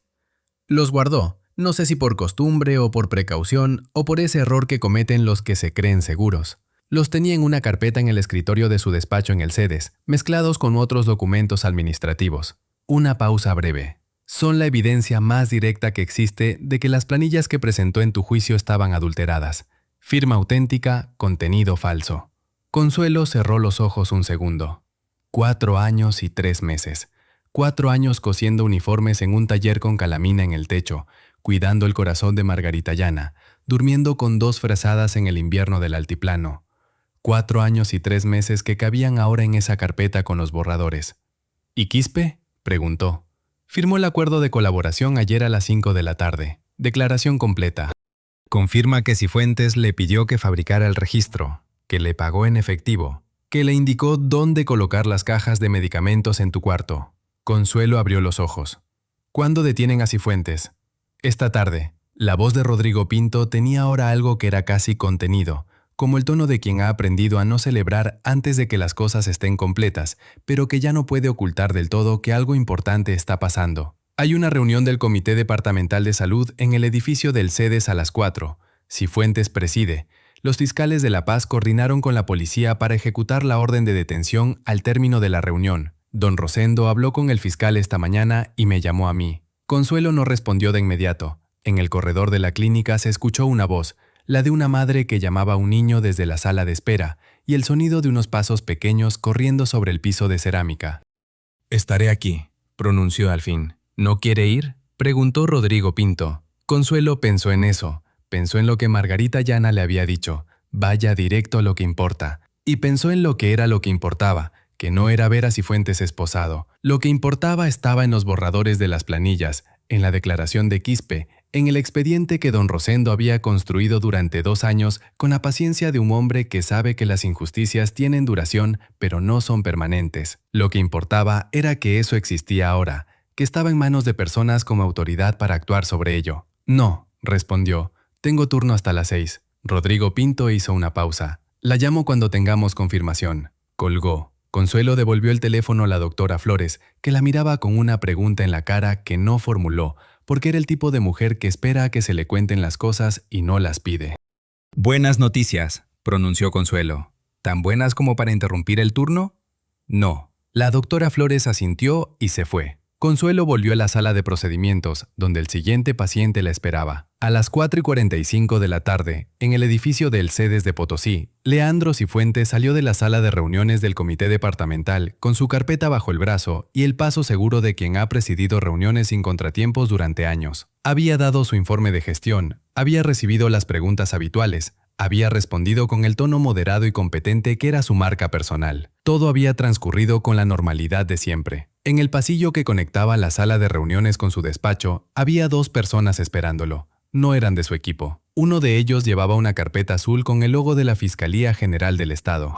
Los guardó, no sé si por costumbre o por precaución o por ese error que cometen los que se creen seguros. Los tenía en una carpeta en el escritorio de su despacho en el CEDES, mezclados con otros documentos administrativos. Una pausa breve. Son la evidencia más directa que existe de que las planillas que presentó en tu juicio estaban adulteradas. Firma auténtica, contenido falso. Consuelo cerró los ojos un segundo. 4 años y 3 meses. 4 años cosiendo uniformes en un taller con calamina en el techo, cuidando el corazón de Margarita Llana, durmiendo con 2 frazadas en el invierno del altiplano. 4 años y 3 meses que cabían ahora en esa carpeta con los borradores. ¿Y Quispe?, preguntó. Firmó el acuerdo de colaboración ayer a las 5 de la tarde. Declaración completa. Confirma que Cifuentes le pidió que fabricara el registro, que le pagó en efectivo, que le indicó dónde colocar las cajas de medicamentos en tu cuarto. Consuelo abrió los ojos. ¿Cuándo detienen a Cifuentes? Esta tarde. La voz de Rodrigo Pinto tenía ahora algo que era casi contenido, como el tono de quien ha aprendido a no celebrar antes de que las cosas estén completas, pero que ya no puede ocultar del todo que algo importante está pasando. Hay una reunión del Comité Departamental de Salud en el edificio del CEDES a las 4. Cifuentes preside. Los fiscales de La Paz coordinaron con la policía para ejecutar la orden de detención al término de la reunión. Don Rosendo habló con el fiscal esta mañana y me llamó a mí. Consuelo no respondió de inmediato. En el corredor de la clínica se escuchó una voz, la de una madre que llamaba a un niño desde la sala de espera, y el sonido de unos pasos pequeños corriendo sobre el piso de cerámica. «Estaré aquí», pronunció al fin. «¿No quiere ir?», preguntó Rodrigo Pinto. Consuelo pensó en eso, pensó en lo que Margarita Llana le había dicho, vaya directo a lo que importa, y pensó en lo que era lo que importaba, que no era ver a Cifuentes esposado. Lo que importaba estaba en los borradores de las planillas, en la declaración de Quispe, en el expediente que don Rosendo había construido durante 2 años con la paciencia de un hombre que sabe que las injusticias tienen duración pero no son permanentes. Lo que importaba era que eso existía ahora, que estaba en manos de personas como autoridad para actuar sobre ello. «No», respondió, «tengo turno hasta las 6. Rodrigo Pinto hizo una pausa. «La llamo cuando tengamos confirmación». Colgó. Consuelo devolvió el teléfono a la doctora Flores, que la miraba con una pregunta en la cara que no formuló, porque era el tipo de mujer que espera a que se le cuenten las cosas y no las pide. «Buenas noticias», pronunció Consuelo. «¿Tan buenas como para interrumpir el turno?» «No». La doctora Flores asintió y se fue. Consuelo volvió a la sala de procedimientos, donde el siguiente paciente la esperaba. A las 4:45 de la tarde, en el edificio del CEDES de Potosí, Leandro Cifuentes salió de la sala de reuniones del Comité Departamental con su carpeta bajo el brazo y el paso seguro de quien ha presidido reuniones sin contratiempos durante años. Había dado su informe de gestión, había recibido las preguntas habituales, había respondido con el tono moderado y competente que era su marca personal. Todo había transcurrido con la normalidad de siempre. En el pasillo que conectaba la sala de reuniones con su despacho, había 2 personas esperándolo. No eran de su equipo. Uno de ellos llevaba una carpeta azul con el logo de la Fiscalía General del Estado.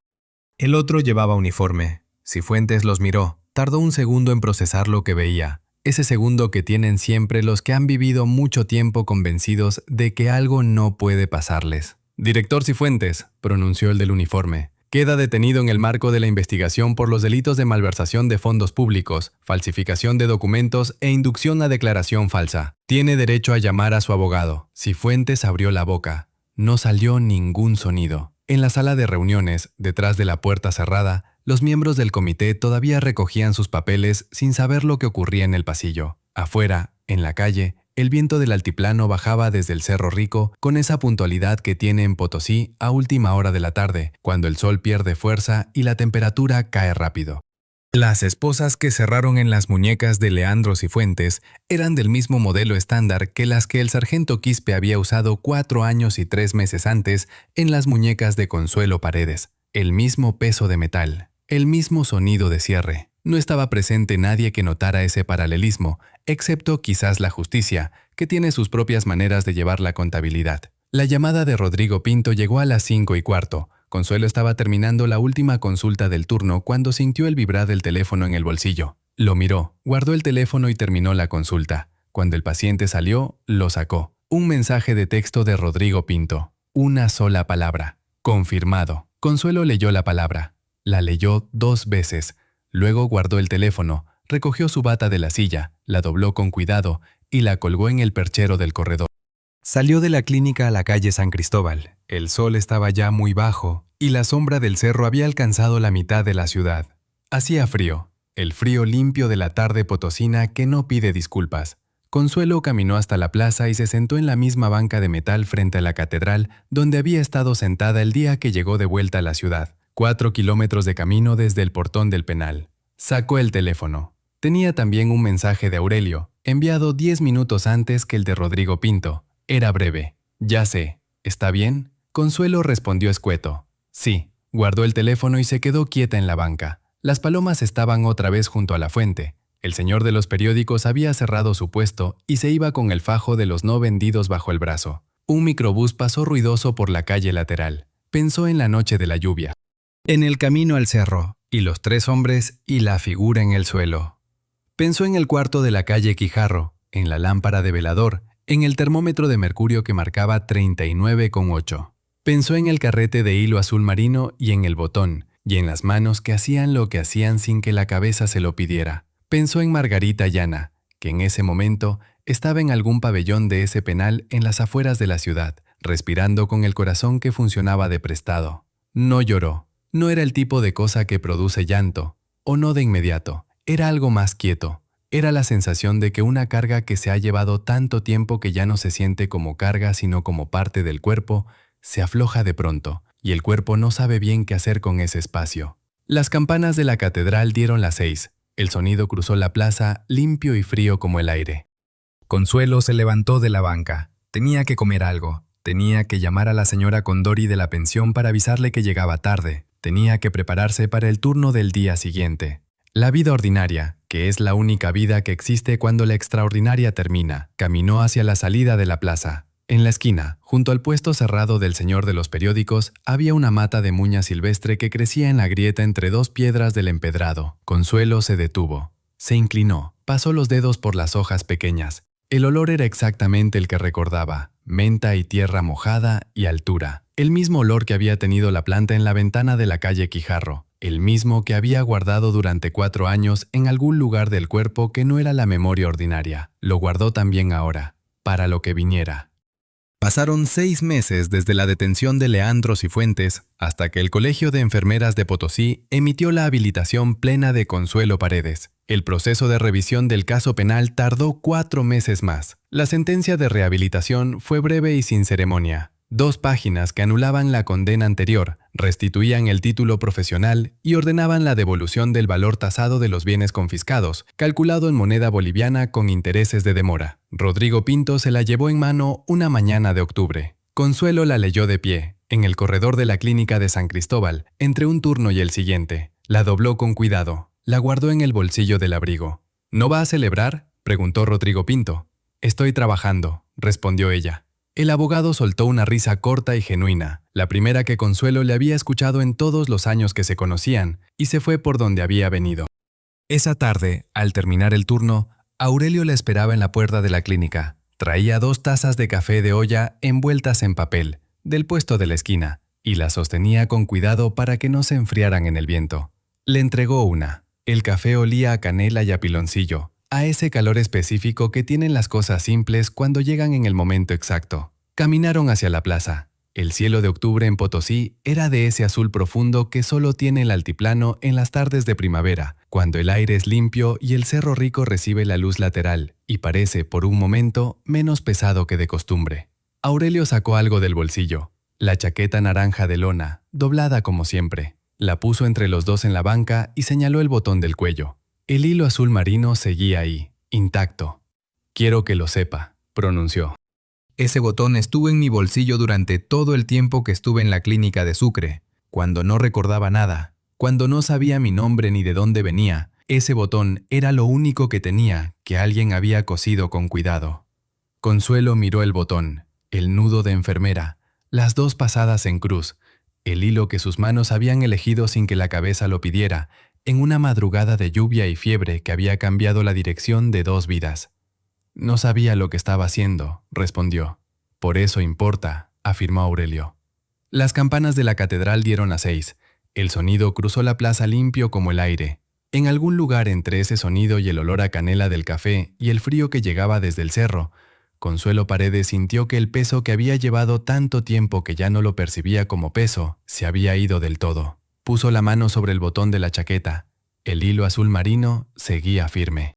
El otro llevaba uniforme. Cifuentes los miró. Tardó un segundo en procesar lo que veía. Ese segundo que tienen siempre los que han vivido mucho tiempo convencidos de que algo no puede pasarles. «Director Cifuentes», pronunció el del uniforme, «queda detenido en el marco de la investigación por los delitos de malversación de fondos públicos, falsificación de documentos e inducción a declaración falsa. Tiene derecho a llamar a su abogado». Cifuentes abrió la boca. No salió ningún sonido. En la sala de reuniones, detrás de la puerta cerrada, los miembros del comité todavía recogían sus papeles sin saber lo que ocurría en el pasillo. Afuera, en la calle, el viento del altiplano bajaba desde el Cerro Rico con esa puntualidad que tiene en Potosí a última hora de la tarde, cuando el sol pierde fuerza y la temperatura cae rápido. Las esposas que cerraron en las muñecas de Leandro Cifuentes eran del mismo modelo estándar que las que el sargento Quispe había usado 4 años y 3 meses antes en las muñecas de Consuelo Paredes. El mismo peso de metal, el mismo sonido de cierre. No estaba presente nadie que notara ese paralelismo, excepto quizás la justicia, que tiene sus propias maneras de llevar la contabilidad. La llamada de Rodrigo Pinto llegó a las 5:15. Consuelo estaba terminando la última consulta del turno cuando sintió el vibrar del teléfono en el bolsillo. Lo miró, guardó el teléfono y terminó la consulta. Cuando el paciente salió, lo sacó. Un mensaje de texto de Rodrigo Pinto. Una sola palabra. Confirmado. Consuelo leyó la palabra. La leyó 2 veces. Luego guardó el teléfono, recogió su bata de la silla, la dobló con cuidado y la colgó en el perchero del corredor. Salió de la clínica a la calle San Cristóbal. El sol estaba ya muy bajo y la sombra del cerro había alcanzado la mitad de la ciudad. Hacía frío, el frío limpio de la tarde potosina que no pide disculpas. Consuelo caminó hasta la plaza y se sentó en la misma banca de metal frente a la catedral donde había estado sentada el día que llegó de vuelta a la ciudad. 4 kilómetros de camino desde el portón del penal. Sacó el teléfono. Tenía también un mensaje de Aurelio, enviado 10 minutos antes que el de Rodrigo Pinto. Era breve. «Ya sé. ¿Está bien?». Consuelo respondió escueto. «Sí». Guardó el teléfono y se quedó quieta en la banca. Las palomas estaban otra vez junto a la fuente. El señor de los periódicos había cerrado su puesto y se iba con el fajo de los no vendidos bajo el brazo. Un microbús pasó ruidoso por la calle lateral. Pensó en la noche de la lluvia, en el camino al cerro, y los 3 hombres y la figura en el suelo. Pensó en el cuarto de la calle Quijarro, en la lámpara de velador, en el termómetro de mercurio que marcaba 39,8. Pensó en el carrete de hilo azul marino y en el botón, y en las manos que hacían lo que hacían sin que la cabeza se lo pidiera. Pensó en Margarita Llana, que en ese momento estaba en algún pabellón de ese penal en las afueras de la ciudad, respirando con el corazón que funcionaba de prestado. No lloró. No era el tipo de cosa que produce llanto, o no de inmediato. Era algo más quieto. Era la sensación de que una carga que se ha llevado tanto tiempo que ya no se siente como carga sino como parte del cuerpo, se afloja de pronto, y el cuerpo no sabe bien qué hacer con ese espacio. Las campanas de la catedral dieron las 6. El sonido cruzó la plaza, limpio y frío como el aire. Consuelo se levantó de la banca. Tenía que comer algo. Tenía que llamar a la señora Condori de la pensión para avisarle que llegaba tarde. Tenía que prepararse para el turno del día siguiente. La vida ordinaria, que es la única vida que existe cuando la extraordinaria termina, caminó hacia la salida de la plaza. En la esquina, junto al puesto cerrado del señor de los periódicos, había una mata de muña silvestre que crecía en la grieta entre 2 piedras del empedrado. Consuelo se detuvo. Se inclinó, pasó los dedos por las hojas pequeñas. El olor era exactamente el que recordaba: menta y tierra mojada y altura. El mismo olor que había tenido la planta en la ventana de la calle Quijarro. El mismo que había guardado durante 4 años en algún lugar del cuerpo que no era la memoria ordinaria. Lo guardó también ahora, para lo que viniera. Pasaron 6 meses desde la detención de Leandro Cifuentes hasta que el Colegio de Enfermeras de Potosí emitió la habilitación plena de Consuelo Paredes. El proceso de revisión del caso penal tardó 4 meses más. La sentencia de rehabilitación fue breve y sin ceremonia. 2 páginas que anulaban la condena anterior, restituían el título profesional y ordenaban la devolución del valor tasado de los bienes confiscados, calculado en moneda boliviana con intereses de demora. Rodrigo Pinto se la llevó en mano una mañana de octubre. Consuelo la leyó de pie, en el corredor de la clínica de San Cristóbal, entre un turno y el siguiente. La dobló con cuidado, la guardó en el bolsillo del abrigo. ¿No va a celebrar?, preguntó Rodrigo Pinto. «Estoy trabajando», respondió ella. El abogado soltó una risa corta y genuina, la primera que Consuelo le había escuchado en todos los años que se conocían, y se fue por donde había venido. Esa tarde, al terminar el turno, Aurelio la esperaba en la puerta de la clínica. Traía 2 tazas de café de olla envueltas en papel, del puesto de la esquina, y las sostenía con cuidado para que no se enfriaran en el viento. Le entregó una. El café olía a canela y a piloncillo, a ese calor específico que tienen las cosas simples cuando llegan en el momento exacto. Caminaron hacia la plaza. El cielo de octubre en Potosí era de ese azul profundo que solo tiene el altiplano en las tardes de primavera, cuando el aire es limpio y el Cerro Rico recibe la luz lateral y parece, por un momento, menos pesado que de costumbre. Aurelio sacó algo del bolsillo. La chaqueta naranja de lona, doblada como siempre. La puso entre los 2 en la banca y señaló el botón del cuello. El hilo azul marino seguía ahí, intacto. «Quiero que lo sepa», pronunció. «Ese botón estuvo en mi bolsillo durante todo el tiempo que estuve en la clínica de Sucre, cuando no recordaba nada, cuando no sabía mi nombre ni de dónde venía. Ese botón era lo único que tenía, que alguien había cosido con cuidado». Consuelo miró el botón, el nudo de enfermera, las 2 pasadas en cruz, el hilo que sus manos habían elegido sin que la cabeza lo pidiera, en una madrugada de lluvia y fiebre que había cambiado la dirección de 2 vidas. «No sabía lo que estaba haciendo», respondió. «Por eso importa», afirmó Aurelio. Las campanas de la catedral dieron las 6. El sonido cruzó la plaza limpio como el aire. En algún lugar entre ese sonido y el olor a canela del café y el frío que llegaba desde el cerro, Consuelo Paredes sintió que el peso que había llevado tanto tiempo que ya no lo percibía como peso, se había ido del todo. Puso la mano sobre el botón de la chaqueta. El hilo azul marino seguía firme.